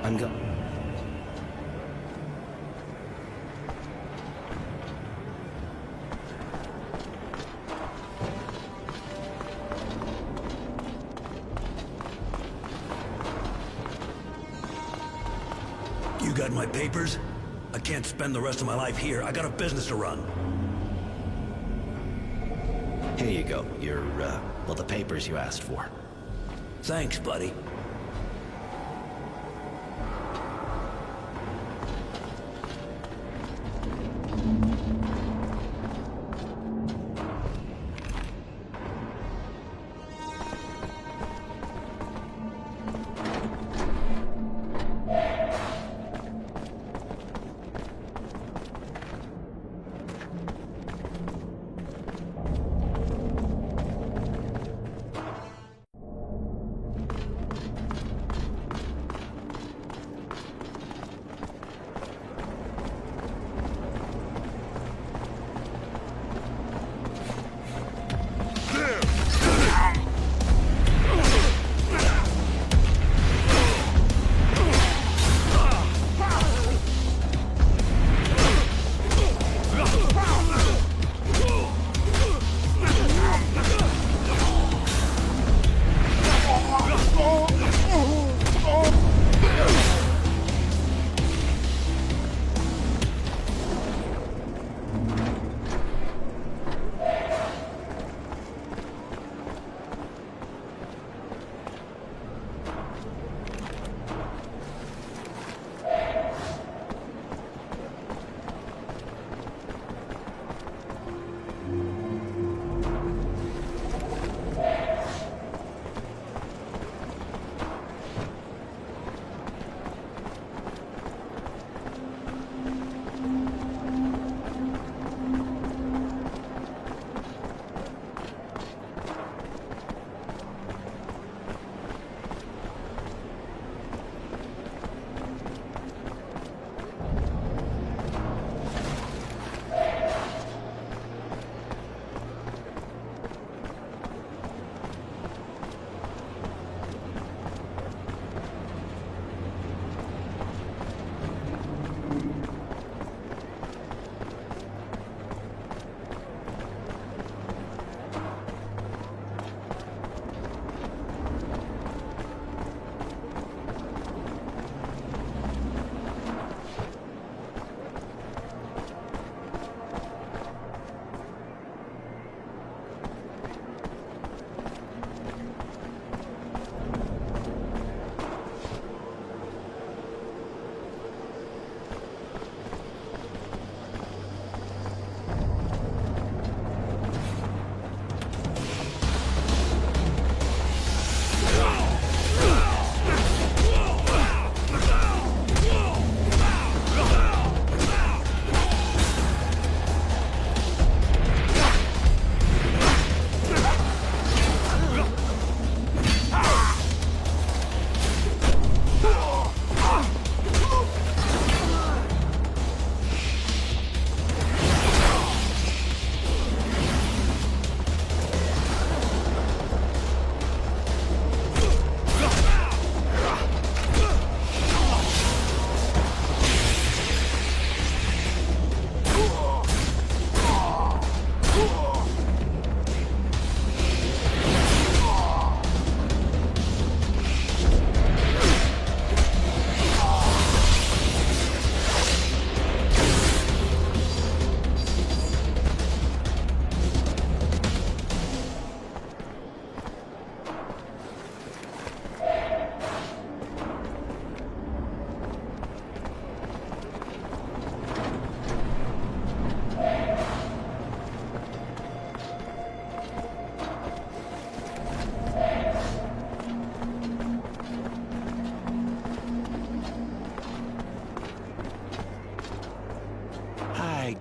I'm go- You got my papers? I can't spend the rest of my life here. I got a business to run. Here you go. Well, the papers you asked for. Thanks, buddy.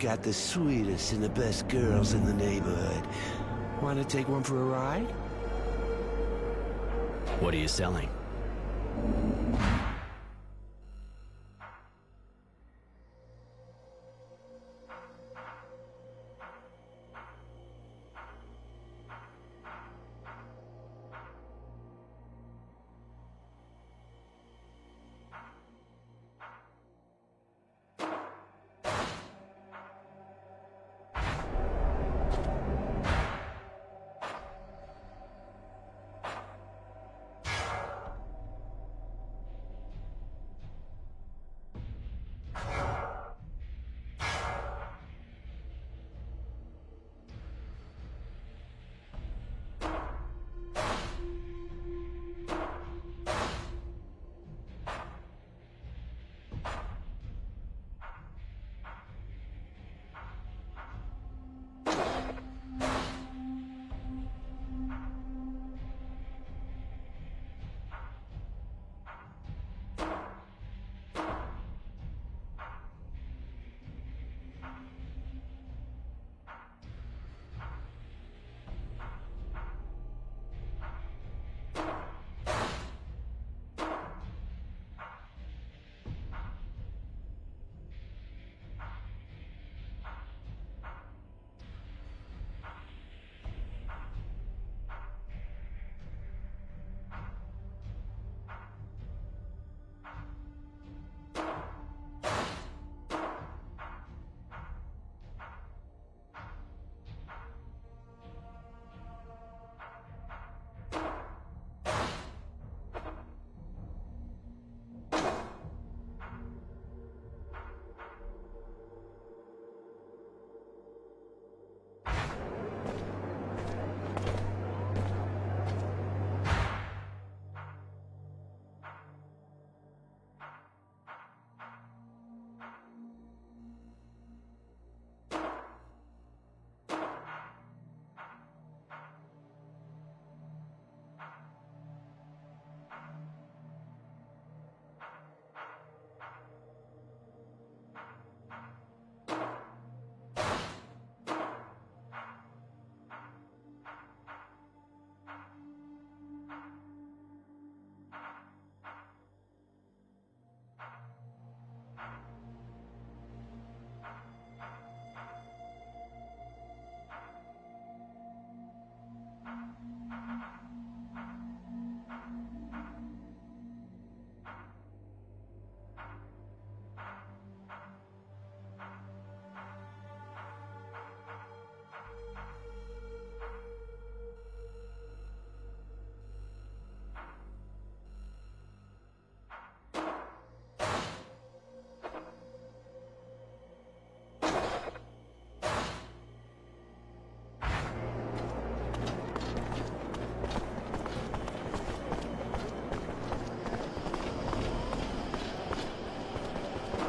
got the sweetest and the best girls in the neighborhood. Want to take one for a ride? What are you selling?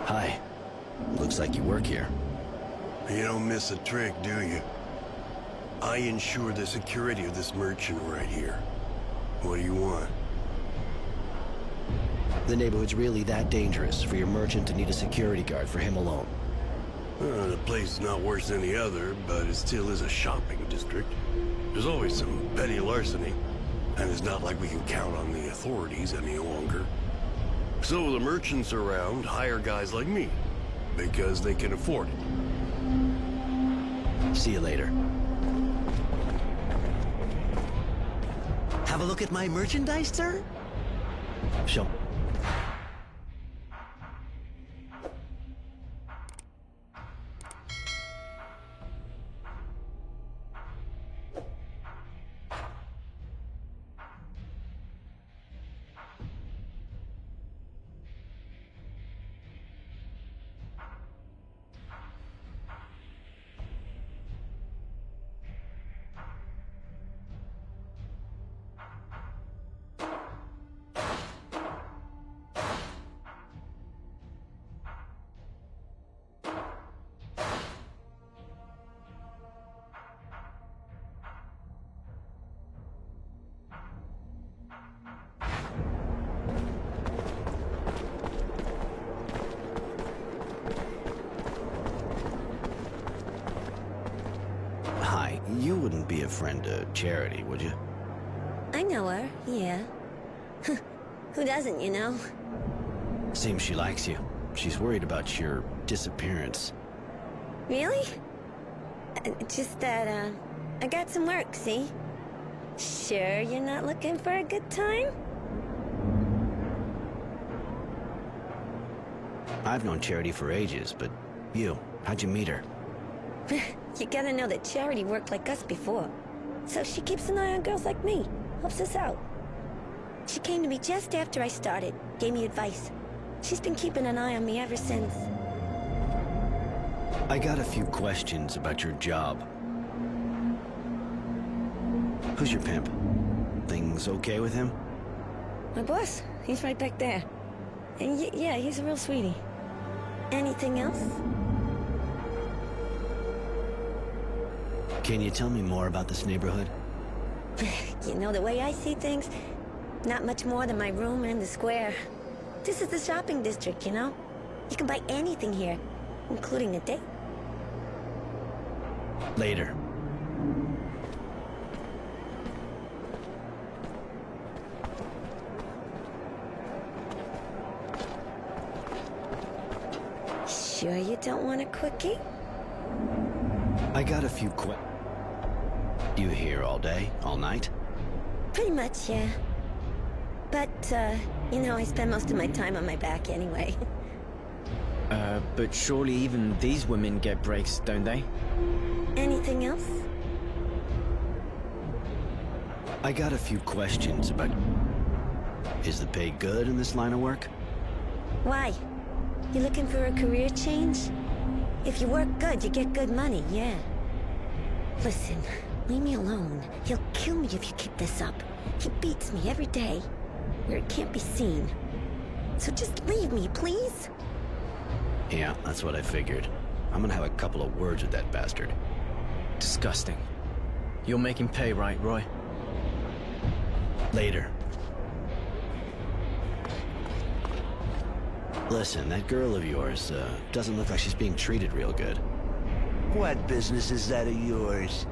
Hi. Looks like you work here. You don't miss a trick, do you? I ensure the security of this merchant right here. What do you want? The neighborhood's really that dangerous for your merchant to need a security guard for him alone. The place is not worse than the other, but it still is a shopping district. There's always some petty larceny, and it's not like we can count on the authorities any longer. So the merchants around hire guys like me, because they can afford it. See you later. Have a look at my merchandise, sir? Show. You wouldn't be a friend to Charity, would you? I know her, yeah. Who doesn't, you know? Seems she likes you. She's worried about your disappearance. Really? Just that, I got some work, see? Sure you're not looking for a good time? I've known Charity for ages, but you, how'd you meet her? You gotta know that Charity worked like us before. So she keeps an eye on girls like me, helps us out. She came to me just after I started, gave me advice. She's been keeping an eye on me ever since. I got a few questions about your job. Who's your pimp? Things okay with him? My boss, he's right back there. And yeah, he's a real sweetie. Anything else? Can you tell me more about this neighborhood? You know, the way I see things, not much more than my room and the square. This is the shopping district, you know? You can buy anything here, including a date. Later. Sure you don't want a quickie? I got a few You here all day, all night? Pretty much, yeah. But, you know, I spend most of my time on my back anyway. But surely even these women get breaks, don't they? Anything else? I got a few questions about... Is the pay good in this line of work? Why? You looking for a career change? If you work good, you get good money, yeah. Listen, leave me alone. He'll kill me if you keep this up. He beats me every day, where it can't be seen. So just leave me, please? Yeah, that's what I figured. I'm gonna have a couple of words with that bastard. Disgusting. You'll make him pay, right, Roy? Later. Listen, that girl of yours, doesn't look like she's being treated real good. What business is that of yours?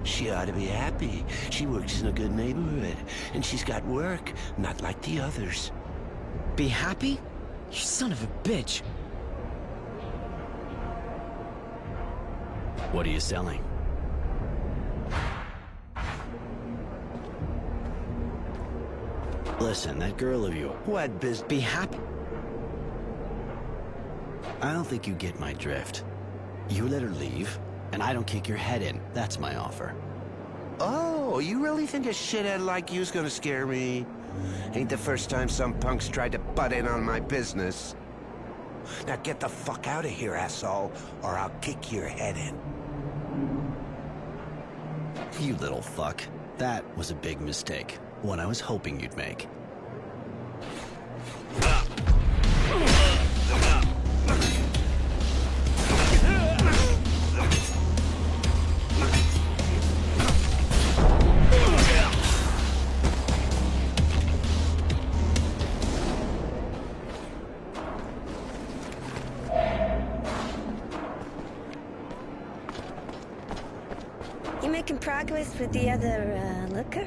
She ought to be happy. She works in a good neighborhood, and she's got work, not like the others. Be happy? You son of a bitch. What are you selling? Listen, that girl of yours... What business? Be happy? I don't think you get my drift. You let her leave, and I don't kick your head in. That's my offer. Oh, you really think a shithead like you's gonna scare me? Ain't the first time some punks tried to butt in on my business. Now get the fuck out of here, asshole, or I'll kick your head in. You little fuck. That was a big mistake. One I was hoping you'd make. You making progress with the other, looker?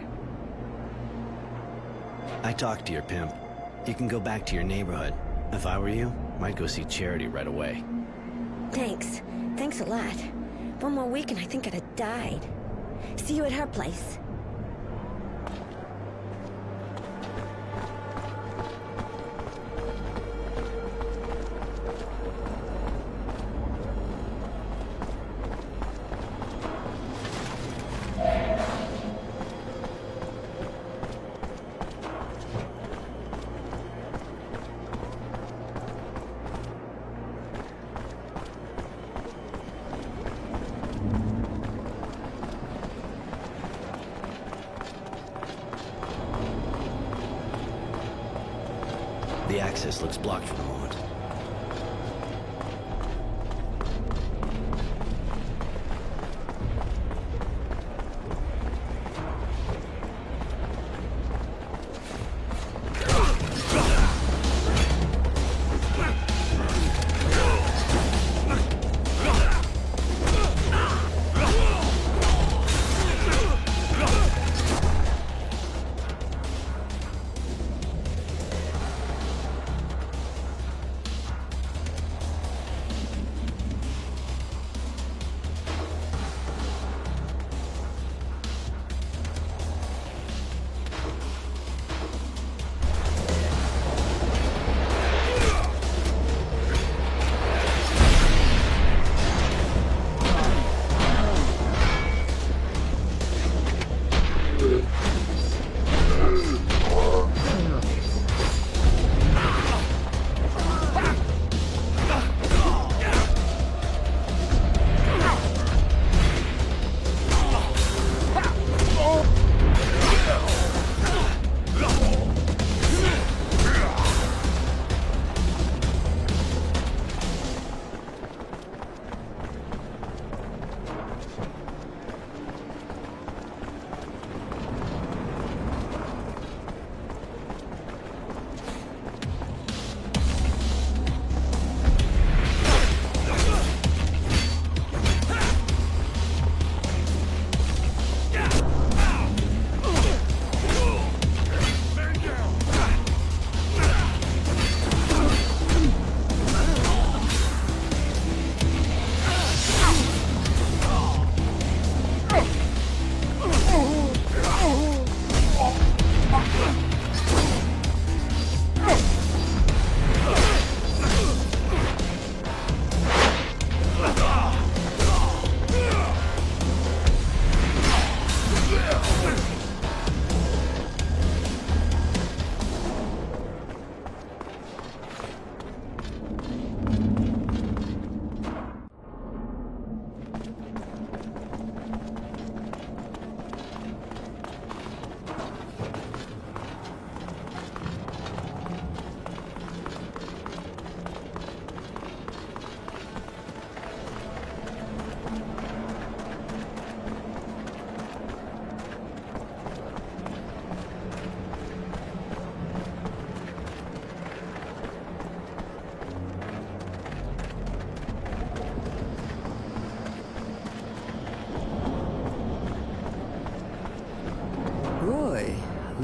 I talked to your pimp. You can go back to your neighborhood. If I were you, I'd go see Charity right away. Thanks. Thanks a lot. One more week and I think I'd have died. See you at her place. The access looks blocked for the moment.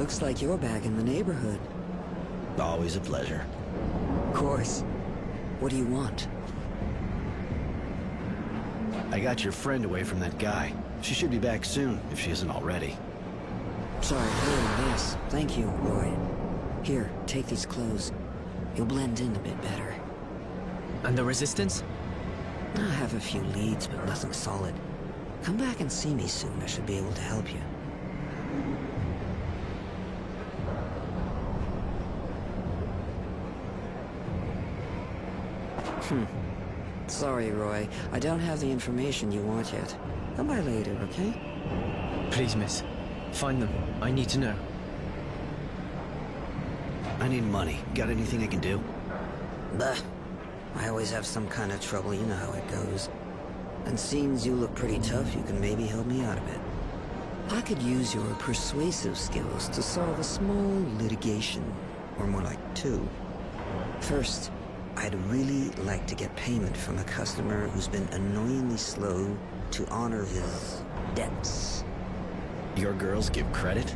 Looks like you're back in the neighborhood. Always a pleasure. Of course. What do you want? I got your friend away from that guy. She should be back soon, if she isn't already. Sorry, yes. Thank you, Roy. Here, take these clothes. You'll blend in a bit better. And the Resistance? I have a few leads, but nothing solid. Come back and see me soon. I should be able to help you. Sorry, Roy. I don't have the information you want yet. Come by later, okay? Please, miss. Find them. I need to know. I need money. Got anything I can do? Bah. I always have some kind of trouble, you know how it goes. And seems you look pretty tough, you can maybe help me out a bit. I could use your persuasive skills to solve a small litigation, or more like two. First, I'd really like to get payment from a customer who's been annoyingly slow to honor his debts. Your girls give credit?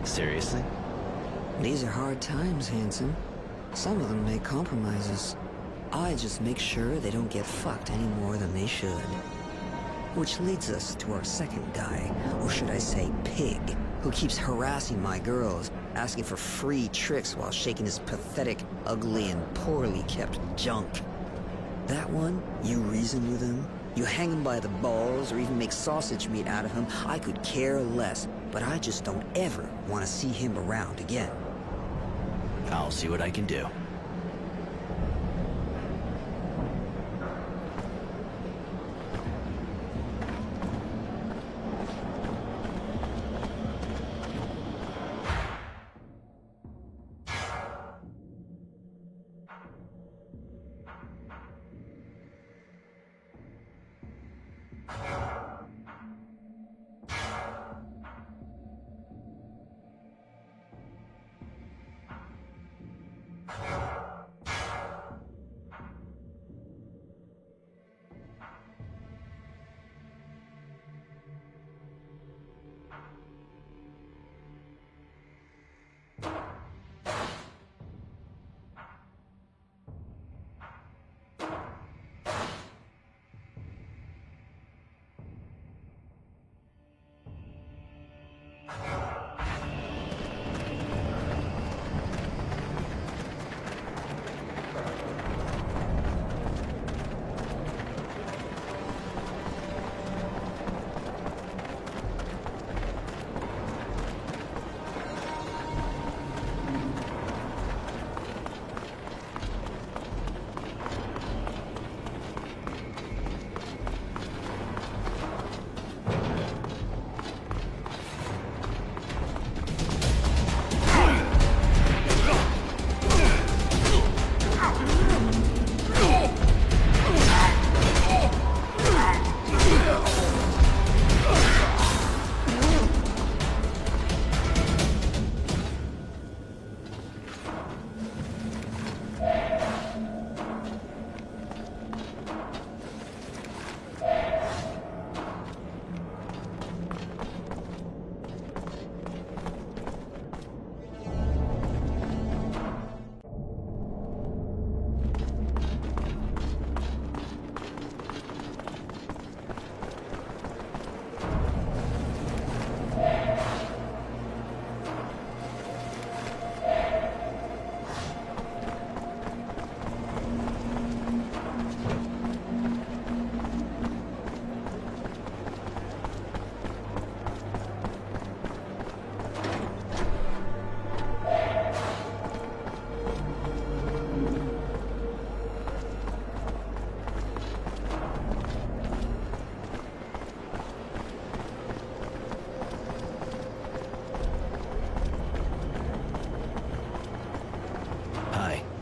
Seriously? These are hard times, handsome. Some of them make compromises. I just make sure they don't get fucked any more than they should. Which leads us to our second guy, or should I say pig, who keeps harassing my girls, asking for free tricks while shaking his pathetic, ugly, and poorly kept junk. That one, you reason with him, you hang him by the balls, or even make sausage meat out of him, I could care less, but I just don't ever want to see him around again. I'll see what I can do.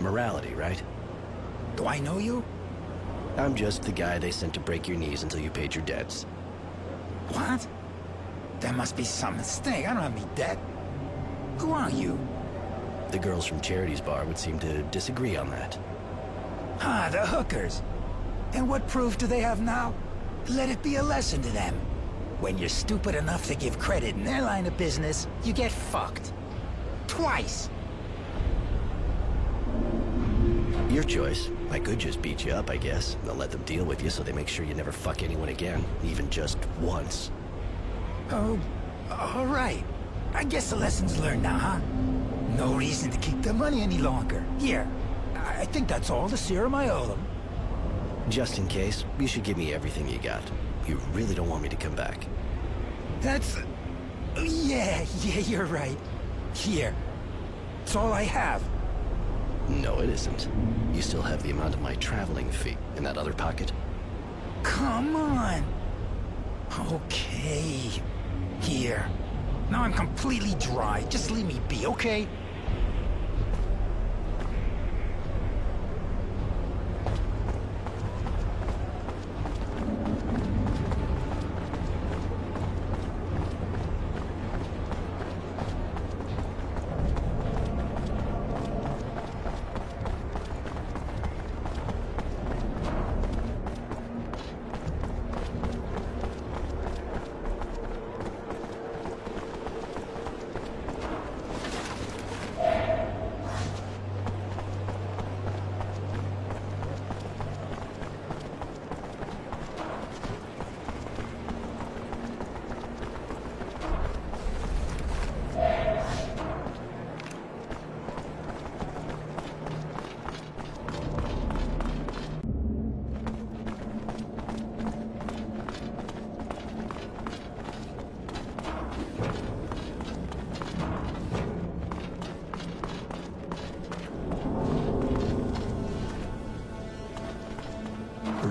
Morality, right? Do I know you? I'm just the guy they sent to break your knees until you paid your debts. What? There must be some mistake. I don't have any debt. Who are you? The girls from Charity's bar would seem to disagree on that. Ah, the hookers. And what proof do they have now? Let it be a lesson to them. When you're stupid enough to give credit in their line of business, you get fucked. twice. Your choice. I could just beat you up, I guess. They'll let them deal with you so they make sure you never fuck anyone again, even just once. Oh, all right. I guess the lesson's learned now, huh? No reason to keep the money any longer. Here, I think that's all the serum I owe them. Just in case, you should give me everything you got. You really don't want me to come back. That's... Yeah, you're right. Here. It's all I have. No, it isn't. You still have the amount of my traveling fee in that other pocket. Come on. Okay. Here. Now I'm completely dry. Just leave me be, okay?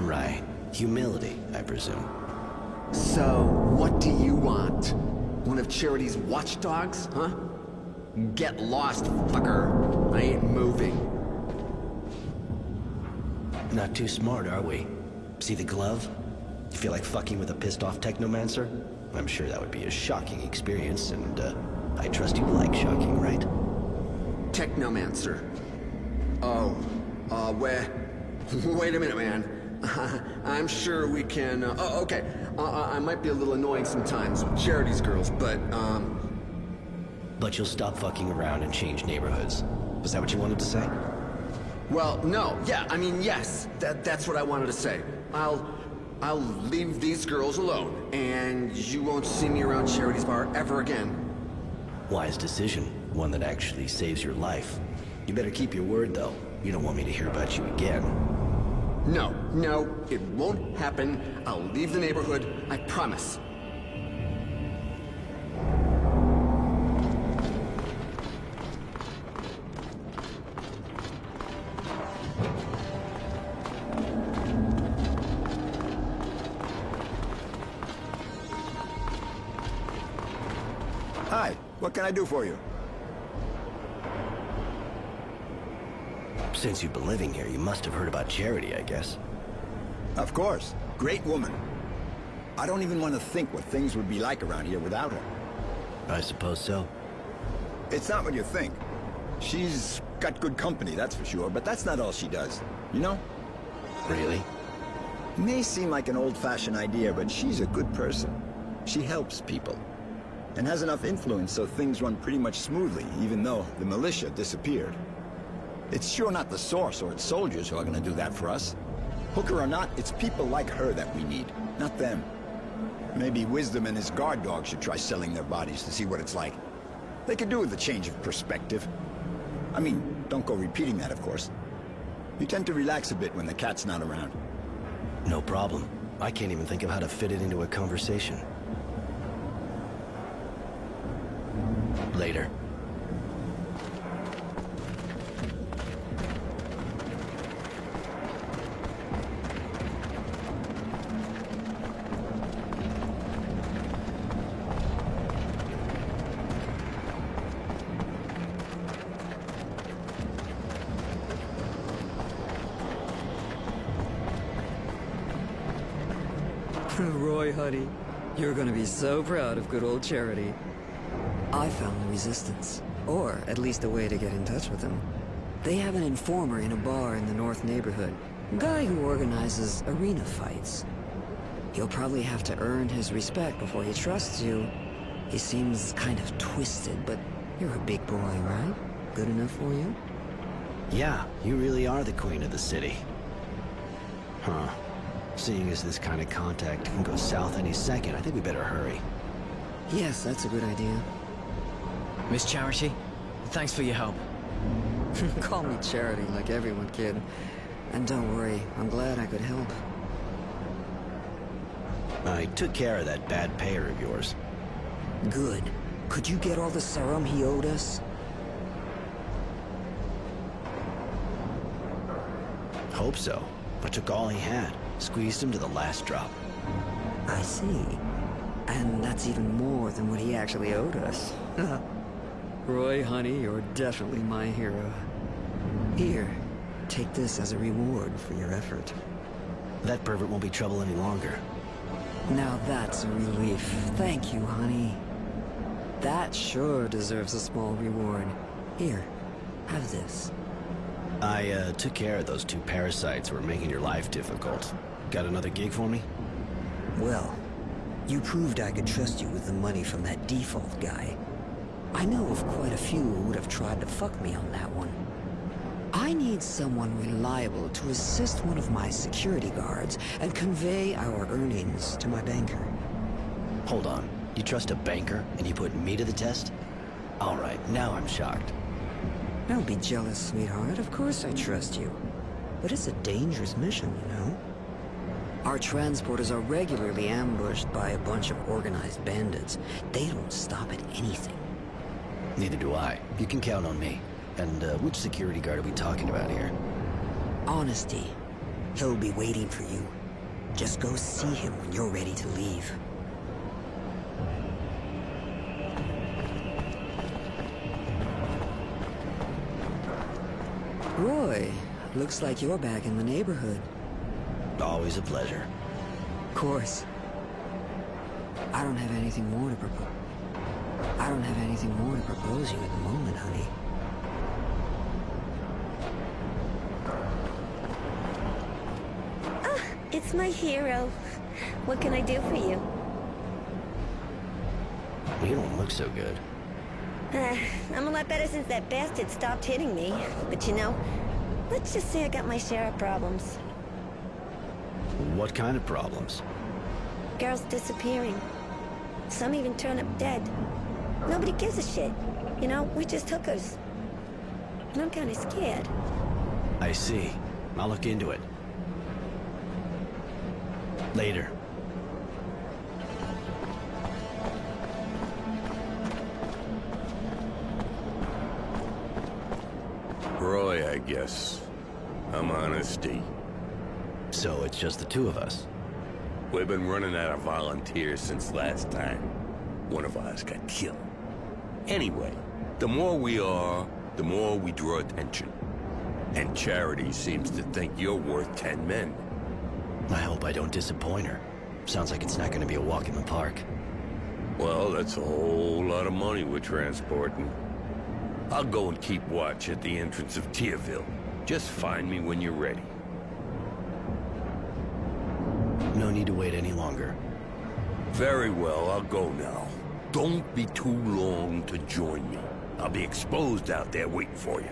Right. Humility, I presume. So, what do you want? One of Charity's watchdogs, huh? Get lost, fucker. I ain't moving. Not too smart, are we? See the glove? You feel like fucking with a pissed-off technomancer? I'm sure that would be a shocking experience, and, I trust you like shocking, right? Technomancer. Oh, wait a minute, man. I'm sure we can, oh, okay. I might be a little annoying sometimes with Charity's girls, but, But you'll stop fucking around and change neighborhoods. Was that what you wanted to say? Well, no. Yeah, I mean, yes. That's what I wanted to say. I'll leave these girls alone, and you won't see me around Charity's bar ever again. Wise decision. One that actually saves your life. You better keep your word, though. You don't want me to hear about you again. No, it won't happen. I'll leave the neighborhood, I promise. Hi, what can I do for you? Since you've been living here, you must have heard about Charity, I guess. Of course. Great woman. I don't even want to think what things would be like around here without her. I suppose so. It's not what you think. She's got good company, that's for sure, but that's not all she does. You know? Really? May seem like an old-fashioned idea, but she's a good person. She helps people. And has enough influence so things run pretty much smoothly, even though the militia disappeared. It's sure not the Source or its soldiers who are gonna do that for us. Hooker or not, it's people like her that we need, not them. Maybe Wisdom and his guard dog should try selling their bodies to see what it's like. They could do with a change of perspective. I mean, don't go repeating that, of course. You tend to relax a bit when the cat's not around. No problem. I can't even think of how to fit it into a conversation. Later. Roy, honey, you're gonna be so proud of good old Charity. I found the Resistance, or at least a way to get in touch with them. They have an informer in a bar in the North neighborhood, a guy who organizes arena fights. You'll probably have to earn his respect before he trusts you. He seems kind of twisted, but You're a big boy, right? Good enough for you? Yeah, you really are the queen of the city. Huh. Seeing as this kind of contact can go south any second, I think we better hurry. Yes, that's a good idea. Miss Charity, thanks for your help. Call me Charity like everyone, kid. And don't worry, I'm glad I could help. I took care of that bad payer of yours. Good. Could you get all the serum he owed us? Hope so. I took all he had, squeezed him to the last drop. I see. And that's even more than what he actually owed us. Roy, honey, you're definitely my hero. Here, take this as a reward for your effort. That pervert won't be trouble any longer. Now that's a relief. Thank you, honey. That sure deserves a small reward. Here, have this. I took care of those two parasites who were making your life difficult. Got another gig for me? Well, you proved I could trust you with the money from that default guy. I know of quite a few who would have tried to fuck me on that one. I need someone reliable to assist one of my security guards and convey our earnings to my banker. Hold on. You trust a banker and you put me to the test? All right, now I'm shocked. Don't be jealous, sweetheart. Of course I trust you. But it's a dangerous mission, you know? Our transporters are regularly ambushed by a bunch of organized bandits. They don't stop at anything. Neither do I. You can count on me. And which security guard are we talking about here? Honesty. He'll be waiting for you. Just go see him when you're ready to leave. Roy, looks like you're back in the neighborhood. Always a pleasure. Of course. I don't have anything more to propose. I don't have anything more to propose you at the moment, honey. Ah, it's my hero. What can I do for you? You don't look so good. I'm a lot better since that bastard stopped hitting me. But you know, let's just say I got my share of problems. What kind of problems? Girls disappearing. Some even turn up dead. Nobody gives a shit. You know, we're just hookers. And I'm kind of scared. I see. I'll look into it. Later. Roy, I guess. I'm Honesty. So it's just the two of us? We've been running out of volunteers since last time. One of us got killed. Anyway, the more we are, the more we draw attention. And Charity seems to think you're worth 10 men. I hope I don't disappoint her. Sounds like it's not going to be a walk in the park. Well, that's a whole lot of money we're transporting. I'll go and keep watch at the entrance of Tierville. Just find me when you're ready. No need to wait any longer. Very well, I'll go now. Don't be too long to join me. I'll be exposed out there waiting for you.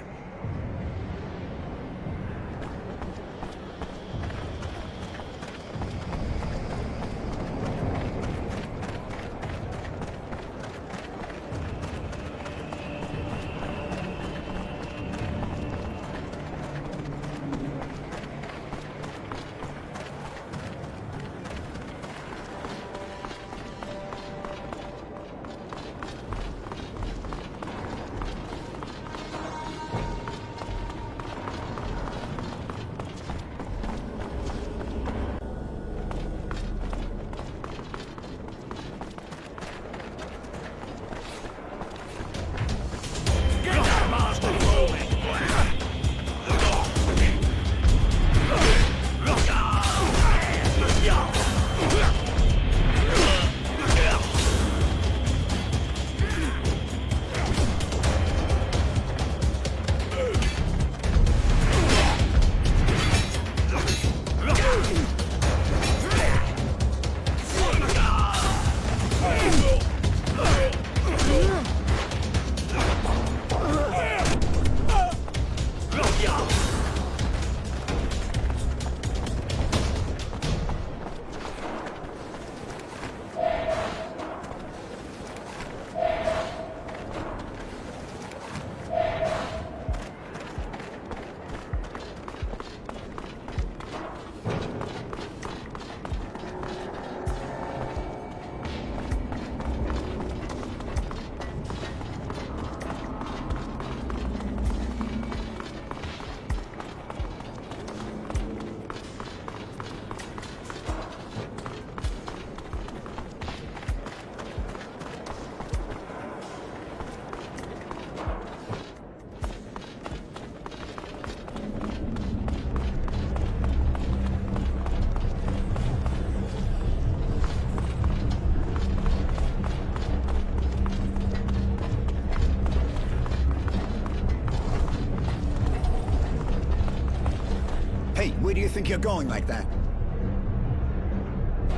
Hey, where do you think you're going like that?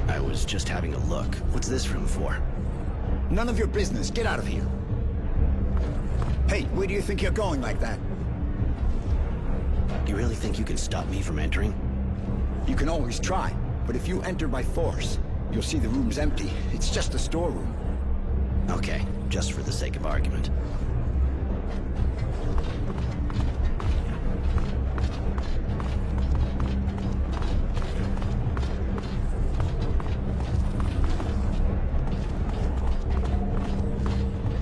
I was just having a look. What's this room for? None of your business. Get out of here. Hey, where do you think you're going like that? You really think you can stop me from entering? You can always try, but if you enter by force, you'll see the room's empty. It's just a storeroom. Okay, just for the sake of argument.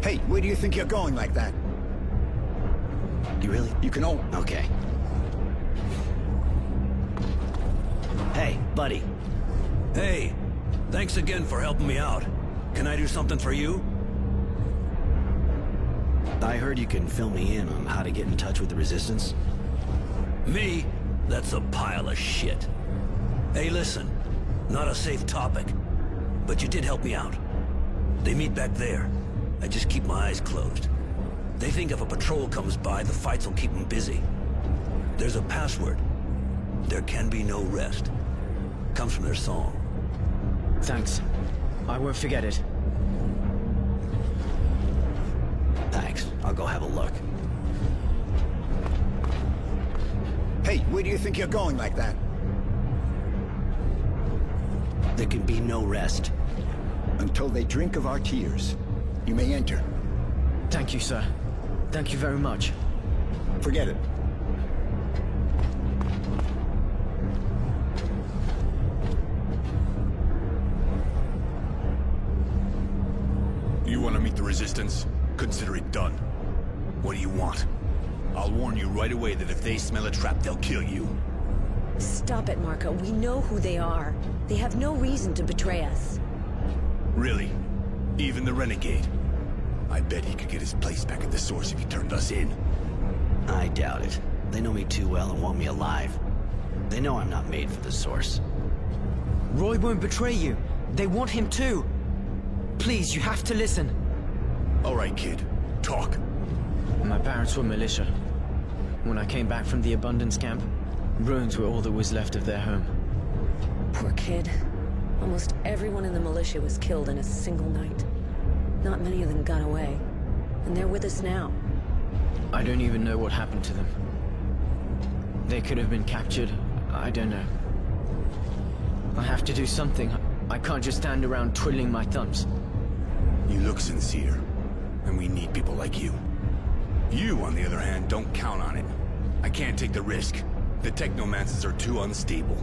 Hey, where do you think you're going like that? You really? You can all... Okay. Hey, buddy. Hey, thanks again for helping me out. Can I do something for you? I heard you can fill me in on how to get in touch with the Resistance. Me? That's a pile of shit. Hey, listen. Not a safe topic. But you did help me out. They meet back there. I just keep my eyes closed. They think if a patrol comes by, the fights will keep them busy. There's a password. There can be no rest. Comes from their song. Thanks. I won't forget it. Thanks. I'll go have a look. Hey, where do you think you're going like that? There can be no rest. Until they drink of our tears. You may enter. Thank you, sir. Thank you very much. Forget it. You want to meet the Resistance? Consider it done. What do you want? I'll warn you right away that if they smell a trap, they'll kill you. Stop it, Marco. We know who they are. They have no reason to betray us. Really? Even the Renegade? I bet he could get his place back at the Source if he turned us in. I doubt it. They know me too well and want me alive. They know I'm not made for the Source. Roy won't betray you. They want him too. Please, you have to listen. All right, kid. Talk. My parents were militia. When I came back from the Abundance camp, ruins were all that was left of their home. Poor kid. Almost everyone in the militia was killed in a single night. Not many of them got away. And they're with us now. I don't even know what happened to them. They could have been captured. I don't know. I have to do something. I can't just stand around twiddling my thumbs. You look sincere, and we need people like you. You, on the other hand, don't count on it. I can't take the risk. The technomancers are too unstable.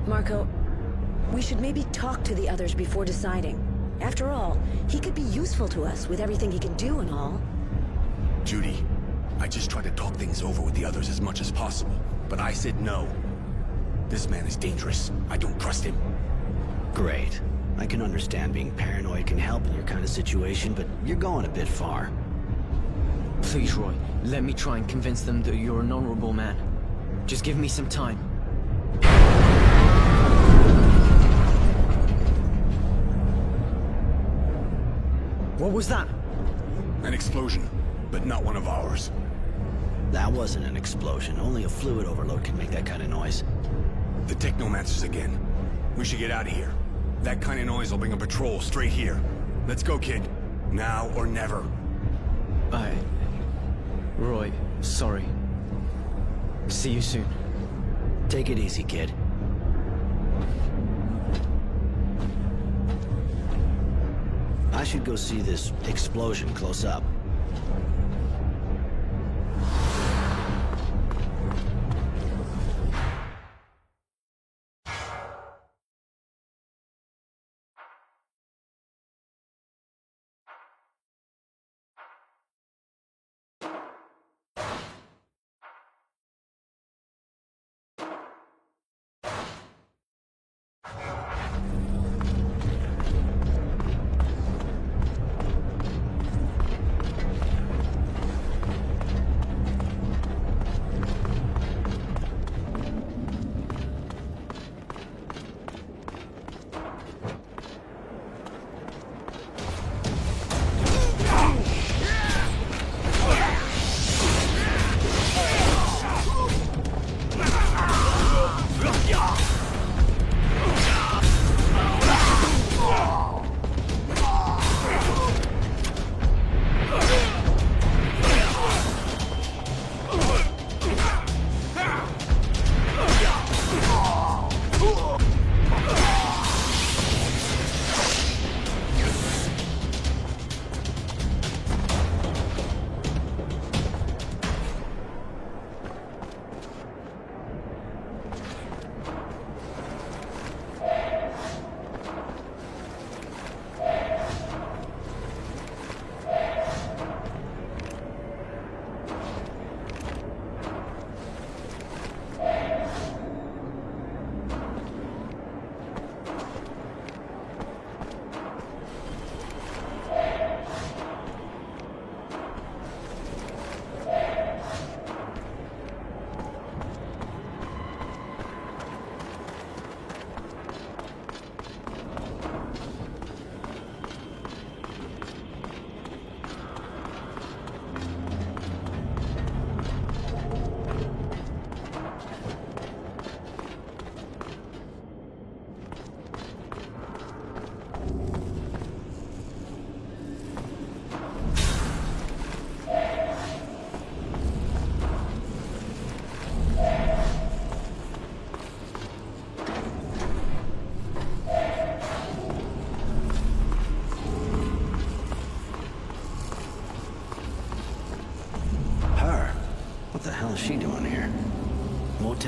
Marco, we should maybe talk to the others before deciding. After all, he could be useful to us with everything he can do and all. Judy, I just tried to talk things over with the others as much as possible, but I said no. This man is dangerous. I don't trust him. Great. I can understand being paranoid can help in your kind of situation, but you're going a bit far. Please, Roy, let me try and convince them that you're an honorable man. Just give me some time. What was that? An explosion, but not one of ours. That wasn't an explosion. Only a fluid overload can make that kind of noise. The technomancers again. We should get out of here. That kind of noise will bring a patrol straight here. Let's go, kid. Now or never. Roy, sorry. See you soon. Take it easy, kid. I should go see this explosion close up.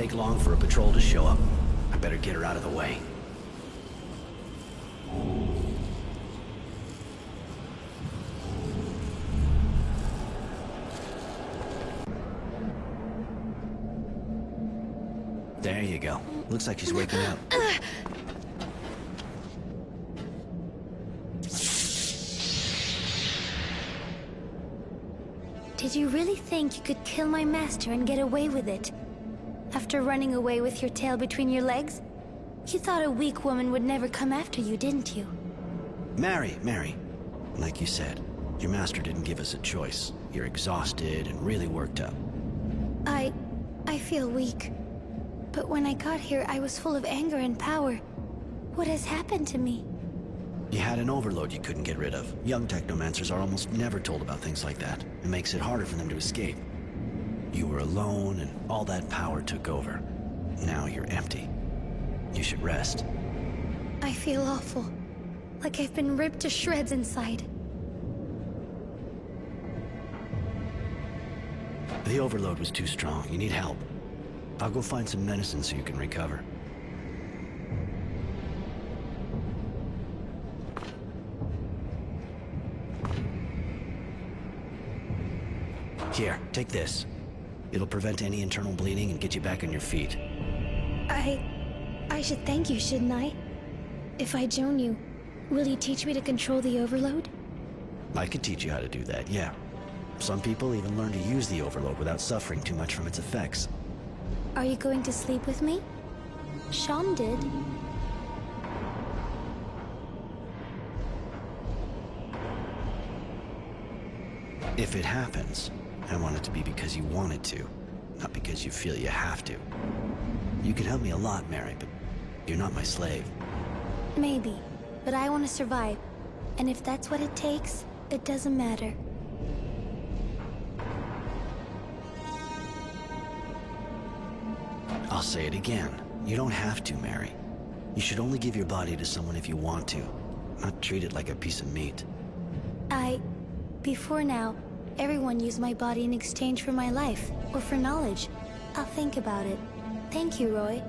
take long for a patrol to show up. I better get her out of the way. There you go. Looks like she's waking up. Did you really think you could kill my master and get away with it? After running away with your tail between your legs? You thought a weak woman would never come after you, didn't you? Mary. Like you said, your master didn't give us a choice. You're exhausted and really worked up. I feel weak. But when I got here, I was full of anger and power. What has happened to me? You had an overload you couldn't get rid of. Young technomancers are almost never told about things like that. It makes it harder for them to escape. You were alone, and all that power took over. Now you're empty. You should rest. I feel awful. Like I've been ripped to shreds inside. The overload was too strong. You need help. I'll go find some medicine so you can recover. Here, take this. It'll prevent any internal bleeding and get you back on your feet. I should thank you, shouldn't I? If I join you, will you teach me to control the overload? I could teach you how to do that, yeah. Some people even learn to use the overload without suffering too much from its effects. Are you going to sleep with me? Sean did. If it happens, I want it to be because you want it to, not because you feel you have to. You can help me a lot, Mary, but you're not my slave. Maybe, but I want to survive. And if that's what it takes, it doesn't matter. I'll say it again. You don't have to, Mary. You should only give your body to someone if you want to, not treat it like a piece of meat. Before now, everyone used my body in exchange for my life, or for knowledge. I'll think about it. Thank you, Roy.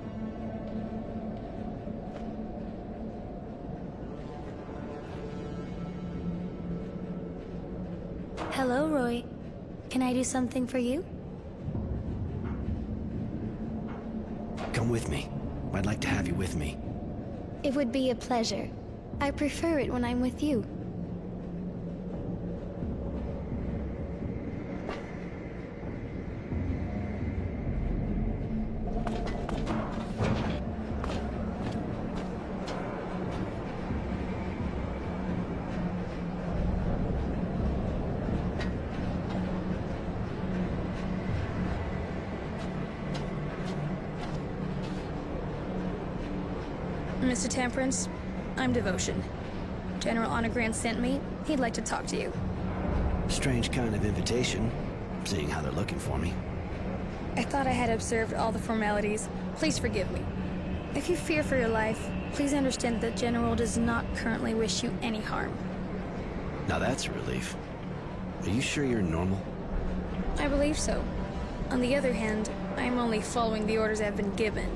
Hello, Roy. Can I do something for you? Come with me. I'd like to have you with me. It would be a pleasure. I prefer it when I'm with you. Mr. Temperance, I'm Devotion. General Honorgrant sent me. He'd like to talk to you. Strange kind of invitation, seeing how they're looking for me. I thought I had observed all the formalities. Please forgive me. If you fear for your life, please understand that the General does not currently wish you any harm. Now that's a relief. Are you sure you're normal? I believe so. On the other hand, I'm only following the orders I've been given.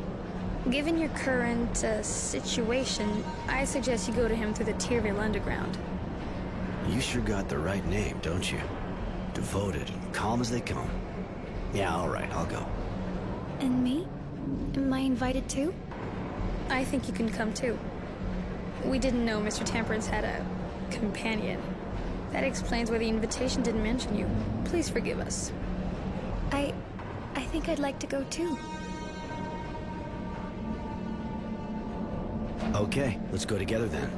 Given your current situation, I suggest you go to him through the Tyrville Underground. You sure got the right name, don't you? Devoted and calm as they come. Yeah, all right, I'll go. And me? Am I invited too? I think you can come too. We didn't know Mr. Temperance had a companion. That explains why the invitation didn't mention you. Please forgive us. I think I'd like to go too. Okay, let's go together then.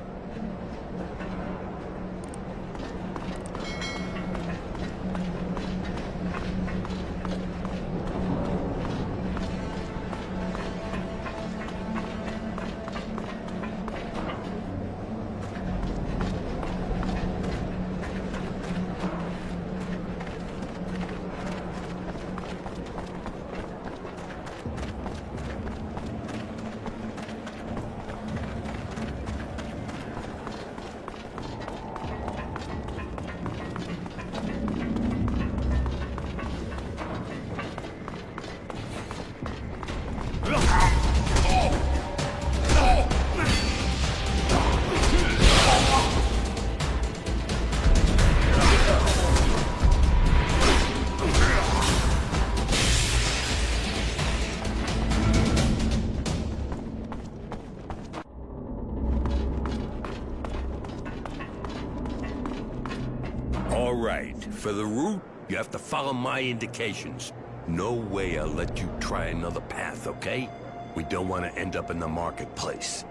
For the route, you have to follow my indications. No way I'll let you try another path, okay? We don't want to end up in the marketplace.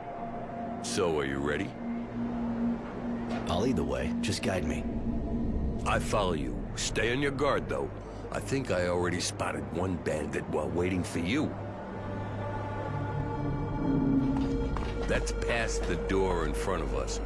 So, are you ready? I'll lead the way. Just guide me. I follow you. Stay on your guard, though. I think I already spotted one bandit while waiting for you. That's past the door in front of us.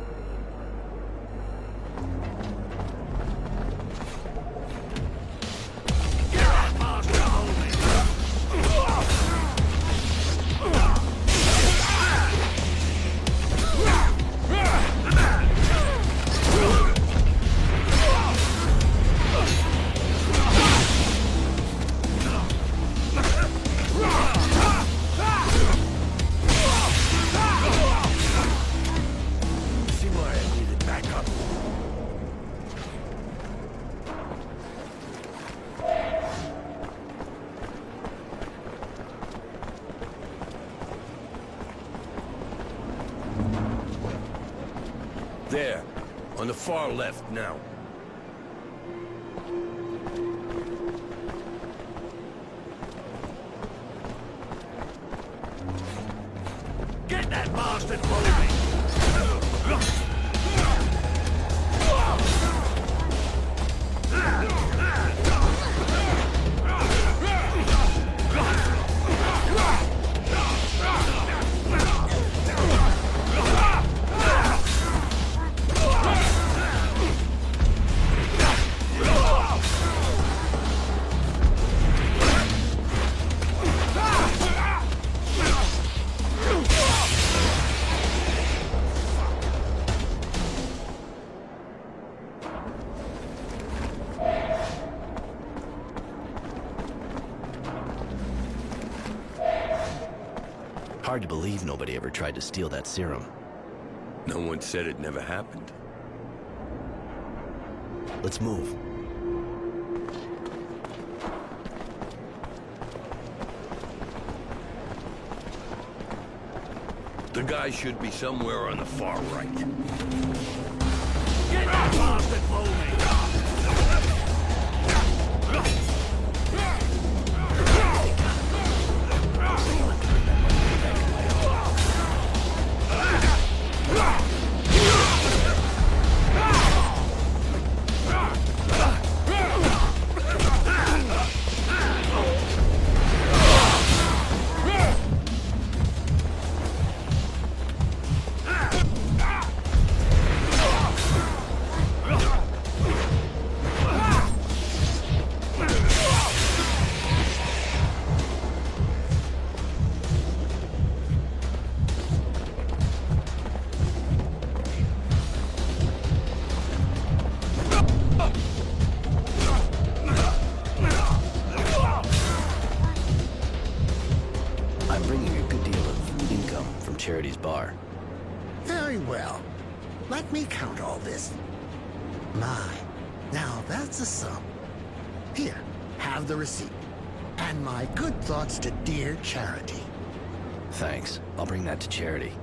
There, on the far left now. Get that bastard moving! Hard to believe nobody ever tried to steal that serum. No one said it never happened. Let's move. The guy should be somewhere on the far right. Get that bastard moving! Charity's bar. Very well. Let me count all this. My, now that's a sum. Here, have the receipt. And my good thoughts to dear Charity. Thanks. I'll bring that to Charity.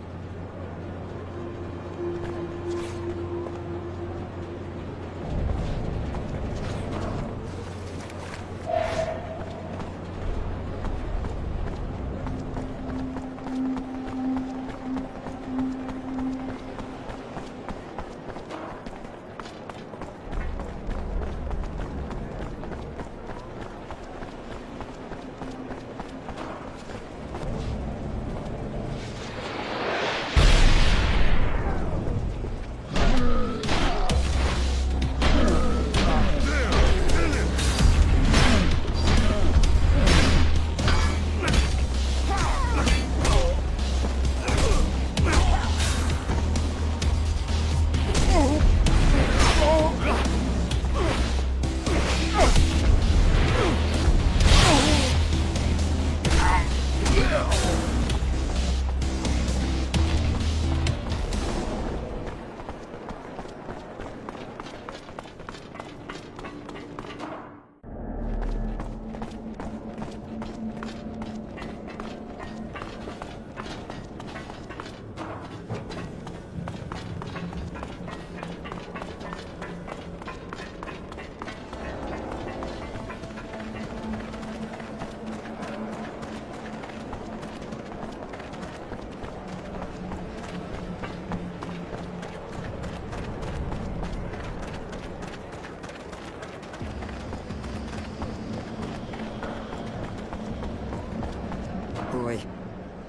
Roy.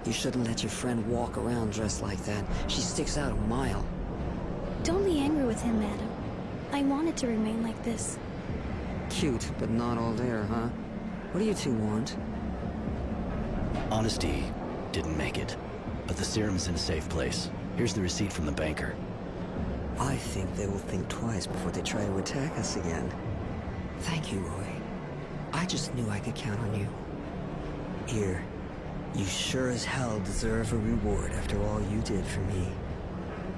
You shouldn't let your friend walk around dressed like that. She sticks out a mile. Don't be angry with him, madam. I want it to remain like this. Cute, but not all there, huh? What do you two want? Honesty didn't make it, but the serum's in a safe place. Here's the receipt from the banker. I think they will think twice before they try to attack us again. Thank you, Roy. I just knew I could count on you. Here, you sure as hell deserve a reward after all you did for me.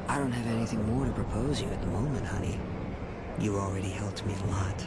I don't have anything more to propose you at the moment, honey. You already helped me a lot.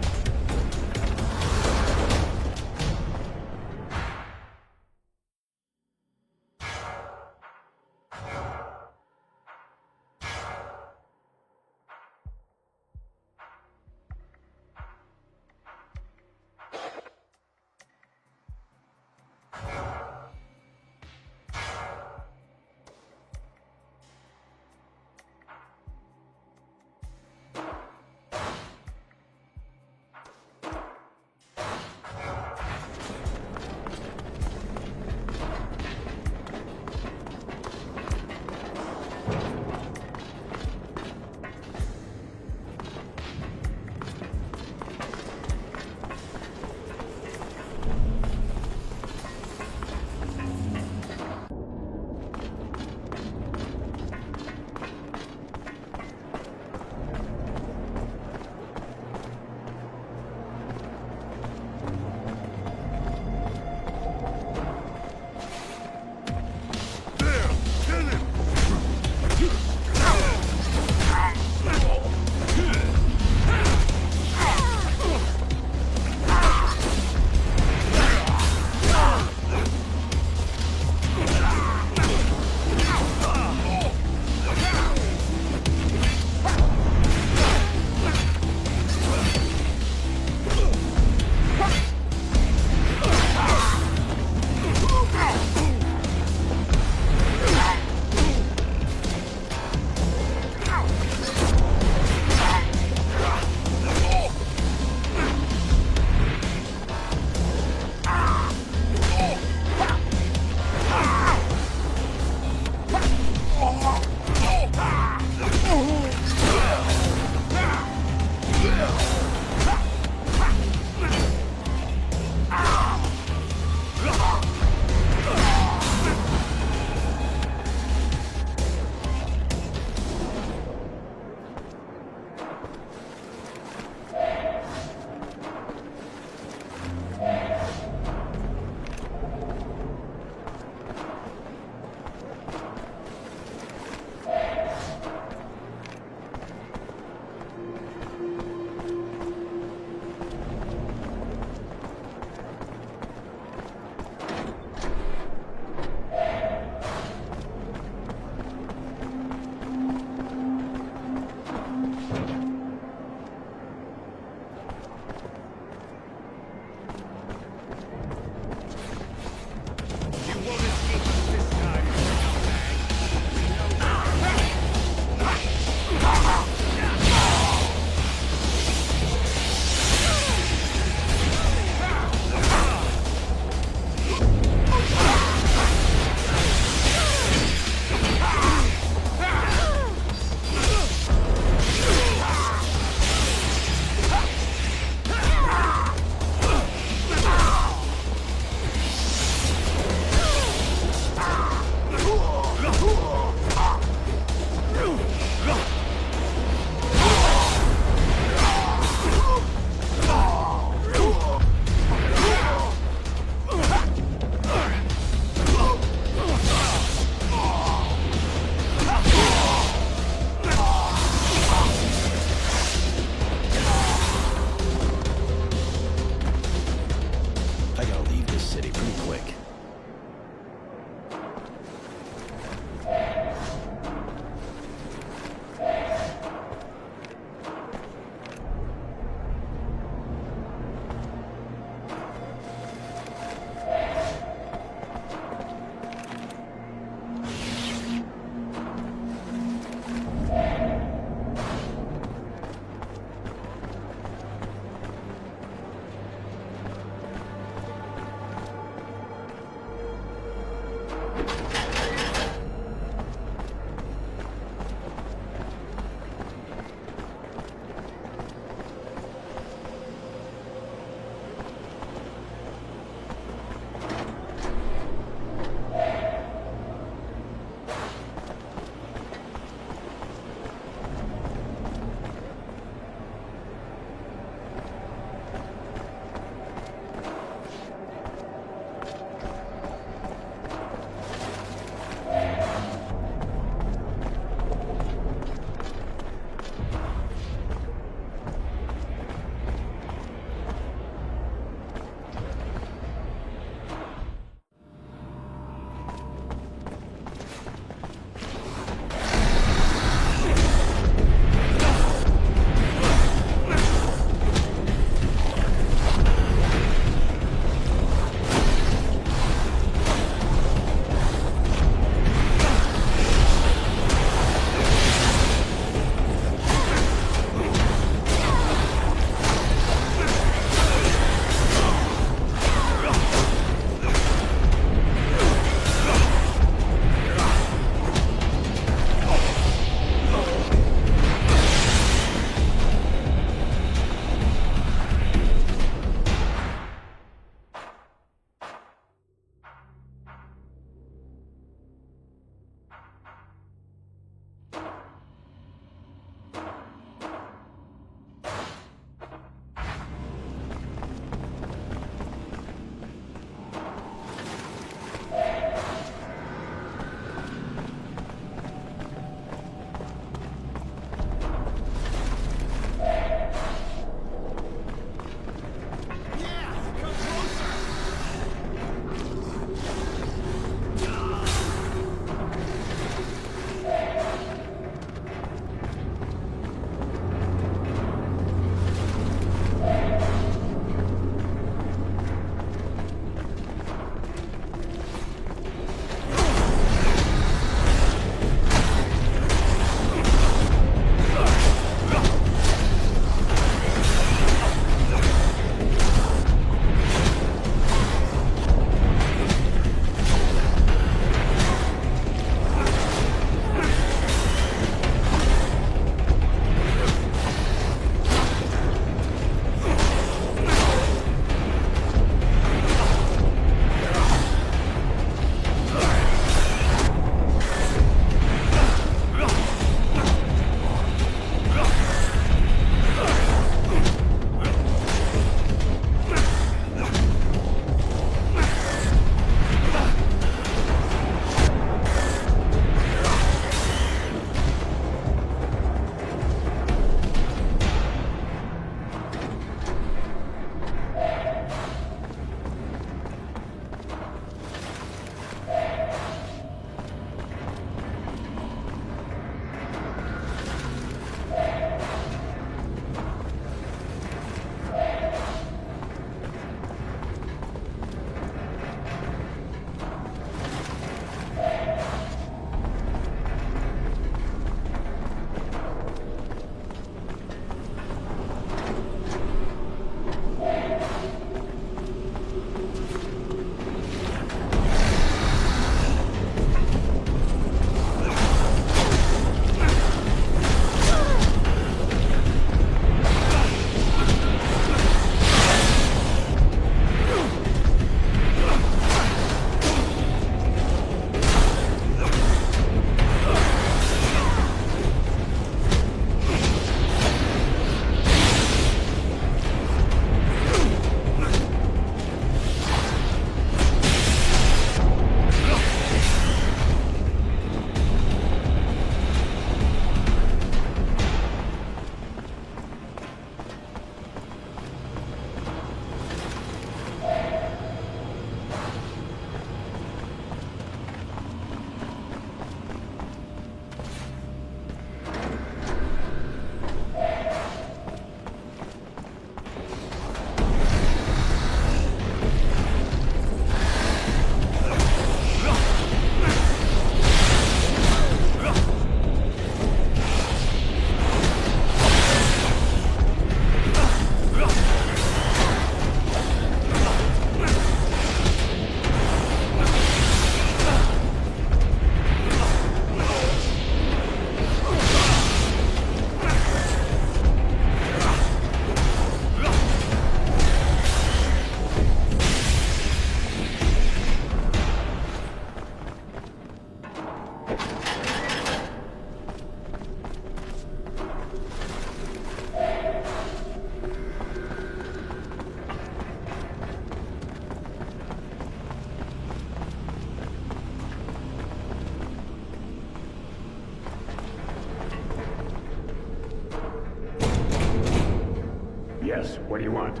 Yes, what do you want?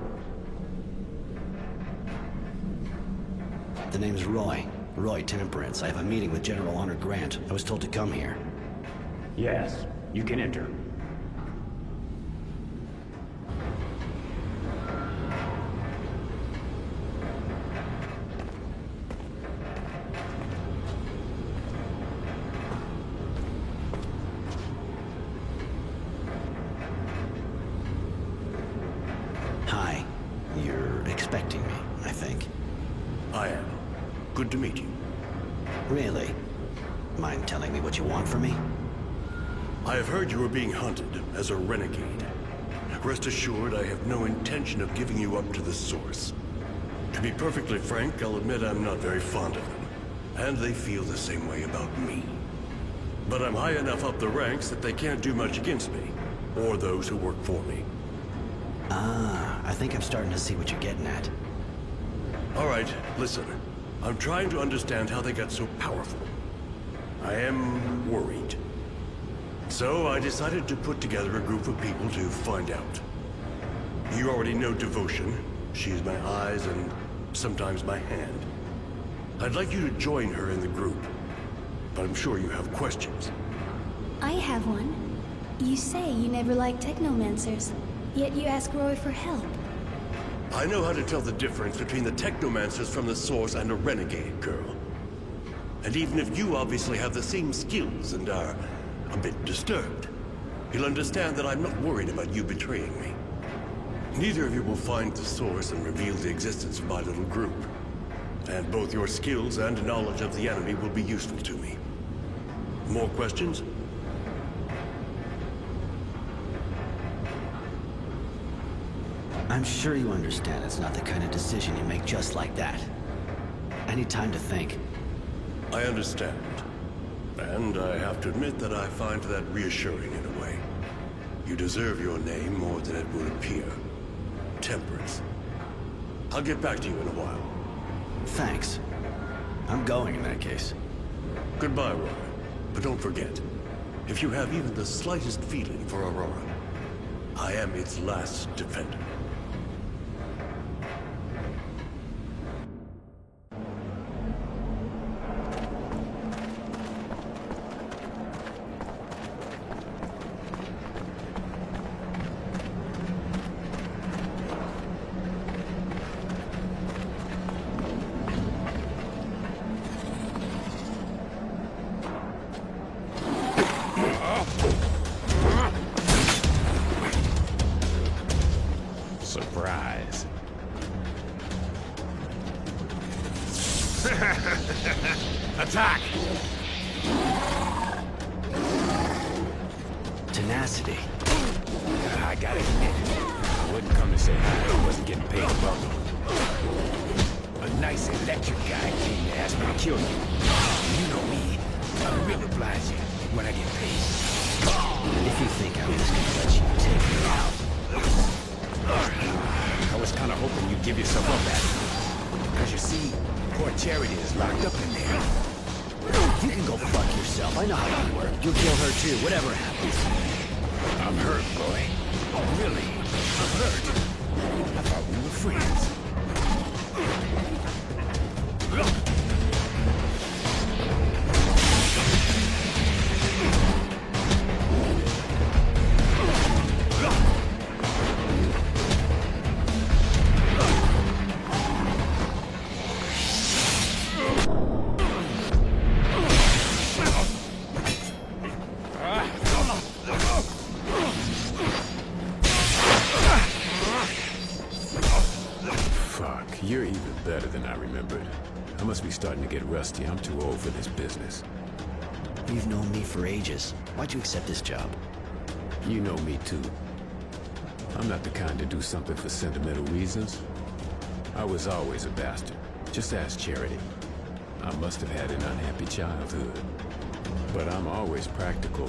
The name's Roy. Roy Temperance. I have a meeting with General Honor Grant. I was told to come here. Yes, you can enter. Hi. You're expecting me, I think. I am. Good to meet you. Really? Mind telling me what you want from me? I have heard you are being hunted as a renegade. Rest assured, I have no intention of giving you up to the Source. To be perfectly frank, I'll admit I'm not very fond of them. And they feel the same way about me. But I'm high enough up the ranks that they can't do much against me, or those who work for me. Ah, I think I'm starting to see what you're getting at. All right, listen. I'm trying to understand how they got so powerful. I am worried. So I decided to put together a group of people to find out. You already know Devotion. She's my eyes and sometimes my hand. I'd like you to join her in the group, but I'm sure you have questions. I have one. You say you never liked technomancers, yet you ask Roy for help. I know how to tell the difference between the technomancers from the Source and a renegade girl. And even if you obviously have the same skills and are a bit disturbed, you'll understand that I'm not worried about you betraying me. Neither of you will find the Source and reveal the existence of my little group. And both your skills and knowledge of the enemy will be useful to me. More questions? I'm sure you understand it's not the kind of decision you make just like that. I need time to think. I understand. And I have to admit that I find that reassuring in a way. You deserve your name more than it would appear. Temperance. I'll get back to you in a while. Thanks. I'm going in that case. Goodbye, Roy. But don't forget, if you have even the slightest feeling for Aurora, I am its last defender. Surprise. Attack! Tenacity. I gotta admit, I wouldn't come to say hi if I wasn't getting paid above me. A nice electric guy came to ask me to kill you. You know me, I'm real obliging when I get paid. If you think I'm just gonna let you take me out. I was kinda hoping you'd give yourself up at it. Because you see, poor Charity is locked up in there. You can go fuck yourself. I know how you work. You'll kill her too, whatever happens. I'm hurt, boy. Really, I'm hurt. I thought we were friends. You're even better than I remembered. I must be starting to get rusty. I'm too old for this business. You've known me for ages. Why'd you accept this job? You know me too. I'm not the kind to do something for sentimental reasons. I was always a bastard. Just ask Charity. I must have had an unhappy childhood. But I'm always practical,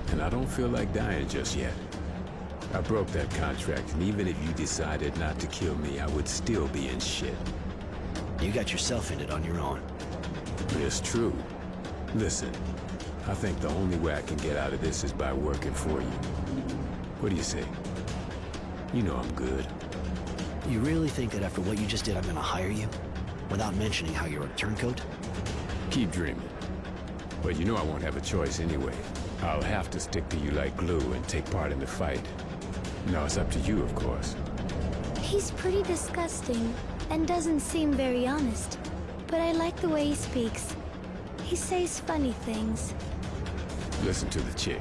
and I don't feel like dying just yet. I broke that contract, and even if you decided not to kill me, I would still be in shit. You got yourself in it on your own. It's true. Listen, I think the only way I can get out of this is by working for you. What do you say? You know I'm good. You really think that after what you just did, I'm gonna hire you? Without mentioning how you're a turncoat? Keep dreaming. But you know I won't have a choice anyway. I'll have to stick to you like glue and take part in the fight. Now it's up to you, of course. He's pretty disgusting and doesn't seem very honest. But I like the way he speaks. He says funny things. Listen to the chick.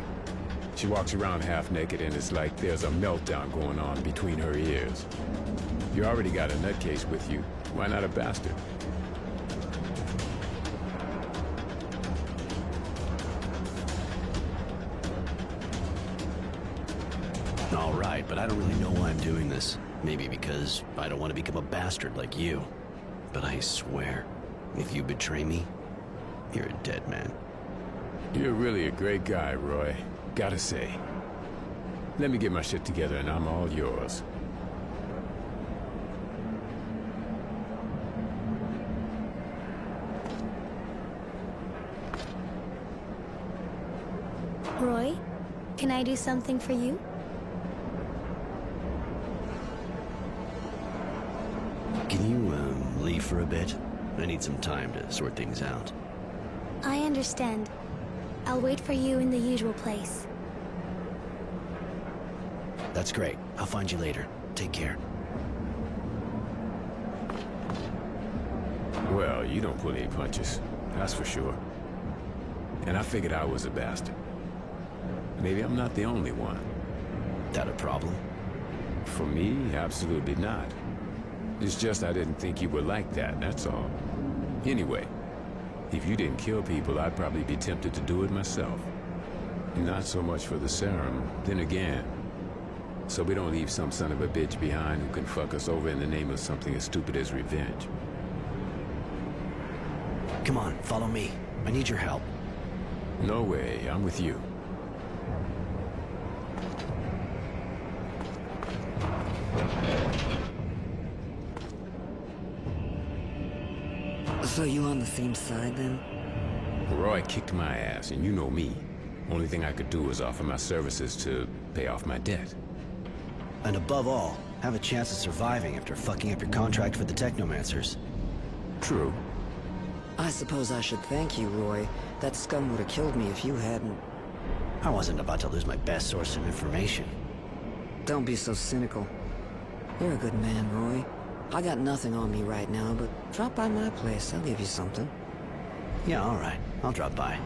She walks around half naked and it's like there's a meltdown going on between her ears. You already got a nutcase with you. Why not a bastard? All right, but I don't really know why I'm doing this. Maybe because I don't want to become a bastard like you. But I swear, if you betray me, you're a dead man. You're really a great guy, Roy. Gotta say. Let me get my shit together and I'm all yours. Roy, can I do something for you? Can you, leave for a bit? I need some time to sort things out. I understand. I'll wait for you in the usual place. That's great. I'll find you later. Take care. Well, you don't pull any punches. That's for sure. And I figured I was a bastard. Maybe I'm not the only one. That a problem? For me, absolutely not. It's just I didn't think you were like that, that's all. Anyway, if you didn't kill people, I'd probably be tempted to do it myself. Not so much for the serum, then again. So we don't leave some son of a bitch behind who can fuck us over in the name of something as stupid as revenge. Come on, follow me. I need your help. No way, I'm with you. So you on the same side, then? Roy kicked my ass, and you know me. Only thing I could do was offer my services to pay off my debt. And above all, have a chance of surviving after fucking up your contract with the Technomancers. True. I suppose I should thank you, Roy. That scum would have killed me if you hadn't. I wasn't about to lose my best source of information. Don't be so cynical. You're a good man, Roy. I got nothing on me right now, but drop by my place. I'll give you something. Yeah, all right. I'll drop by.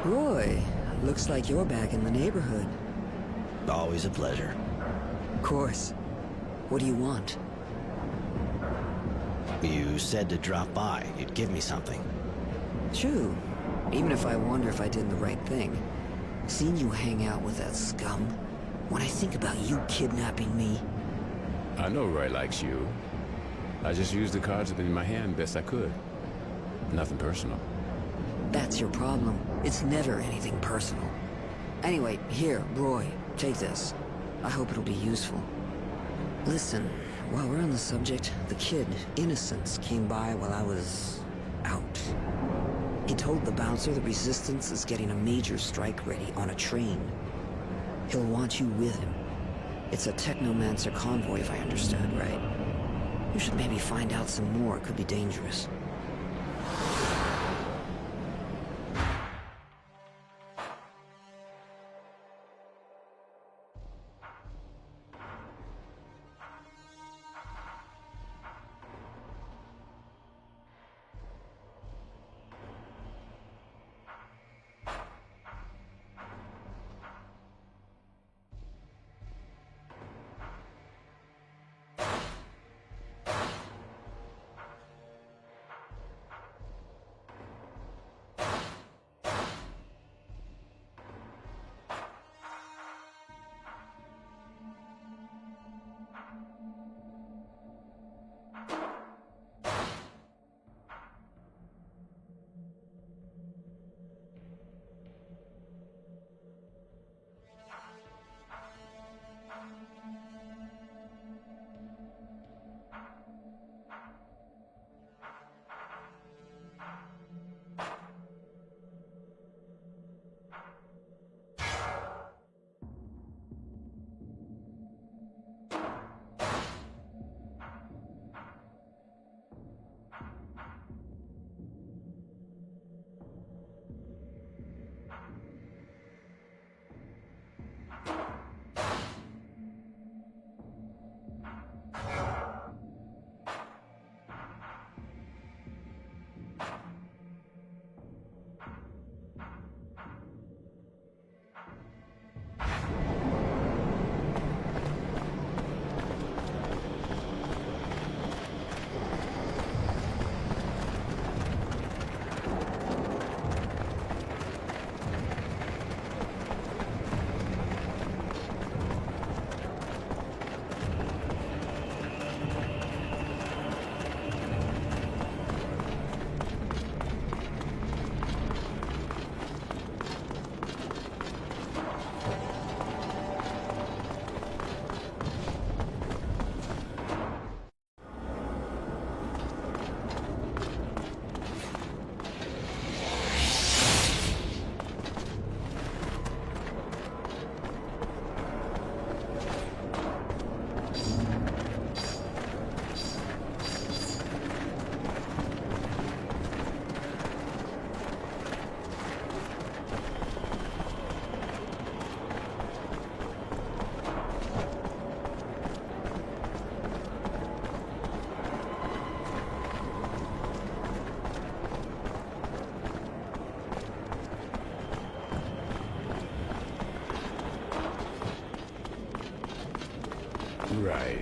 Roy, looks like you're back in the neighborhood. Always a pleasure. Of course. What do you want? You said to drop by. You'd give me something. True. Even if I wonder if I did the right thing. Seeing you hang out with that scum. When I think about you kidnapping me. I know Roy likes you. I just used the cards in my hand best I could. Nothing personal. That's your problem. It's never anything personal. Anyway, here, Roy, take this. I hope it'll be useful. Listen, while we're on the subject, the kid, Innocence, came by while I was out. He told the bouncer the Resistance is getting a major strike ready on a train. He'll want you with him. It's a Technomancer convoy, if I understood right. You should maybe find out some more. It could be dangerous.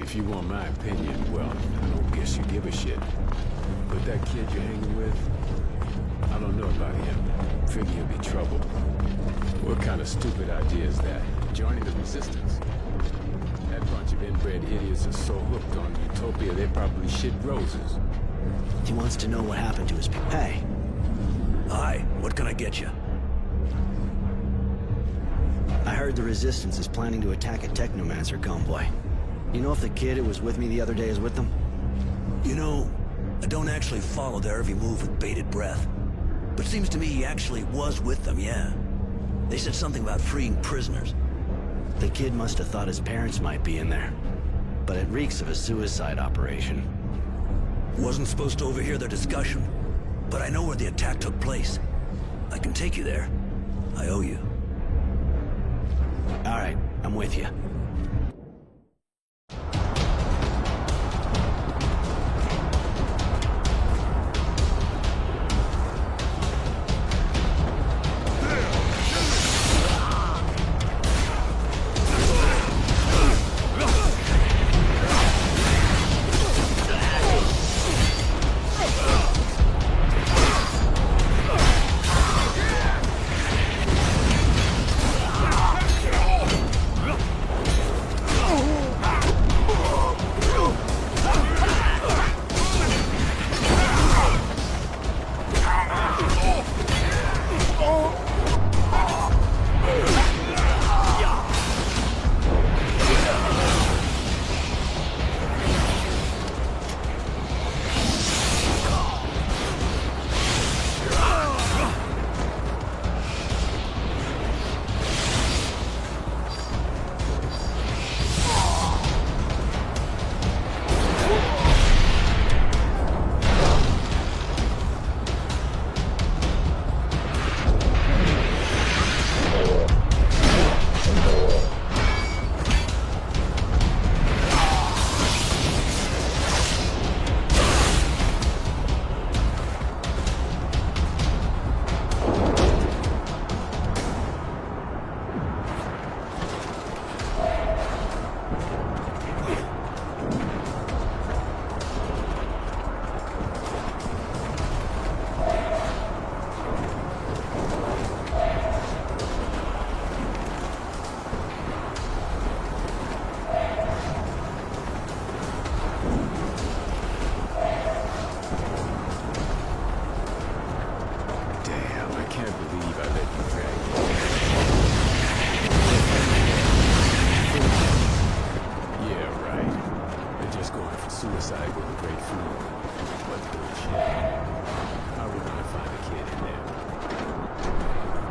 If you want my opinion, well, I don't guess you give a shit. But that kid you're hanging with, I don't know about him. Figure he'll be trouble. What kind of stupid idea is that? Joining the Resistance? That bunch of inbred idiots are so hooked on Utopia, they probably shit roses. He wants to know what happened to his people. Hey. Hi, what can I get you? I heard the Resistance is planning to attack a Technomancer convoy. You know if the kid who was with me the other day is with them? You know, I don't actually follow their every move with bated breath. But seems to me he actually was with them, yeah. They said something about freeing prisoners. The kid must have thought his parents might be in there. But it reeks of a suicide operation. Wasn't supposed to overhear their discussion, but I know where the attack took place. I can take you there. I owe you. All right, I'm with you.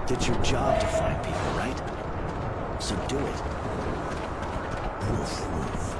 It's your job to find people, right? So do it. Woof, woof.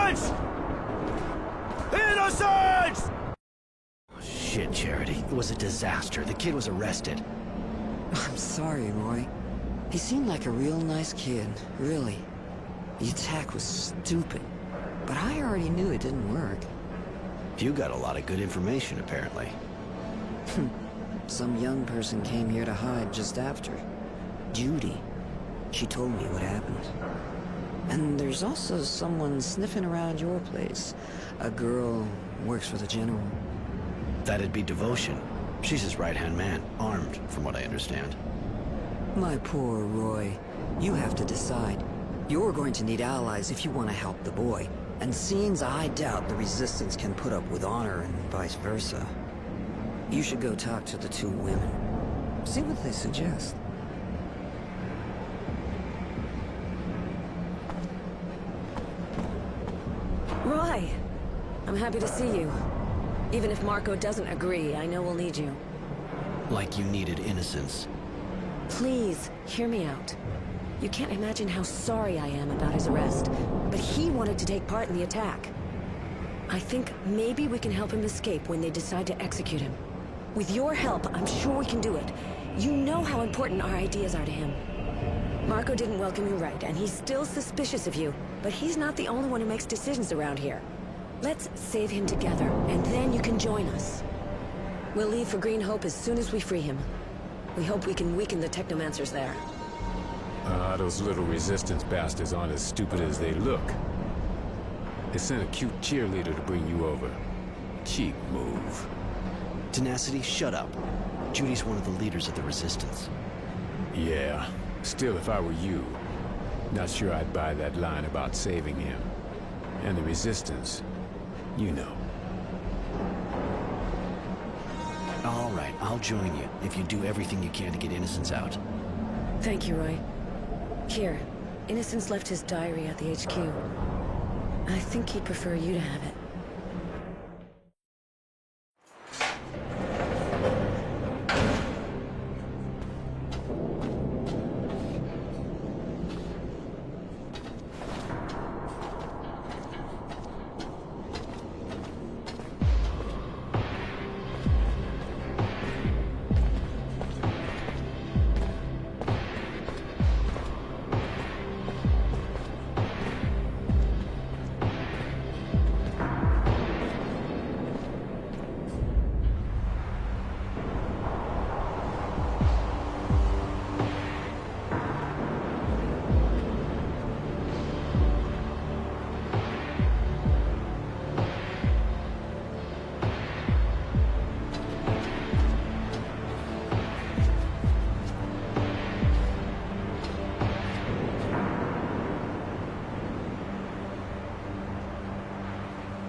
Innocence! Innocence! Shit, Charity. It was a disaster. The kid was arrested. I'm sorry, Roy. He seemed like a real nice kid, really. The attack was stupid, but I already knew it didn't work. You got a lot of good information, apparently. Some young person came here to hide just after. Judy. She told me what happened. And there's also someone sniffing around your place. A girl works for the General. That'd be Devotion. She's his right-hand man, armed, from what I understand. My poor Roy. You have to decide. You're going to need allies if you want to help the boy. And seems I doubt the Resistance can put up with honor and vice versa. You should go talk to the two women. See what they suggest. Roy! I'm happy to see you. Even if Marco doesn't agree, I know we'll need you. Like you needed Innocence. Please, hear me out. You can't imagine how sorry I am about his arrest, but he wanted to take part in the attack. I think maybe we can help him escape when they decide to execute him. With your help, I'm sure we can do it. You know how important our ideas are to him. Marco didn't welcome you right, and he's still suspicious of you, but he's not the only one who makes decisions around here. Let's save him together, and then you can join us. We'll leave for Green Hope as soon as we free him. We hope we can weaken the Technomancers there. Those little Resistance bastards aren't as stupid as they look. They sent a cute cheerleader to bring you over. Cheap move. Tenacity, shut up. Judy's one of the leaders of the Resistance. Yeah. Still, if I were you, not sure I'd buy that line about saving him. And the Resistance, you know. All right, I'll join you if you do everything you can to get Innocence out. Thank you, Roy. Here, Innocence left his diary at the HQ. I think he'd prefer you to have it.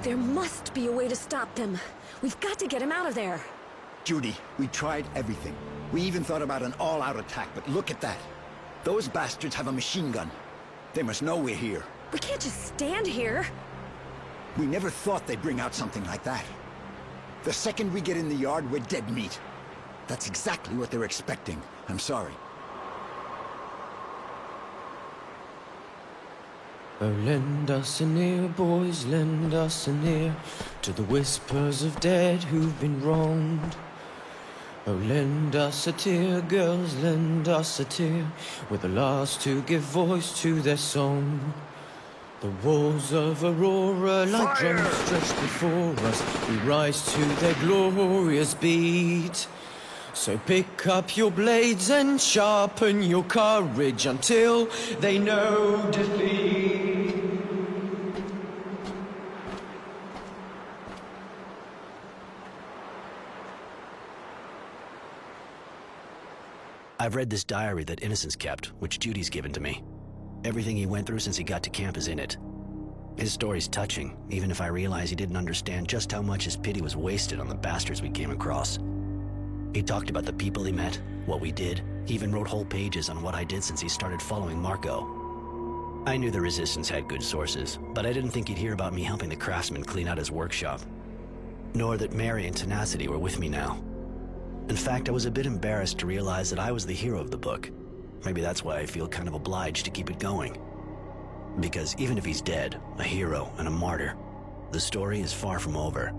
There must be a way to stop them. We've got to get him out of there. Judy, we tried everything. We even thought about an all-out attack, but look at that. Those bastards have a machine gun. They must know we're here. We can't just stand here. We never thought they'd bring out something like that. The second we get in the yard, we're dead meat. That's exactly what they're expecting. I'm sorry. Oh, lend us an ear, boys, lend us an ear to the whispers of dead who've been wronged. Oh, lend us a tear, girls, lend us a tear. We're the last to give voice to their song. The walls of Aurora, like drums stretched before us, we rise to their glorious beat. So pick up your blades and sharpen your courage until they know defeat. I've read this diary that Innocence kept, which Judy's given to me. Everything he went through since he got to camp is in it. His story's touching, even if I realize he didn't understand just how much his pity was wasted on the bastards we came across. He talked about the people he met, what we did. He even wrote whole pages on what I did since he started following Marco. I knew the Resistance had good sources, but I didn't think he'd hear about me helping the craftsman clean out his workshop. Nor that Mary and Tenacity were with me now. In fact, I was a bit embarrassed to realize that I was the hero of the book. Maybe that's why I feel kind of obliged to keep it going. Because even if he's dead, a hero and a martyr, the story is far from over.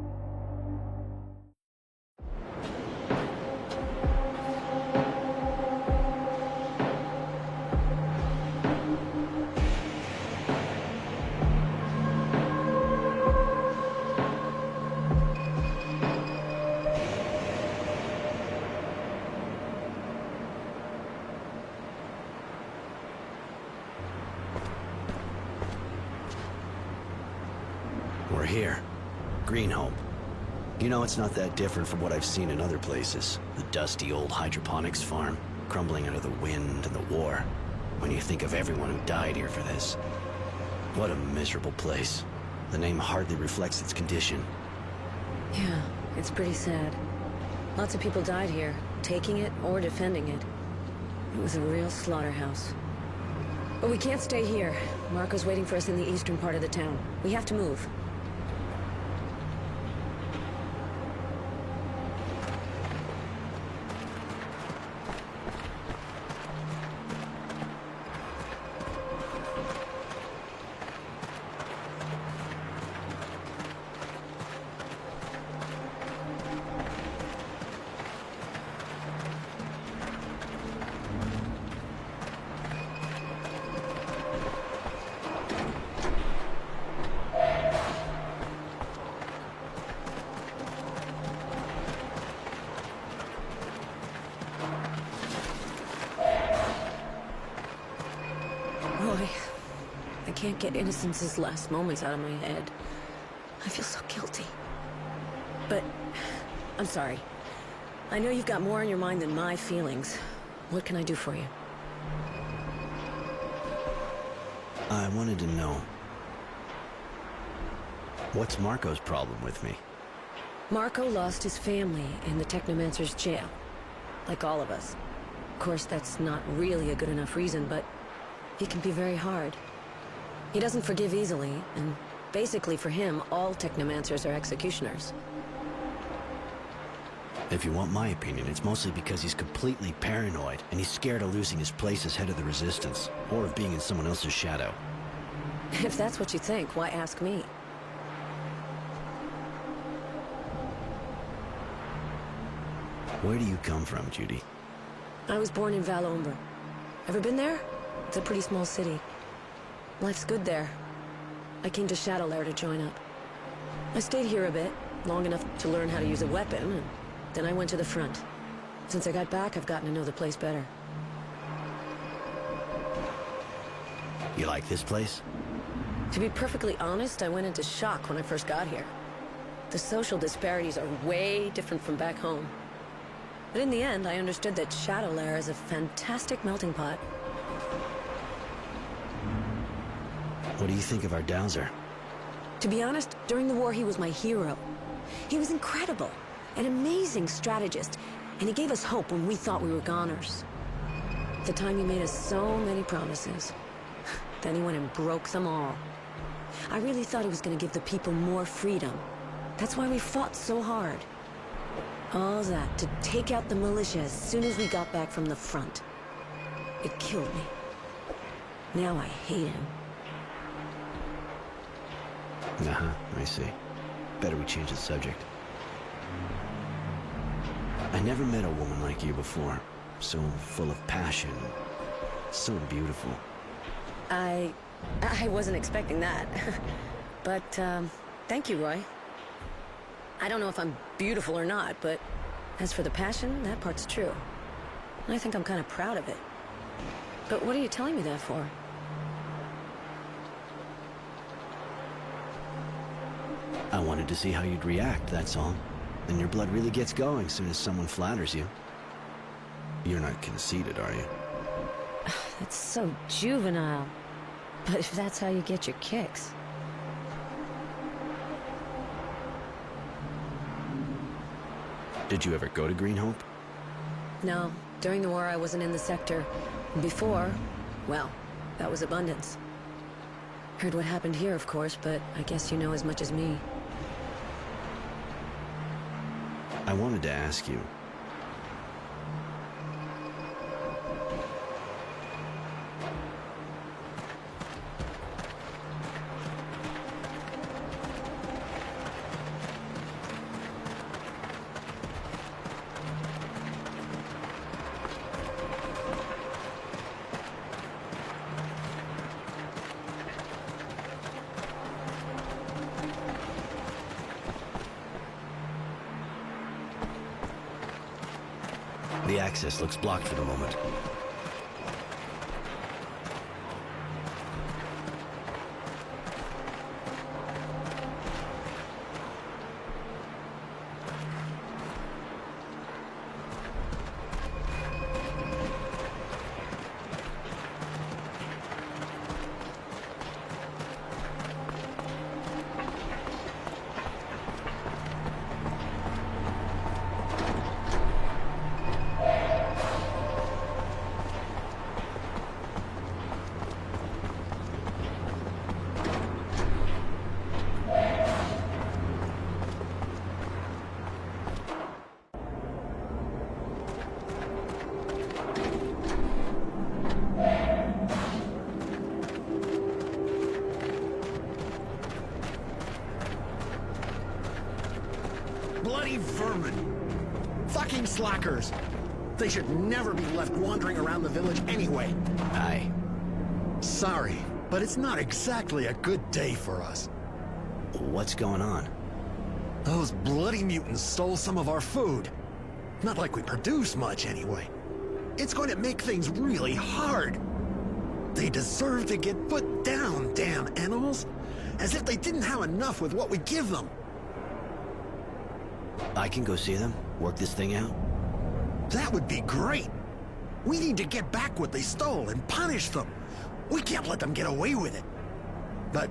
We're here. Greenhope. You know, it's not that different from what I've seen in other places. The dusty old hydroponics farm, crumbling under the wind and the war. When you think of everyone who died here for this. What a miserable place. The name hardly reflects its condition. Yeah, it's pretty sad. Lots of people died here, taking it or defending it. It was a real slaughterhouse. But we can't stay here. Marco's waiting for us in the eastern part of the town. We have to move. I can't get Innocence's last moments out of my head. I feel so guilty. But I'm sorry. I know you've got more on your mind than my feelings. What can I do for you? I wanted to know, what's Marco's problem with me? Marco lost his family in the Technomancer's jail. Like all of us. Of course, that's not really a good enough reason, but he can be very hard. He doesn't forgive easily, and basically for him, all Technomancers are executioners. If you want my opinion, it's mostly because he's completely paranoid, and he's scared of losing his place as head of the Resistance, or of being in someone else's shadow. If that's what you think, why ask me? Where do you come from, Judy? I was born in Valombre. Ever been there? It's a pretty small city. Life's good there. I came to Shadowlair to join up. I stayed here a bit, long enough to learn how to use a weapon, and then I went to the front. Since I got back, I've gotten to know the place better. You like this place? To be perfectly honest, I went into shock when I first got here. The social disparities are way different from back home. But in the end, I understood that Shadowlair is a fantastic melting pot. What do you think of our Dowser? To be honest, during the war he was my hero. He was incredible, an amazing strategist, and he gave us hope when we thought we were goners. At the time he made us so many promises. Then he went and broke them all. I really thought he was going to give the people more freedom. That's why we fought so hard. All that to take out the militia as soon as we got back from the front. It killed me. Now I hate him. I see. Better we change the subject. I never met a woman like you before. So full of passion. So beautiful. I wasn't expecting that. But, thank you, Roy. I don't know if I'm beautiful or not, but as for the passion, that part's true. I think I'm kind of proud of it. But what are you telling me that for? I wanted to see how you'd react, that's all. And your blood really gets going as soon as someone flatters you. You're not conceited, are you? That's so juvenile. But if that's how you get your kicks... Did you ever go to Greenhope? No. During the war, I wasn't in the sector. Before, well, that was Abundance. Heard what happened here, of course, but I guess you know as much as me. I wanted to ask you. access looks blocked for the moment. Bloody vermin! Fucking slackers! They should never be left wandering around the village anyway. Aye. Sorry, but it's not exactly a good day for us. What's going on? Those bloody mutants stole some of our food. Not like we produce much anyway. It's going to make things really hard. They deserve to get put down, damn animals. As if they didn't have enough with what we give them. I can go see them, work this thing out. That would be great. We need to get back what they stole and punish them. We can't let them get away with it. But,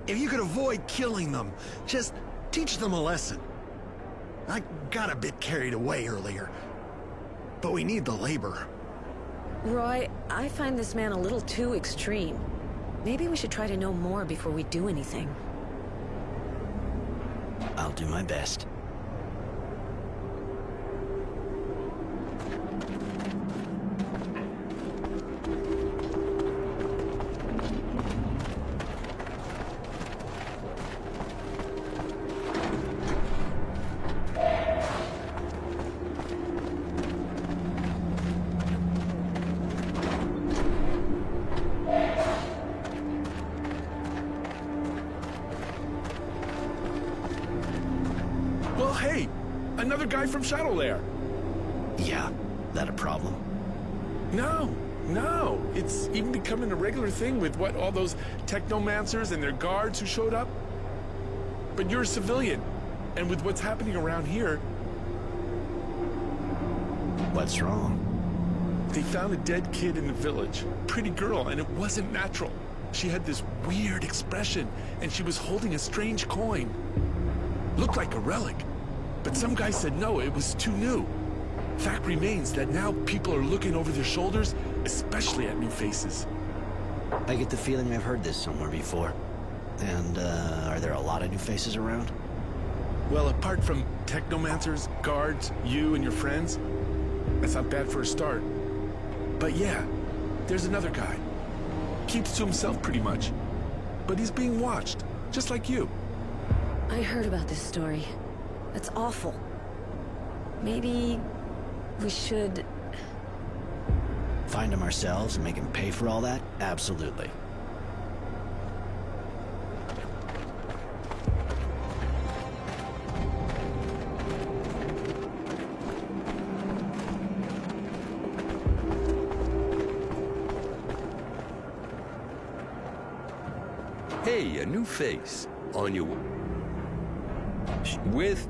if you could avoid killing them, just teach them a lesson. I got a bit carried away earlier, but we need the labor. Roy, I find this man a little too extreme. Maybe we should try to know more before we do anything. I'll do my best. Well, hey, another guy from Shadow Lair. Yeah, that a problem? No, it's even becoming a regular thing with all those technomancers and their guards who showed up. But you're a civilian, and with what's happening around here... What's wrong? They found a dead kid in the village. Pretty girl, and it wasn't natural. She had this weird expression, and she was holding a strange coin. Looked like a relic, but some guy said no, it was too new. Fact remains that now people are looking over their shoulders, especially at new faces. I get the feeling I've heard this somewhere before. And, are there a lot of new faces around? Well, apart from technomancers, guards, you and your friends, that's not bad for a start. But yeah, there's another guy. Keeps to himself pretty much. But he's being watched, just like you. I heard about this story. It's awful. Maybe we should... Find him ourselves and make him pay for all that? Absolutely. Hey, a new face. On your... with...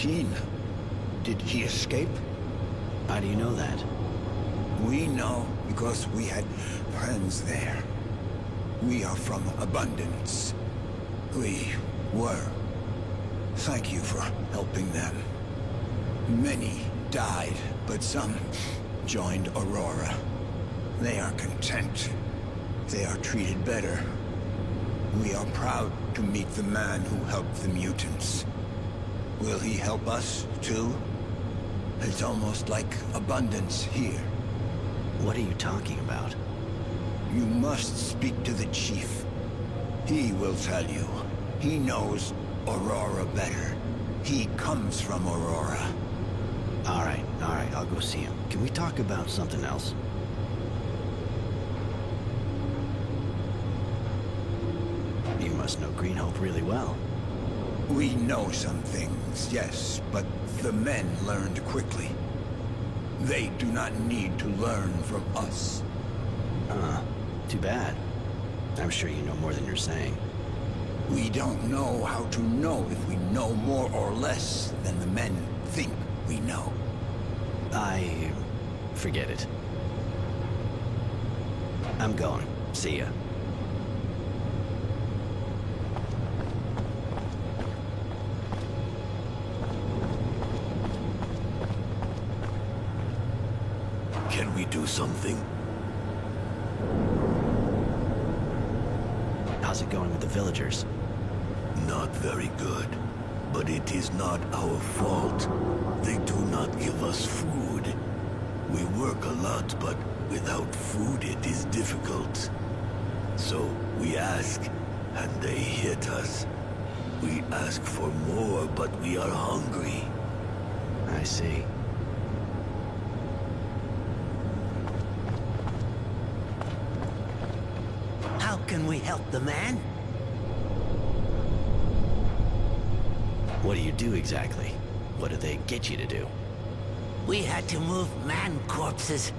machine. Did he escape? How do you know that? We know because we had friends there. We are from Abundance. We were. Thank you for helping them. Many died, but some joined Aurora. They are content. They are treated better. We are proud to meet the man who helped the mutants. Will he help us, too? It's almost like Abundance here. What are you talking about? You must speak to the Chief. He will tell you. He knows Aurora better. He comes from Aurora. All right, I'll go see him. Can we talk about something else? You must know Green Hope really well. We know some things, yes, but the men learned quickly. They do not need to learn from us. Too bad. I'm sure you know more than you're saying. We don't know how to know if we know more or less than the men think we know. Forget it. I'm going. See ya. Can we do something? How's it going with the villagers? Not very good. But it is not our fault. They do not give us food. We work a lot, but without food it is difficult. So we ask, and they hit us. We ask for more, but we are hungry. I see. How can we help the man? What do you do exactly? What did they get you to do? We had to move man corpses,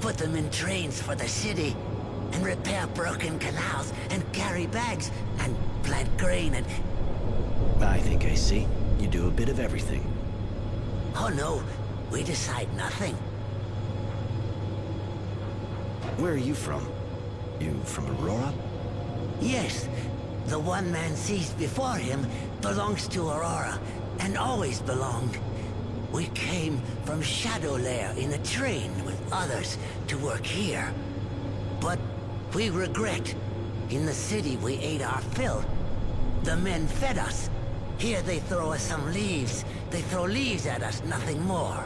put them in trains for the city, and repair broken canals, and carry bags, and plant grain, and... I think I see. You do a bit of everything. Oh no, we decide nothing. Where are you from? You from Aurora? Yes, the one man sees before him belongs to Aurora, and always belonged. We came from Shadowlair in a train with others to work here. But we regret. In the city we ate our fill. The men fed us. Here they throw us some leaves. They throw leaves at us, nothing more.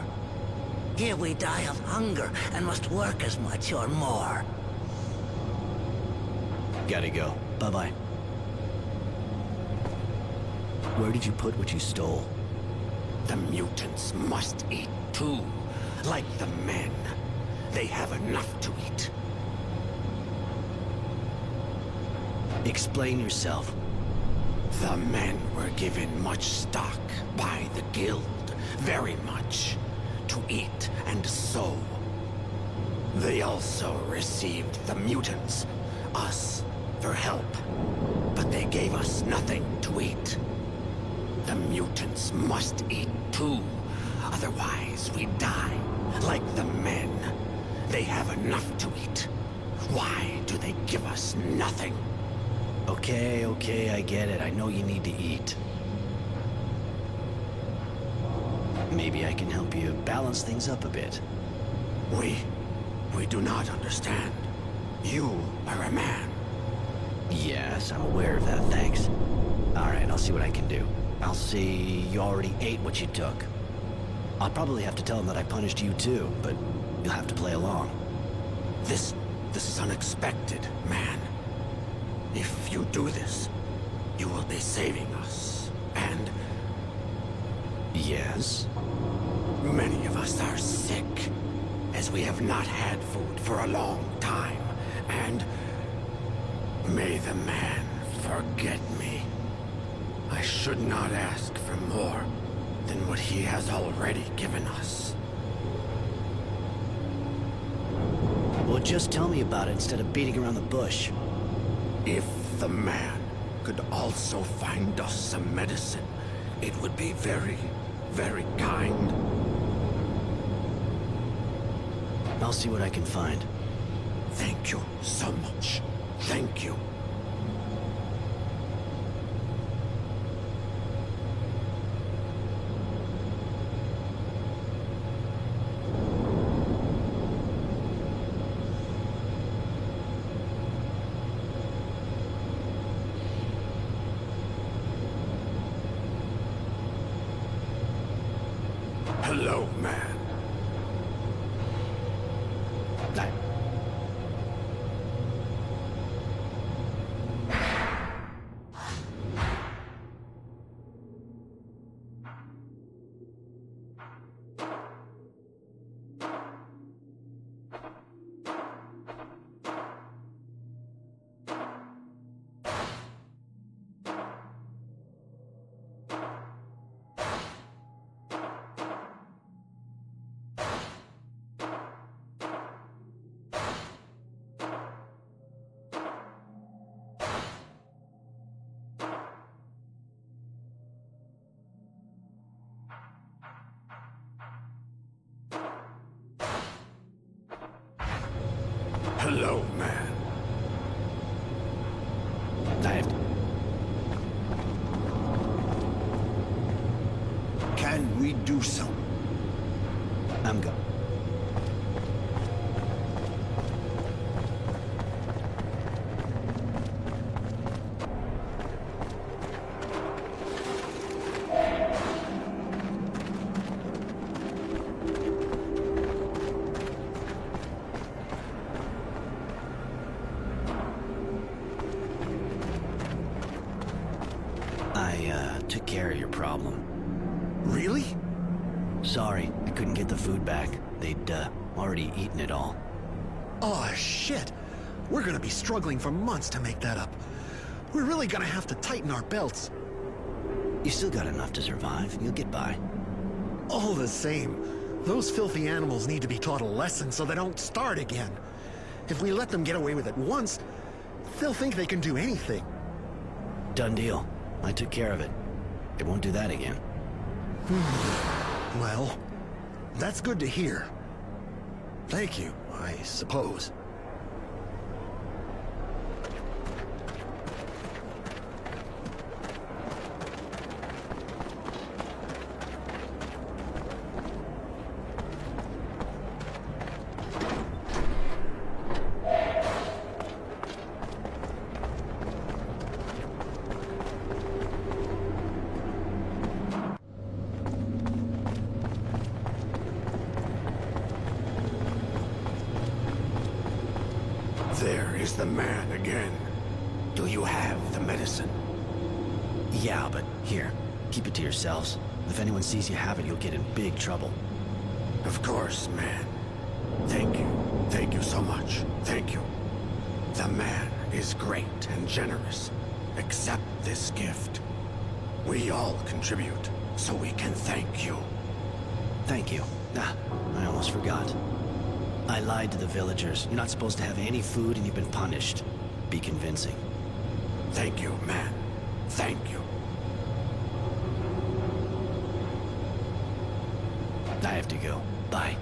Here we die of hunger and must work as much or more. Gotta go. Bye-bye. Where did you put what you stole? The mutants must eat too, like the men. They have enough to eat. Explain yourself. The men were given much stock by the guild, very much, to eat and sow. They also received the mutants, us, for help, but they gave us nothing to eat. The mutants must eat too, otherwise we die, like the men. They have enough to eat. Why do they give us nothing? Okay, I get it. I know you need to eat. Maybe I can help you balance things up a bit. We do not understand. You are a man. Yes, I'm aware of that, thanks. Alright, I'll see what I can do. I'll see you already ate what you took. I'll probably have to tell them that I punished you too, but you'll have to play along. This is unexpected, man. If you do this, you will be saving us, and... Yes? Many of us are sick, as we have not had food for a long time, and... May the man forget me. I should not ask for more than what he has already given us. Well, just tell me about it instead of beating around the bush. If the man could also find us some medicine, it would be very, Very kind. I'll see what I can find. Thank you so much. Thank you. Hello, man. Hello, man. Can we do so? I'm go. Took care of your problem. Really? Sorry, I couldn't get the food back. They'd, already eaten it all. Oh, shit. We're gonna be struggling for months to make that up. We're really gonna have to tighten our belts. You still got enough to survive. You'll get by. All the same, those filthy animals need to be taught a lesson so they don't start again. If we let them get away with it once, they'll think they can do anything. Done deal. I took care of it. It won't do that again. Well, that's good to hear. Thank you, I suppose. There is the man again. Do you have the medicine? Yeah, but here, keep it to yourselves. If anyone sees you have it, you'll get in big trouble. Of course, man. Thank you. Thank you so much. Thank you. The man is great and generous. Accept this gift. We all contribute, so we can thank you. Thank you. Ah, I almost forgot. I lied to the villagers. You're not supposed to have any food and you've been punished. Be convincing. Thank you, man. Thank you. I have to go. Bye.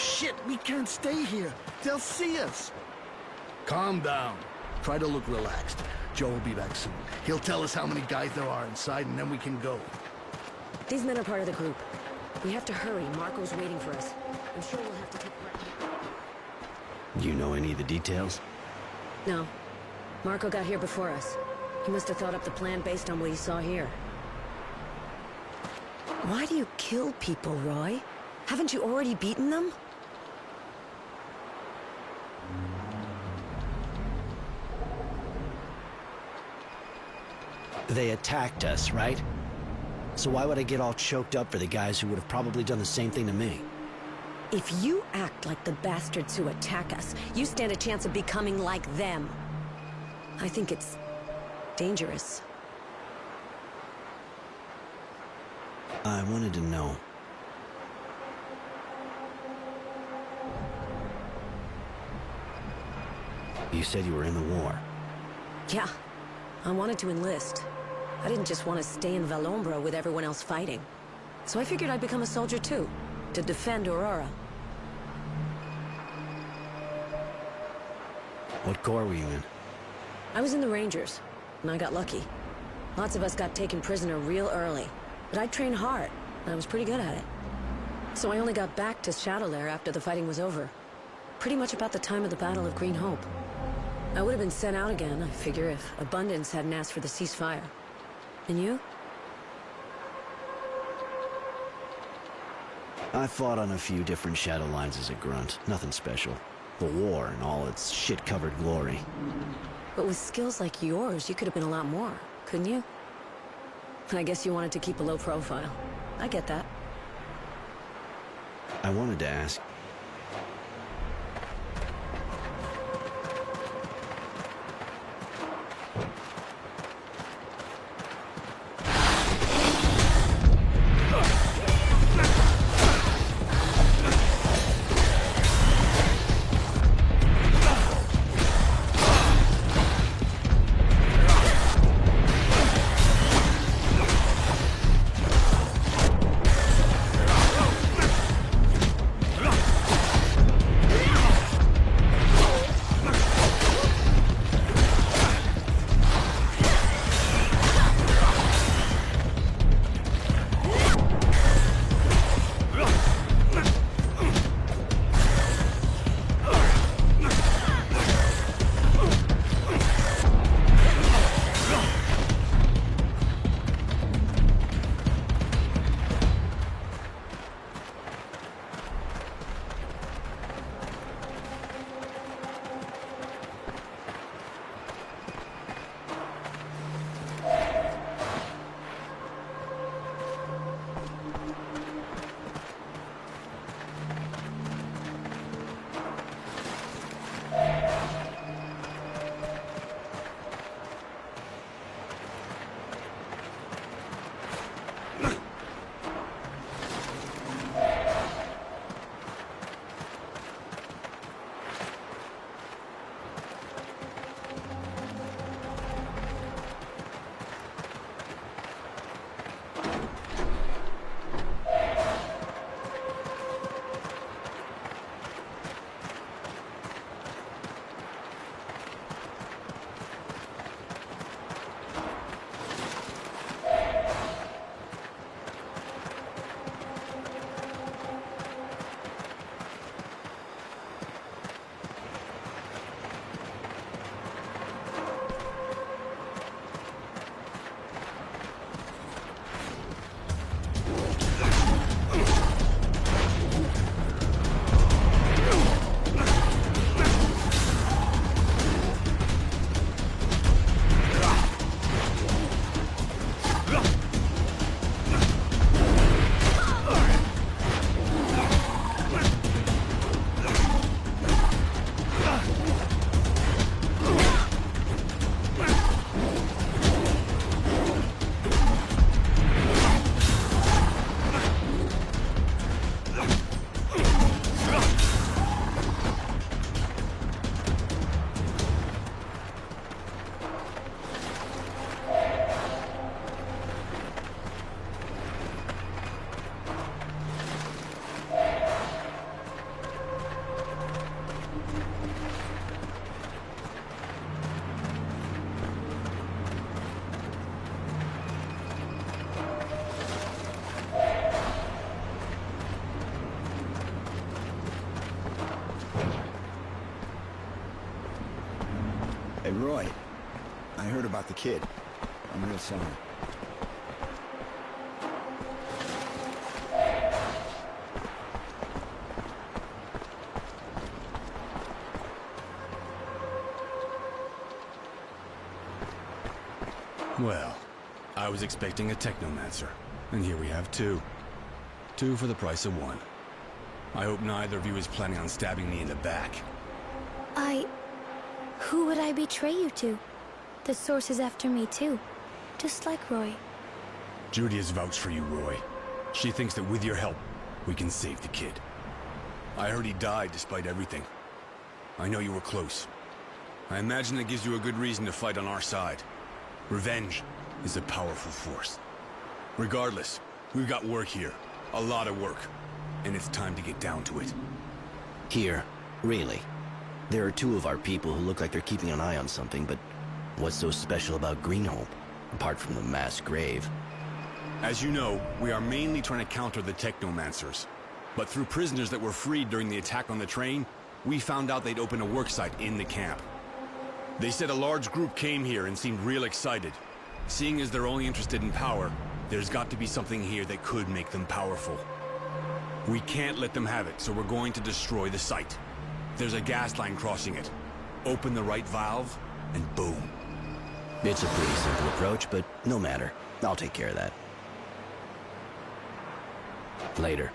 Shit, we can't stay here. They'll see us. Calm down. Try to look relaxed. Joe will be back soon. He'll tell us how many guys there are inside, and then we can go. These men are part of the group. We have to hurry. Marco's waiting for us. I'm sure we'll have to take part. You know any of the details? No. Marco got here before us. He must have thought up the plan based on what he saw here. Why do you kill people, Roy? Haven't you already beaten them? They attacked us, right? So why would I get all choked up for the guys who would have probably done the same thing to me? If you act like the bastards who attack us, you stand a chance of becoming like them. I think it's dangerous. I wanted to know. You said you were in the war. Yeah, I wanted to enlist. I didn't just want to stay in Vallombra with everyone else fighting. So I figured I'd become a soldier too, to defend Aurora. What corps were you in? I was in the Rangers, and I got lucky. Lots of us got taken prisoner real early, but I trained hard, and I was pretty good at it. So I only got back to Shadowlair after the fighting was over. Pretty much about the time of the Battle of Green Hope. I would have been sent out again, I figure, if Abundance hadn't asked for the ceasefire. And you? I fought on a few different shadow lines as a grunt. Nothing special. The war and all its shit-covered glory. But with skills like yours, you could have been a lot more, couldn't you? I guess you wanted to keep a low profile. I get that. I wanted to ask, Roy, I heard about the kid. I'm real sorry. Well, I was expecting a technomancer, and here we have two. Two for the price of one. I hope neither of you is planning on stabbing me in the back. Who would I betray you to? The source is after me too, just like Roy. Judy has vouched for you, Roy. She thinks that with your help, we can save the kid. I heard he died despite everything. I know you were close. I imagine that gives you a good reason to fight on our side. Revenge is a powerful force. Regardless, we've got work here. A lot of work. And it's time to get down to it. Here? Really? There are two of our people who look like they're keeping an eye on something, but what's so special about Greenhope, apart from the mass grave? As you know, we are mainly trying to counter the technomancers. But through prisoners that were freed during the attack on the train, we found out they'd opened a worksite in the camp. They said a large group came here and seemed real excited. Seeing as they're only interested in power, there's got to be something here that could make them powerful. We can't let them have it, so we're going to destroy the site. There's a gas line crossing it. Open the right valve, and boom. It's a pretty simple approach, but no matter. I'll take care of that. Later.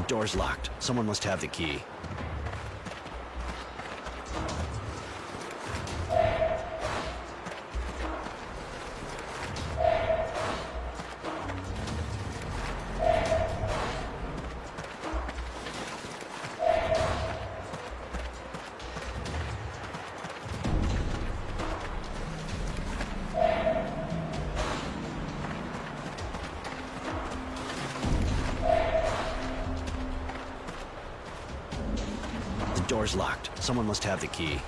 Door's locked. Someone must have the key. Door's locked. Someone must have the key.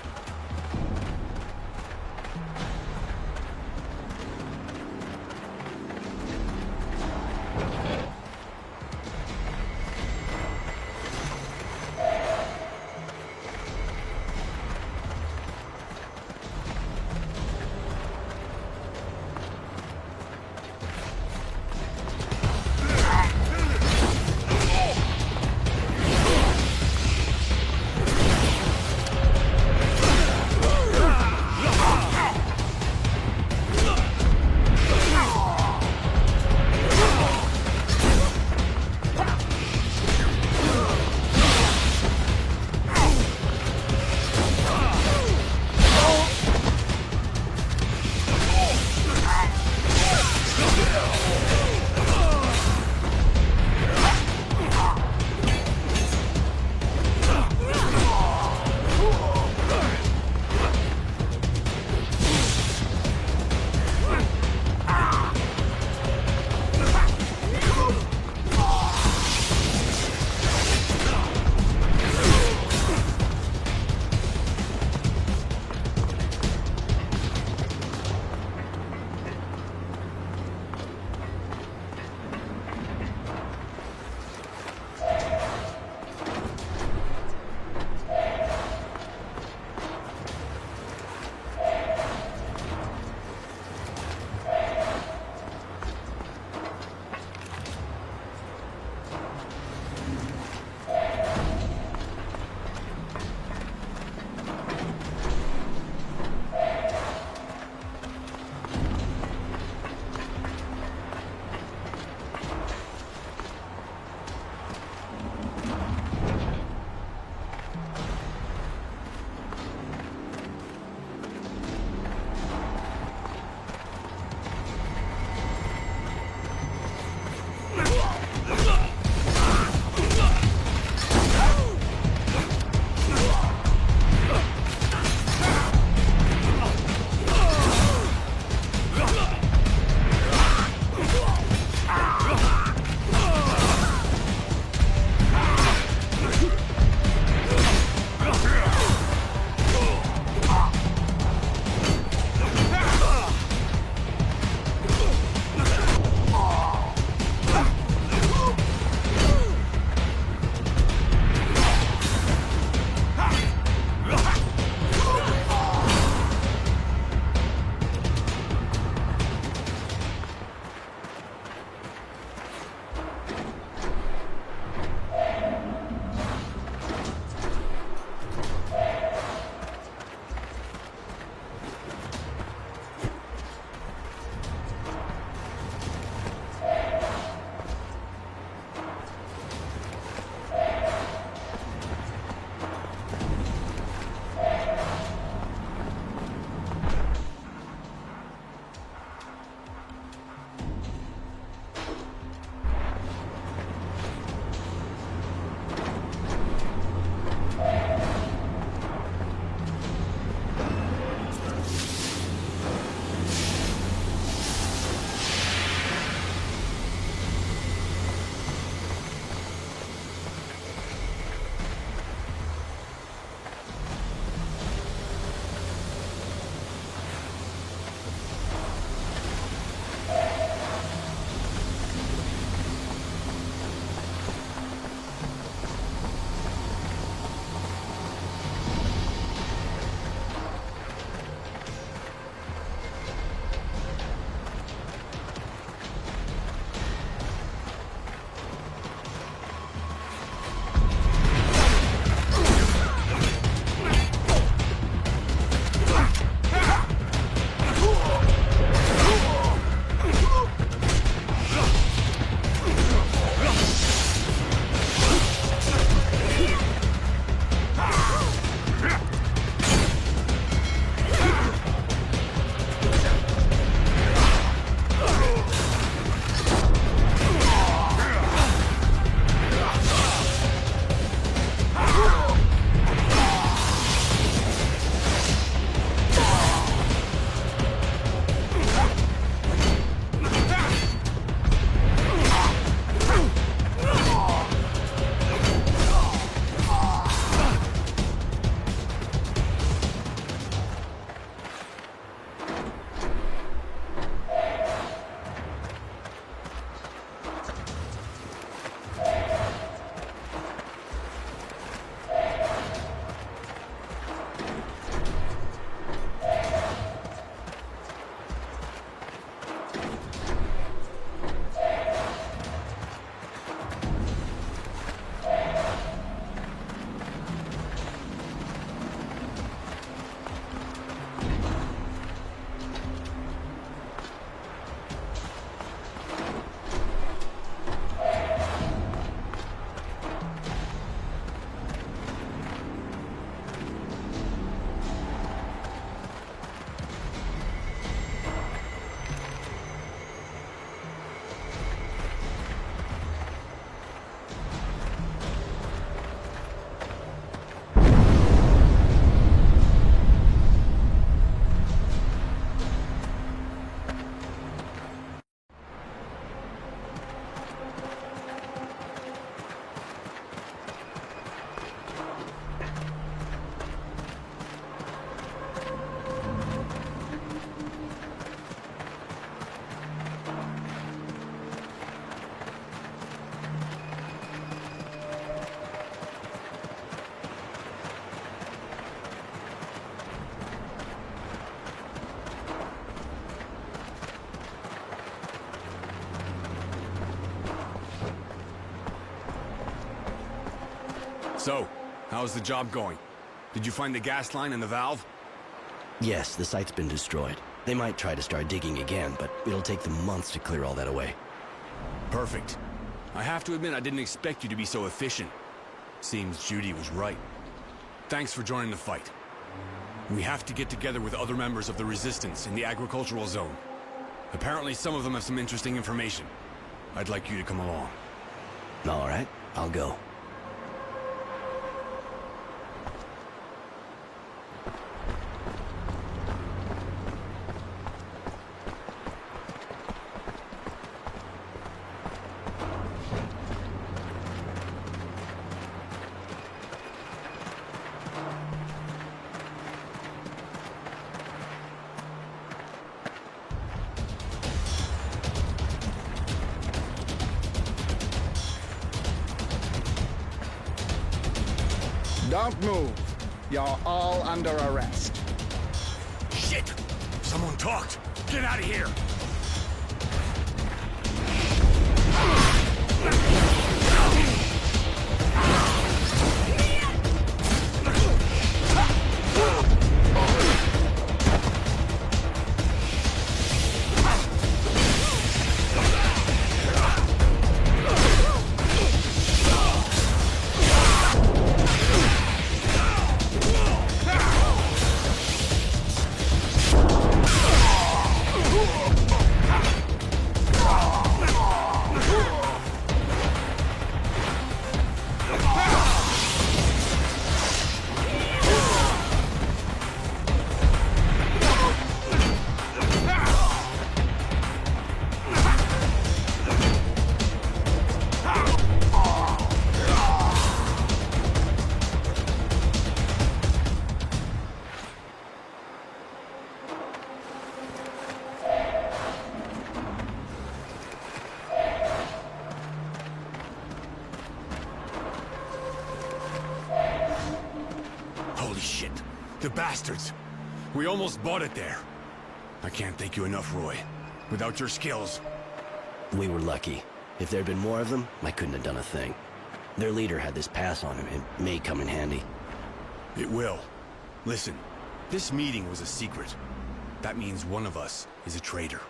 So, how's the job going? Did you find the gas line and the valve? Yes, the site's been destroyed. They might try to start digging again, but it'll take them months to clear all that away. Perfect. I have to admit I didn't expect you to be so efficient. Seems Judy was right. Thanks for joining the fight. We have to get together with other members of the Resistance in the agricultural zone. Apparently some of them have some interesting information. I'd like you to come along. All right, I'll go. Don't move. You're all under arrest. Shit! Someone talked! Get out of here! Holy shit. The bastards. We almost bought it there. I can't thank you enough, Roy. Without your skills... We were lucky. If there'd been more of them, I couldn't have done a thing. Their leader had this pass on him. It may come in handy. It will. Listen, this meeting was a secret. That means one of us is a traitor.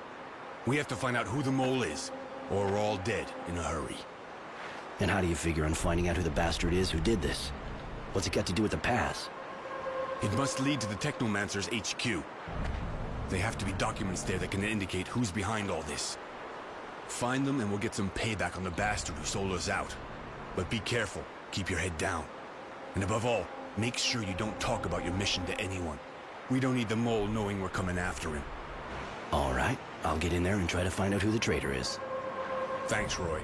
We have to find out who the mole is, or we're all dead in a hurry. And how do you figure on finding out who the bastard is who did this? What's it got to do with the pass? It must lead to the Technomancer's HQ. They have to be documents there that can indicate who's behind all this. Find them and we'll get some payback on the bastard who sold us out. But be careful, keep your head down. And above all, make sure you don't talk about your mission to anyone. We don't need the mole knowing we're coming after him. All right, I'll get in there and try to find out who the traitor is. Thanks, Roy.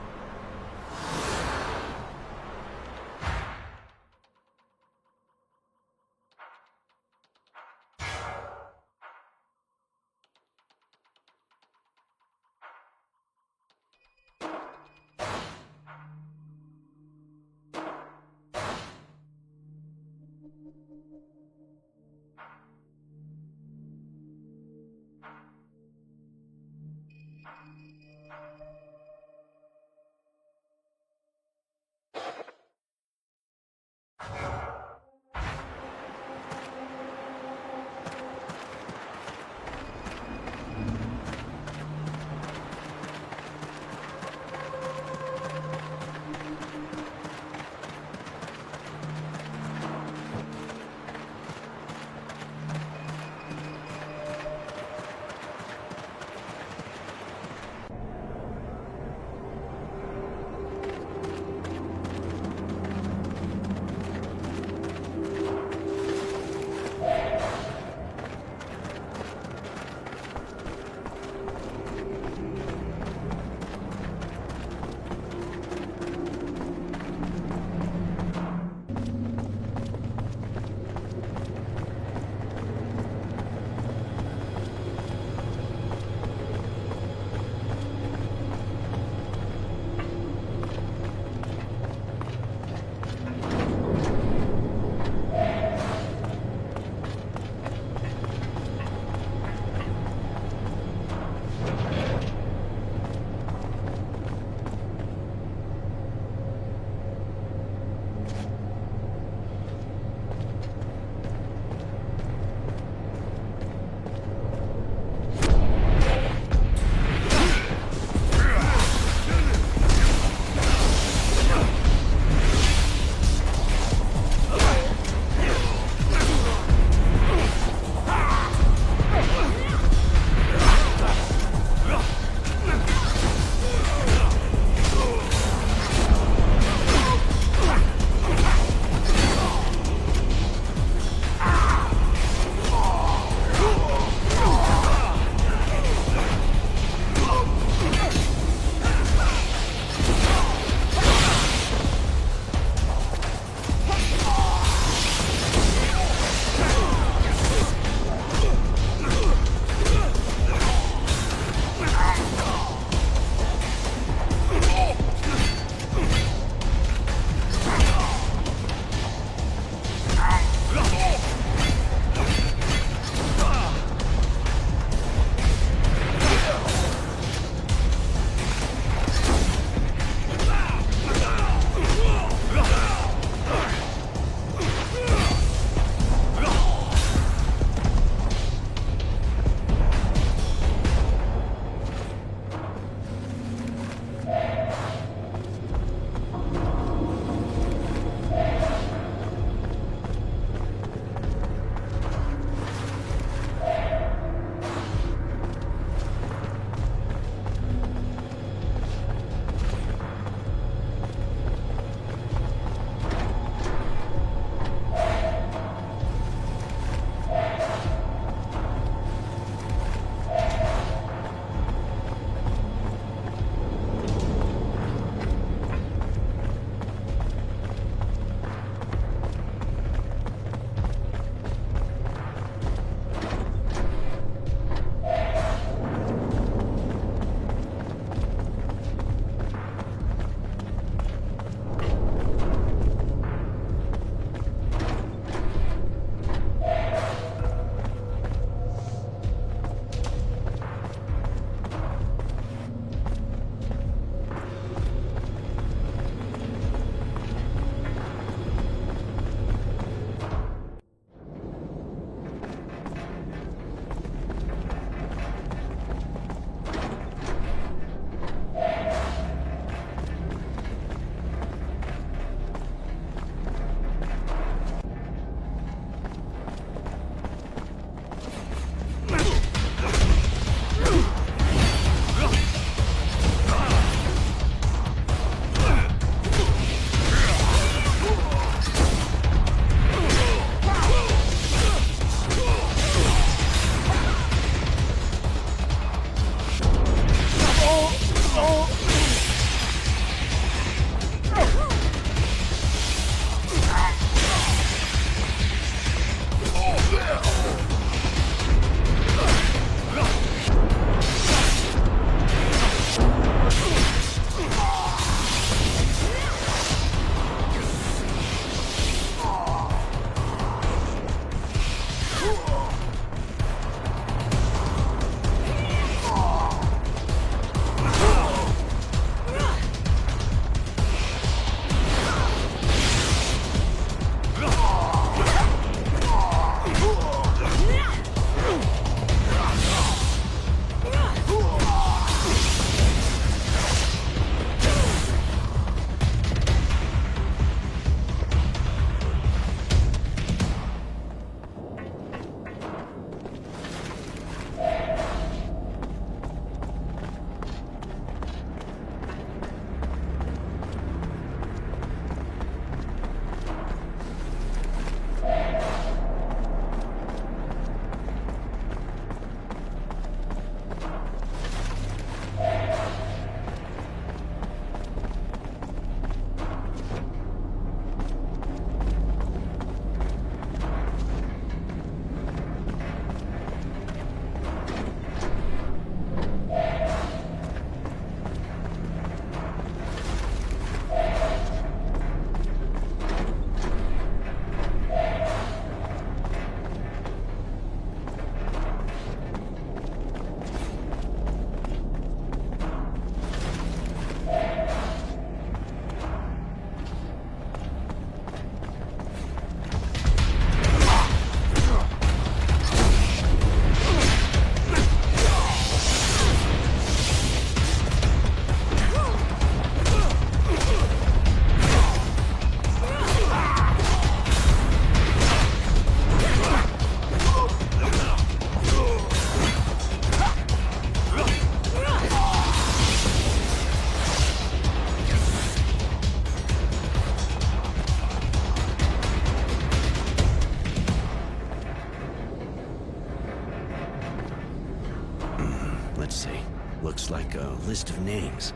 looks like a list of names.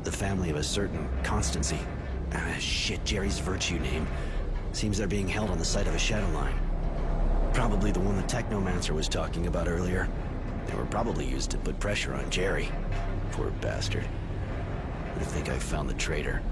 The family of a certain Constancy. Shit, Jerry's virtue name. Seems they're being held on the site of a shadow line. Probably the one the Technomancer was talking about earlier. They were probably used to put pressure on Jerry. Poor bastard. I think I've found the traitor.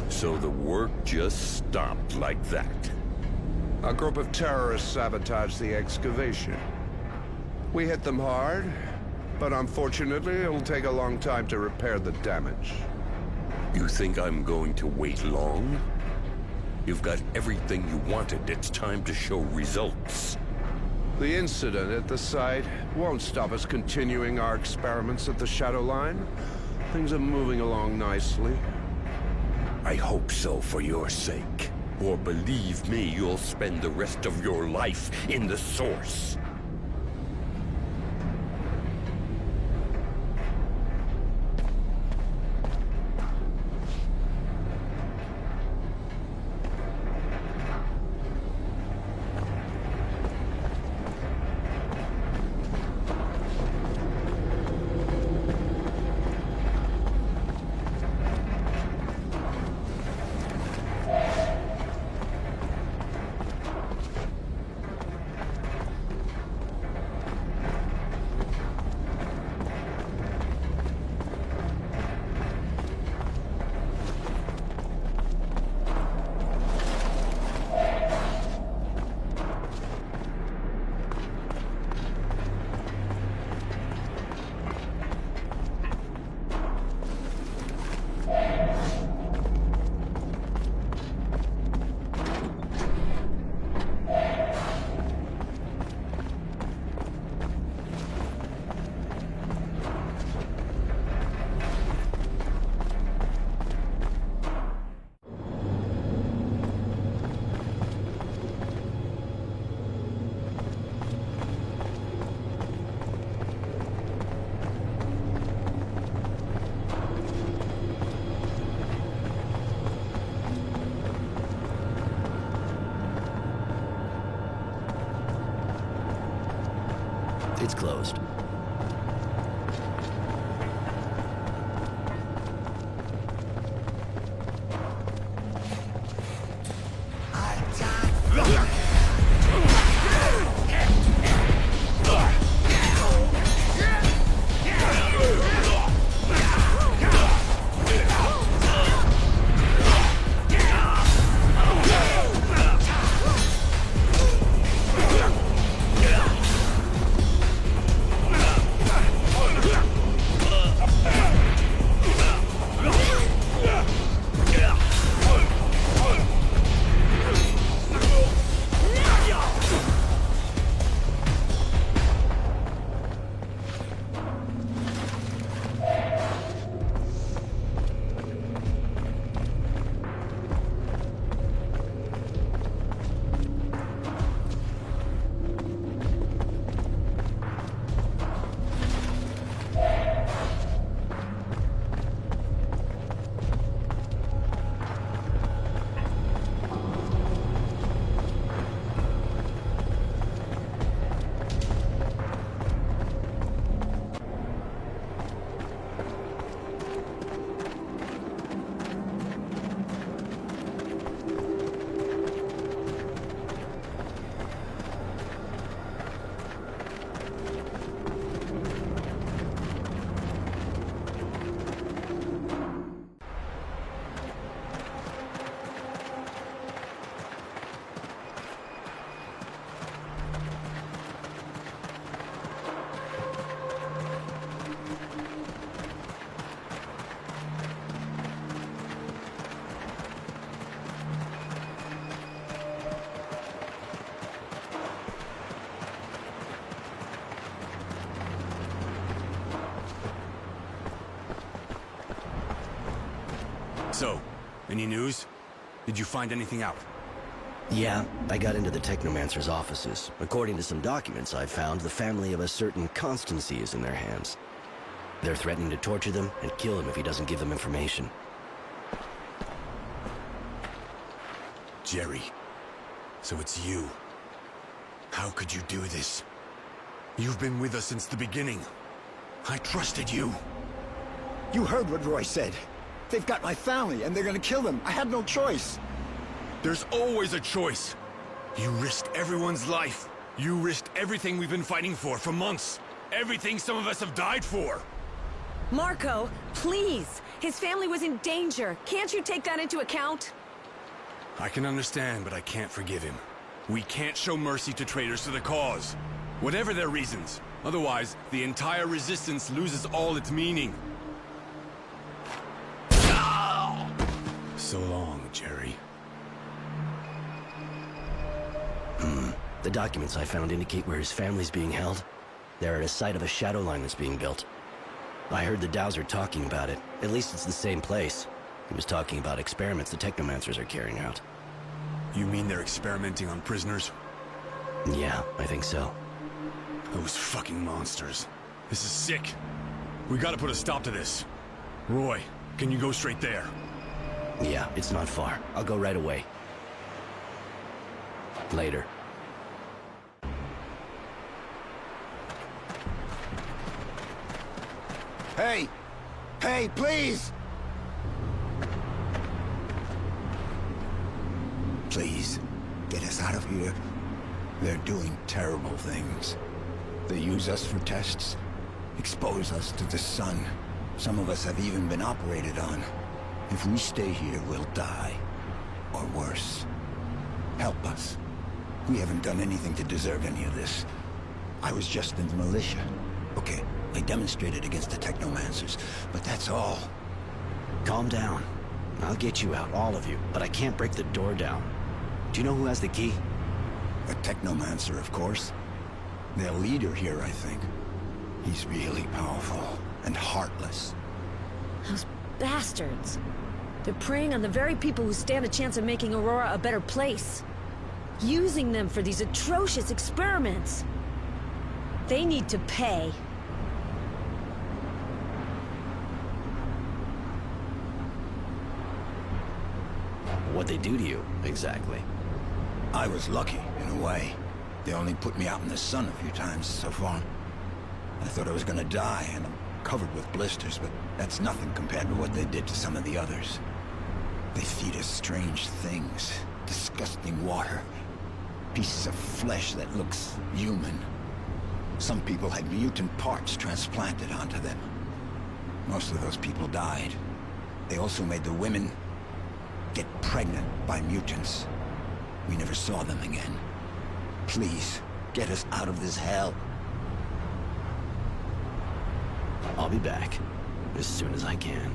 So the work just stopped like that. A group of terrorists sabotaged the excavation. We hit them hard, but unfortunately it'll take a long time to repair the damage. You think I'm going to wait long? You've got everything you wanted. It's time to show results. The incident at the site won't stop us continuing our experiments at the Shadow Line. Things are moving along nicely. I hope so for your sake. Or believe me, you'll spend the rest of your life in the Source. It's closed. So, any news? Did you find anything out? Yeah, I got into the Technomancer's offices. According to some documents I found, the family of a certain Constancy is in their hands. They're threatening to torture them and kill him if he doesn't give them information. Jerry. So it's you. How could you do this? You've been with us since the beginning. I trusted you. You heard what Roy said. They've got my family, and they're gonna kill them. I had no choice. There's always a choice. You risked everyone's life. You risked everything we've been fighting for months. Everything some of us have died for. Marco, please! His family was in danger. Can't you take that into account? I can understand, but I can't forgive him. We can't show mercy to traitors to the cause. Whatever their reasons. Otherwise, the entire resistance loses all its meaning. So long, Jerry. The documents I found indicate where his family's being held. They're at a site of a shadow line that's being built. I heard the Dowser talking about it. At least it's the same place. He was talking about experiments the Technomancers are carrying out. You mean they're experimenting on prisoners? Yeah, I think so. Those fucking monsters. This is sick. We gotta put a stop to this. Roy, can you go straight there? Yeah, it's not far. I'll go right away. Later. Hey! Hey, please! Please, get us out of here. They're doing terrible things. They use us for tests, expose us to the sun. Some of us have even been operated on. If we stay here, we'll die. Or worse. Help us. We haven't done anything to deserve any of this. I was just in the militia. Okay, I demonstrated against the Technomancers, but that's all. Calm down. I'll get you out, all of you, but I can't break the door down. Do you know who has the key? A Technomancer, of course. Their leader here, I think. He's really powerful and heartless. Those bastards. They're preying on the very people who stand a chance of making Aurora a better place. Using them for these atrocious experiments. They need to pay. What'd they do to you, exactly? I was lucky, in a way. They only put me out in the sun a few times so far. I thought I was gonna die, and I'm covered with blisters, but that's nothing compared to what they did to some of the others. They feed us strange things, disgusting water, pieces of flesh that looks human. Some people had mutant parts transplanted onto them. Most of those people died. They also made the women get pregnant by mutants. We never saw them again. Please, get us out of this hell. I'll be back as soon as I can.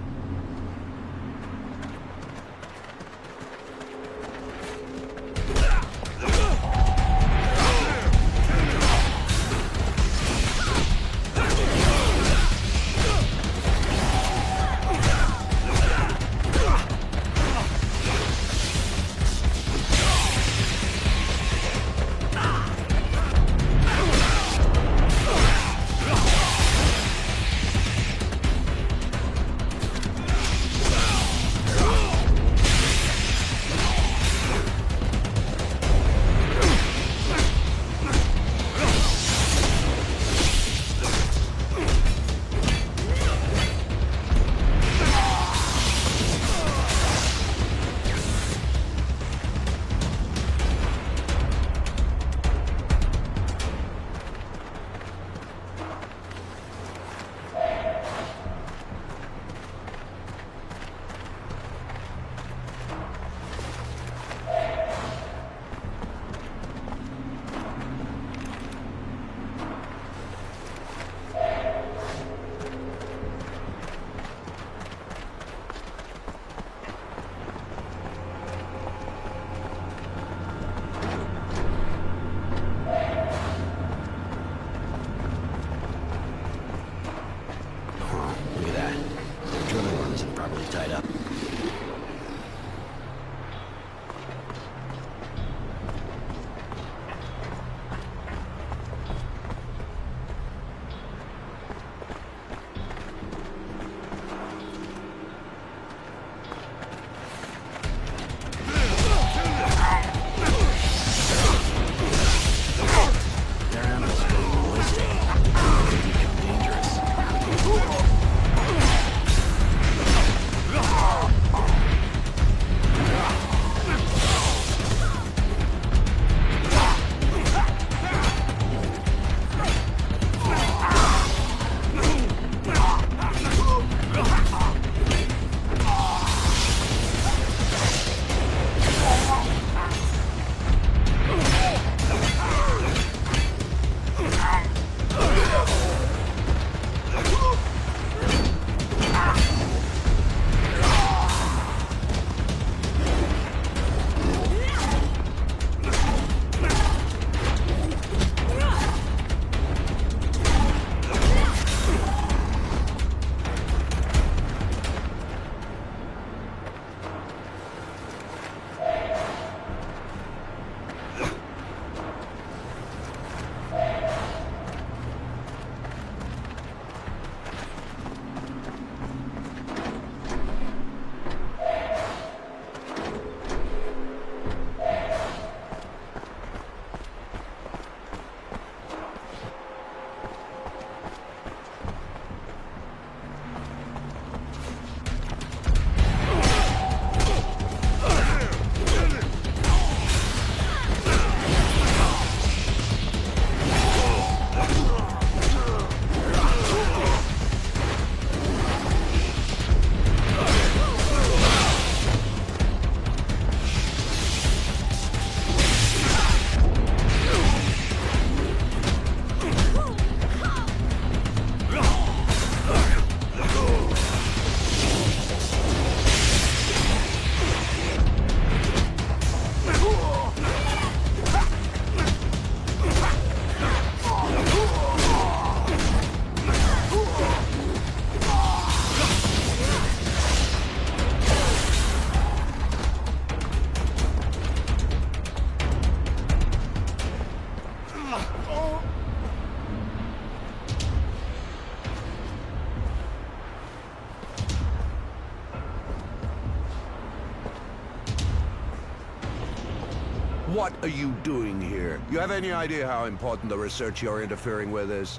What are you doing here? You have any idea how important the research you're interfering with is?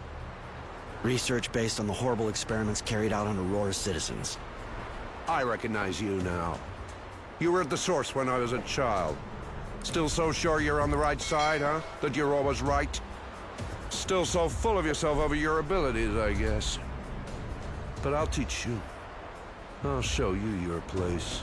Research based on the horrible experiments carried out on Aurora citizens. I recognize you now. You were at the source when I was a child. Still so sure you're on the right side, huh? That you're always right? Still so full of yourself over your abilities, I guess. But I'll teach you. I'll show you your place.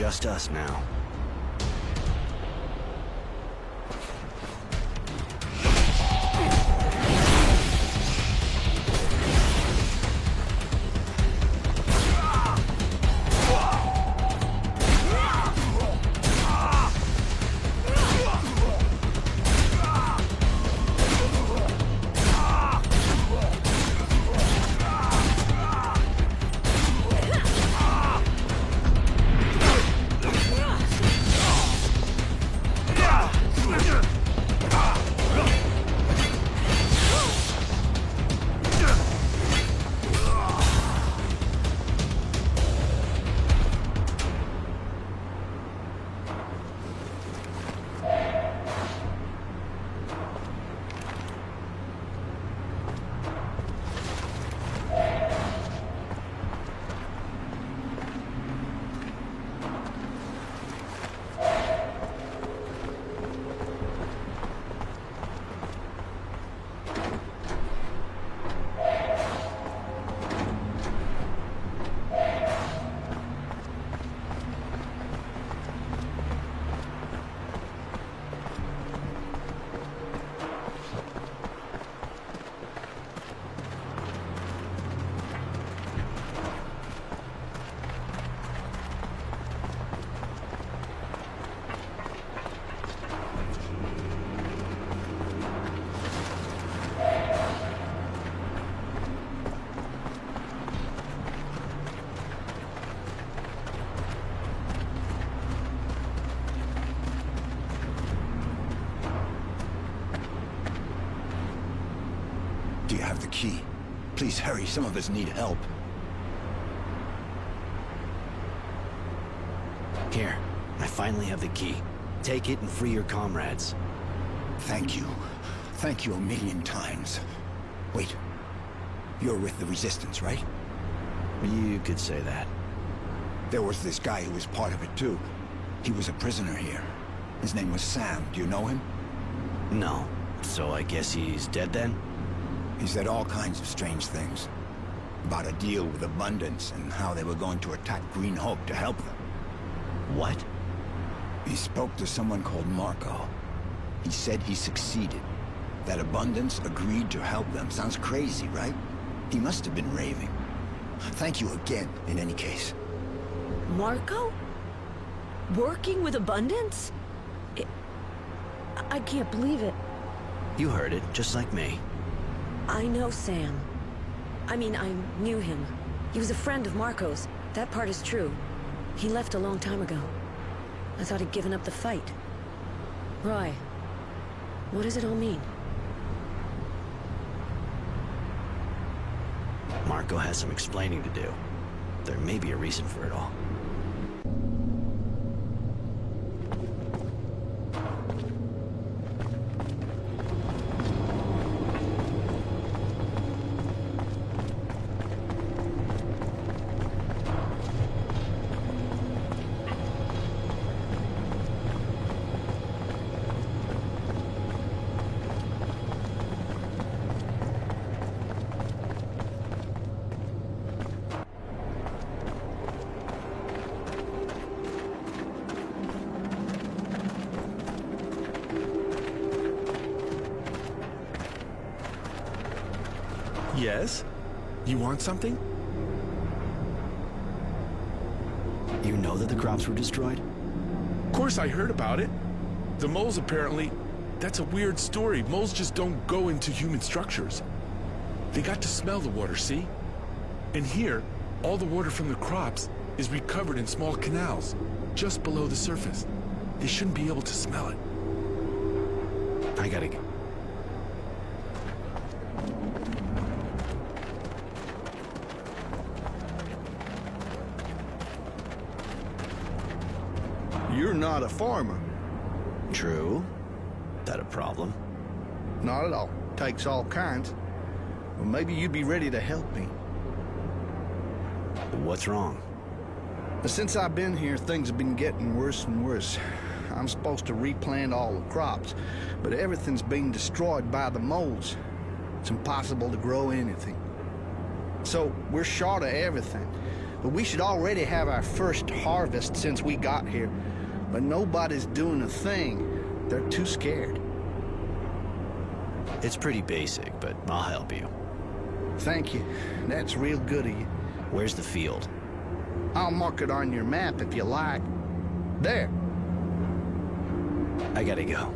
Just us now. Do you have the key? Please hurry, some of us need help. Here, I finally have the key. Take it and free your comrades. Thank you. Thank you a million times. Wait. You're with the Resistance, right? You could say that. There was this guy who was part of it too. He was a prisoner here. His name was Sam. Do you know him? No. So I guess he's dead then? He said all kinds of strange things. About a deal with Abundance and how they were going to attack Green Hope to help them. What? He spoke to someone called Marco. He said he succeeded. That Abundance agreed to help them. Sounds crazy, right? He must have been raving. Thank you again, in any case. Marco? Working with Abundance? I can't believe it. You heard it, just like me. I know Sam. I mean, I knew him. He was a friend of Marco's. That part is true. He left a long time ago. I thought he'd given up the fight. Roy, what does it all mean? Marco has some explaining to do. There may be a reason for it all. Yes? You want something? You know that the crops were destroyed? Of course I heard about it. The moles apparently... That's a weird story. Moles just don't go into human structures. They got to smell the water, see? And here, all the water from the crops is recovered in small canals, just below the surface. They shouldn't be able to smell it. I gotta go. You're not a farmer. True. That a problem? Not at all. Takes all kinds. Well, maybe you'd be ready to help me. What's wrong? Since I've been here, things have been getting worse and worse. I'm supposed to replant all the crops, but everything's being destroyed by the moles. It's impossible to grow anything. So we're short of everything. But we should already have our first harvest since we got here. But nobody's doing a thing. They're too scared. It's pretty basic, but I'll help you. Thank you. That's real good of you. Where's the field? I'll mark it on your map if you like. There. I gotta go.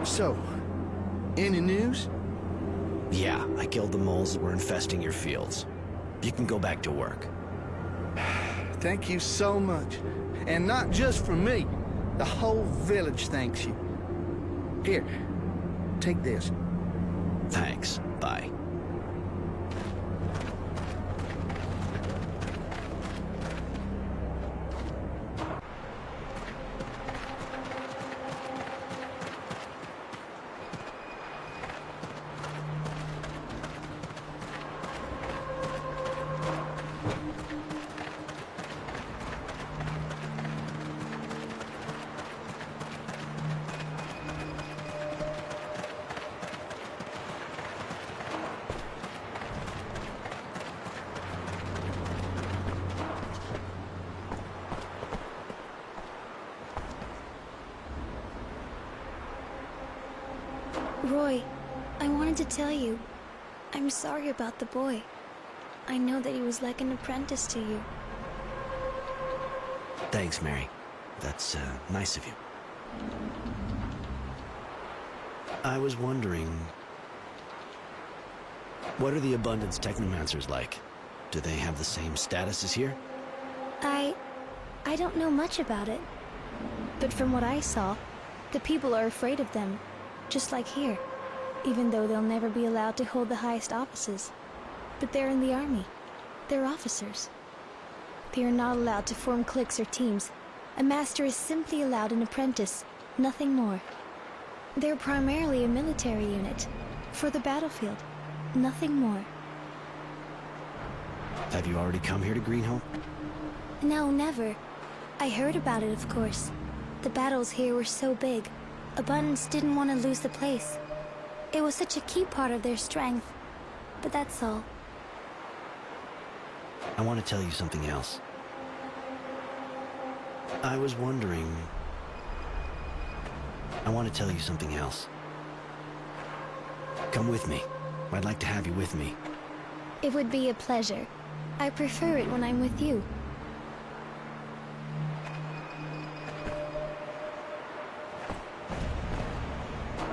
So, any news? Yeah, I killed the moles that were infesting your fields. You can go back to work. Thank you so much. And not just from me. The whole village thanks you. Here, take this. Thanks. Bye. Roy, I wanted to tell you, I'm sorry about the boy. I know that he was like an apprentice to you. Thanks, Mary. That's, nice of you. I was wondering... what are the Abundance Technomancers like? Do they have the same status as here? I don't know much about it. But from what I saw, the people are afraid of them, just like here, even though they'll never be allowed to hold the highest offices. But they're in the army. They're officers. They are not allowed to form cliques or teams. A master is simply allowed an apprentice, nothing more. They're primarily a military unit, for the battlefield, nothing more. Have you already come here to Greenhope? No, never. I heard about it, of course. The battles here were so big. Abundance didn't want to lose the place. It was such a key part of their strength. But that's all. I want to tell you something else. I was wondering... I want to tell you something else. Come with me. I'd like to have you with me. It would be a pleasure. I prefer it when I'm with you.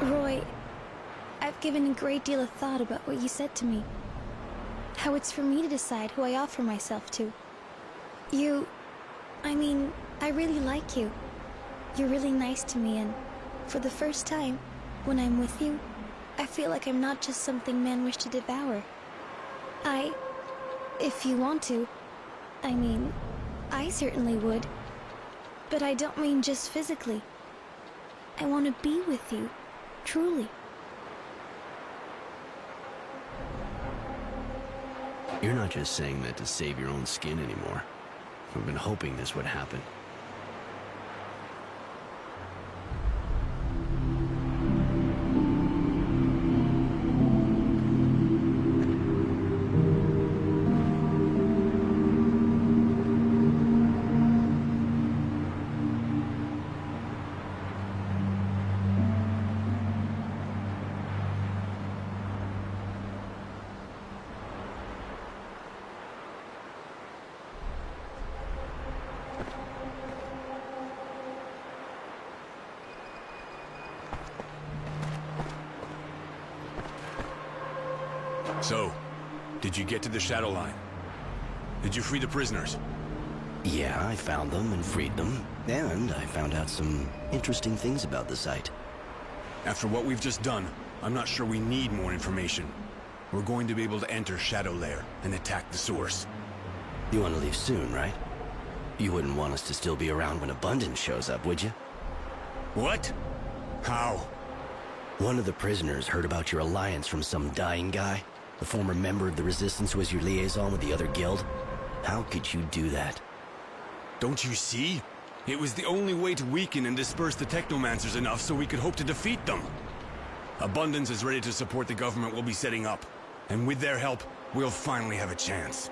Roy, I've given a great deal of thought about what you said to me. How it's for me to decide who I offer myself to. I really like you. You're really nice to me, and for the first time, when I'm with you, I feel like I'm not just something men wish to devour. If you want to, I certainly would. But I don't mean just physically. I want to be with you, truly. You're not just saying that to save your own skin anymore. I've been hoping this would happen. So, did you get to the Shadow Line? Did you free the prisoners? Yeah, I found them and freed them, and I found out some interesting things about the site. After what we've just done, I'm not sure we need more information. We're going to be able to enter Shadow Lair and attack the source. You want to leave soon, right? You wouldn't want us to still be around when Abundance shows up, would you? What? How? One of the prisoners heard about your alliance from some dying guy. The former member of the Resistance was your liaison with the other guild. How could you do that? Don't you see? It was the only way to weaken and disperse the Technomancers enough so we could hope to defeat them. Abundance is ready to support the government we'll be setting up. And with their help, we'll finally have a chance.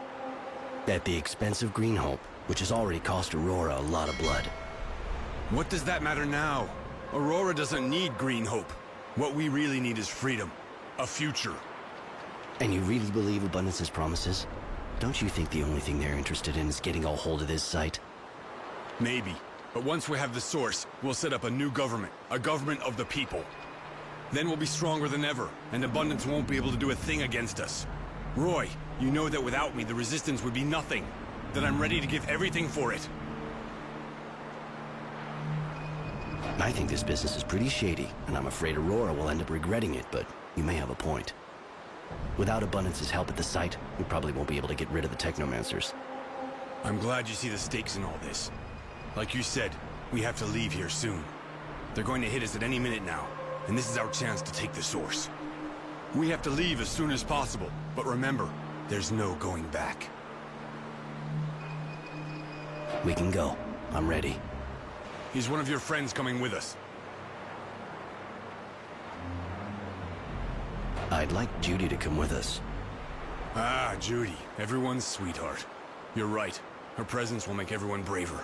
At the expense of Greenhope, which has already cost Aurora a lot of blood. What does that matter now? Aurora doesn't need Greenhope. What we really need is freedom. A future. And you really believe Abundance's promises? Don't you think the only thing they're interested in is getting a hold of this site? Maybe. But once we have the source, we'll set up a new government. A government of the people. Then we'll be stronger than ever, and Abundance won't be able to do a thing against us. Roy, you know that without me, the Resistance would be nothing. That I'm ready to give everything for it. I think this business is pretty shady, and I'm afraid Aurora will end up regretting it, but you may have a point. Without Abundance's help at the site, we probably won't be able to get rid of the Technomancers. I'm glad you see the stakes in all this. Like you said, we have to leave here soon. They're going to hit us at any minute now, and this is our chance to take the source. We have to leave as soon as possible, but remember, there's no going back. We can go. I'm ready. He's one of your friends coming with us. I'd like Judy to come with us. Ah, Judy, everyone's sweetheart. You're right. Her presence will make everyone braver.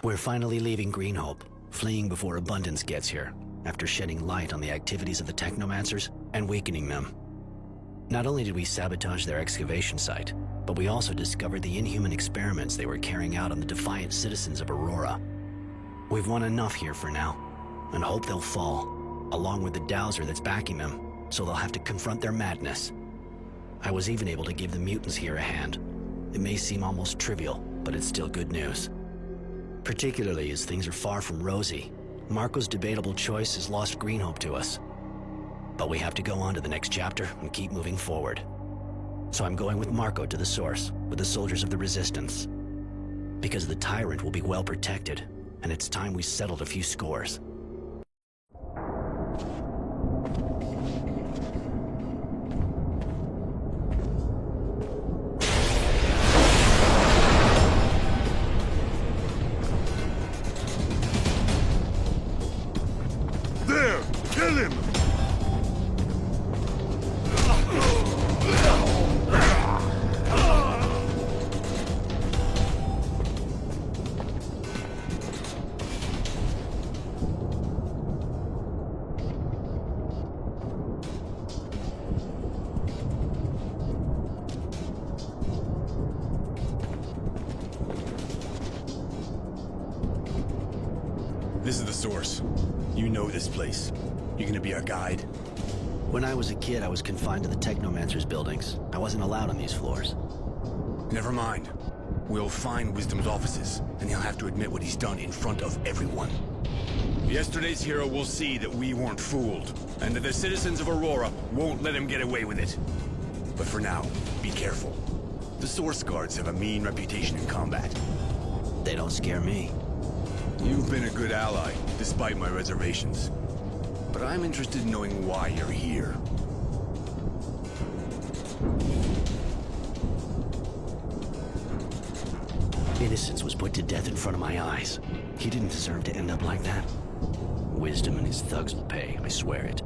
We're finally leaving Greenhope, fleeing before Abundance gets here, after shedding light on the activities of the Technomancers and weakening them. Not only did we sabotage their excavation site, but we also discovered the inhuman experiments they were carrying out on the defiant citizens of Aurora. We've won enough here for now, and hope they'll fall, along with the dowser that's backing them, so they'll have to confront their madness. I was even able to give the mutants here a hand. It may seem almost trivial, but it's still good news. Particularly as things are far from rosy. Marco's debatable choice has lost Greenhope to us. But we have to go on to the next chapter and keep moving forward. So I'm going with Marco to the source, with the soldiers of the Resistance. Because the Tyrant will be well protected, and it's time we settled a few scores. There! Kill him! This is the source. You know this place. You gonna be our guide? When I was a kid, I was confined to the Technomancers buildings. I wasn't allowed on these floors. Never mind. We'll find Wisdom's offices, and he'll have to admit what he's done in front of everyone. Yesterday's hero will see that we weren't fooled, and that the citizens of Aurora won't let him get away with it. But for now, be careful. The Source Guards have a mean reputation in combat. They don't scare me. You've been a good ally, despite my reservations. But I'm interested in knowing why you're here. Innocence was put to death in front of my eyes. He didn't deserve to end up like that. Wisdom and his thugs will pay, I swear it.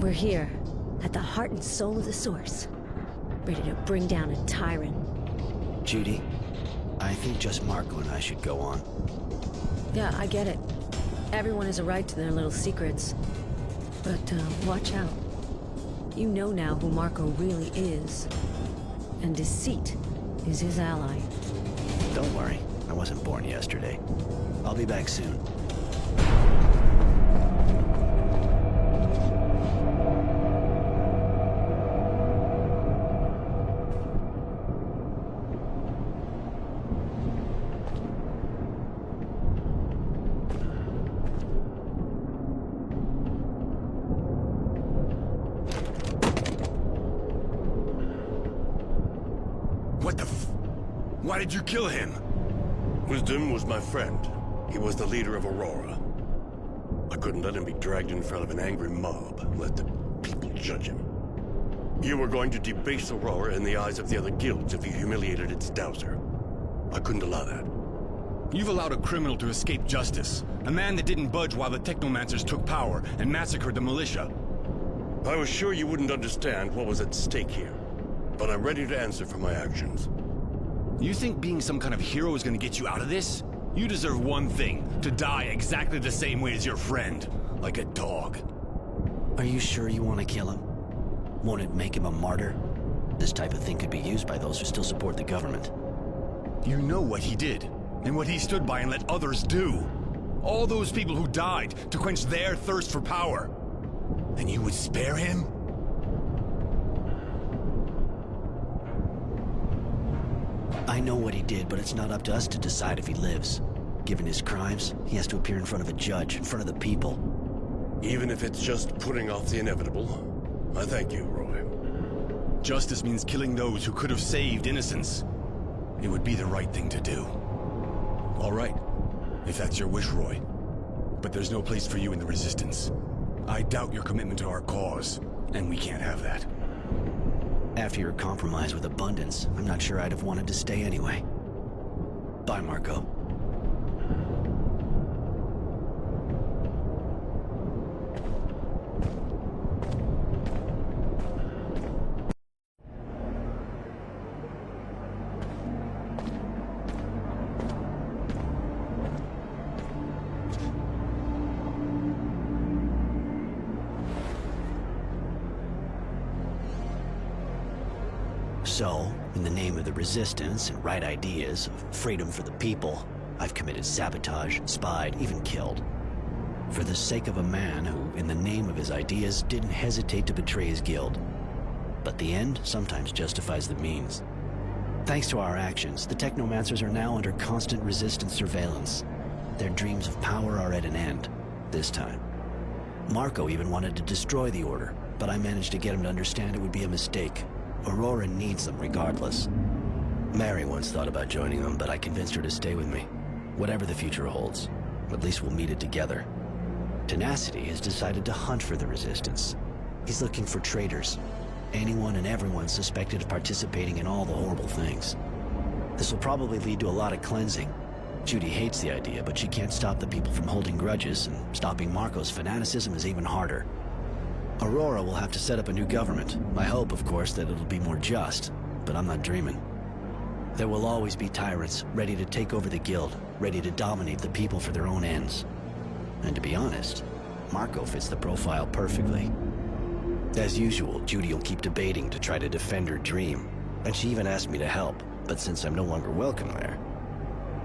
We're here, at the heart and soul of the Source, ready to bring down a tyrant. Judy, I think just Marco and I should go on. Yeah, I get it. Everyone has a right to their little secrets. But, watch out. You know now who Marco really is. And deceit is his ally. Don't worry, I wasn't born yesterday. I'll be back soon. Why did you kill him? Wisdom was my friend. He was the leader of Aurora. I couldn't let him be dragged in front of an angry mob and let the people judge him. You were going to debase Aurora in the eyes of the other guilds if you humiliated its dowser. I couldn't allow that. You've allowed a criminal to escape justice. A man that didn't budge while the Technomancers took power and massacred the militia. I was sure you wouldn't understand what was at stake here, but I'm ready to answer for my actions. You think being some kind of hero is gonna get you out of this? You deserve one thing, to die exactly the same way as your friend. Like a dog. Are you sure you want to kill him? Won't it make him a martyr? This type of thing could be used by those who still support the government. You know what he did, and what he stood by and let others do. All those people who died to quench their thirst for power. And you would spare him? I know what he did, but it's not up to us to decide if he lives. Given his crimes, he has to appear in front of a judge, in front of the people. Even if it's just putting off the inevitable, I thank you, Roy. Justice means killing those who could have saved innocence. It would be the right thing to do. All right, if that's your wish, Roy. But there's no place for you in the Resistance. I doubt your commitment to our cause, and we can't have that. After your compromise with Abundance, I'm not sure I'd have wanted to stay anyway. Bye, Marco. So, in the name of the Resistance and right ideas of freedom for the people, I've committed sabotage, spied, even killed. For the sake of a man who, in the name of his ideas, didn't hesitate to betray his guild. But the end sometimes justifies the means. Thanks to our actions, the Technomancers are now under constant Resistance surveillance. Their dreams of power are at an end, this time. Marco even wanted to destroy the Order, but I managed to get him to understand it would be a mistake. Aurora needs them regardless. Mary once thought about joining them, but I convinced her to stay with me. Whatever the future holds, at least we'll meet it together. Tenacity has decided to hunt for the Resistance. He's looking for traitors. Anyone and everyone suspected of participating in all the horrible things. This will probably lead to a lot of cleansing. Judy hates the idea, but she can't stop the people from holding grudges, and stopping Marco's fanaticism is even harder. Aurora will have to set up a new government. I hope, of course, that it'll be more just, but I'm not dreaming. There will always be tyrants, ready to take over the guild, ready to dominate the people for their own ends. And to be honest, Marco fits the profile perfectly. As usual, Judy will keep debating to try to defend her dream, and she even asked me to help, but since I'm no longer welcome there,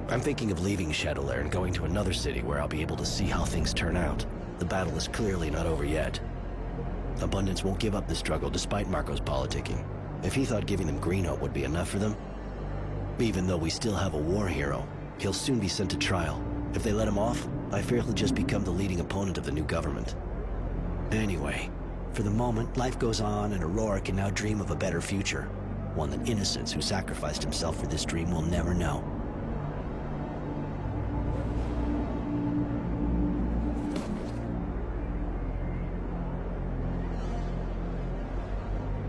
I'm thinking of leaving Shadowlair and going to another city where I'll be able to see how things turn out. The battle is clearly not over yet. Abundance won't give up the struggle despite Marco's politicking. If he thought giving them Green Hope would be enough for them, even though we still have a war hero, he'll soon be sent to trial. If they let him off, I fear he'll just become the leading opponent of the new government. Anyway, for the moment, life goes on and Aurora can now dream of a better future. One that Innocence, who sacrificed himself for this dream, will never know.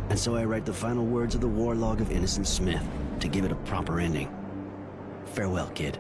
And so I write the final words of the war log of Innocent Smith to give it a proper ending. Farewell, kid.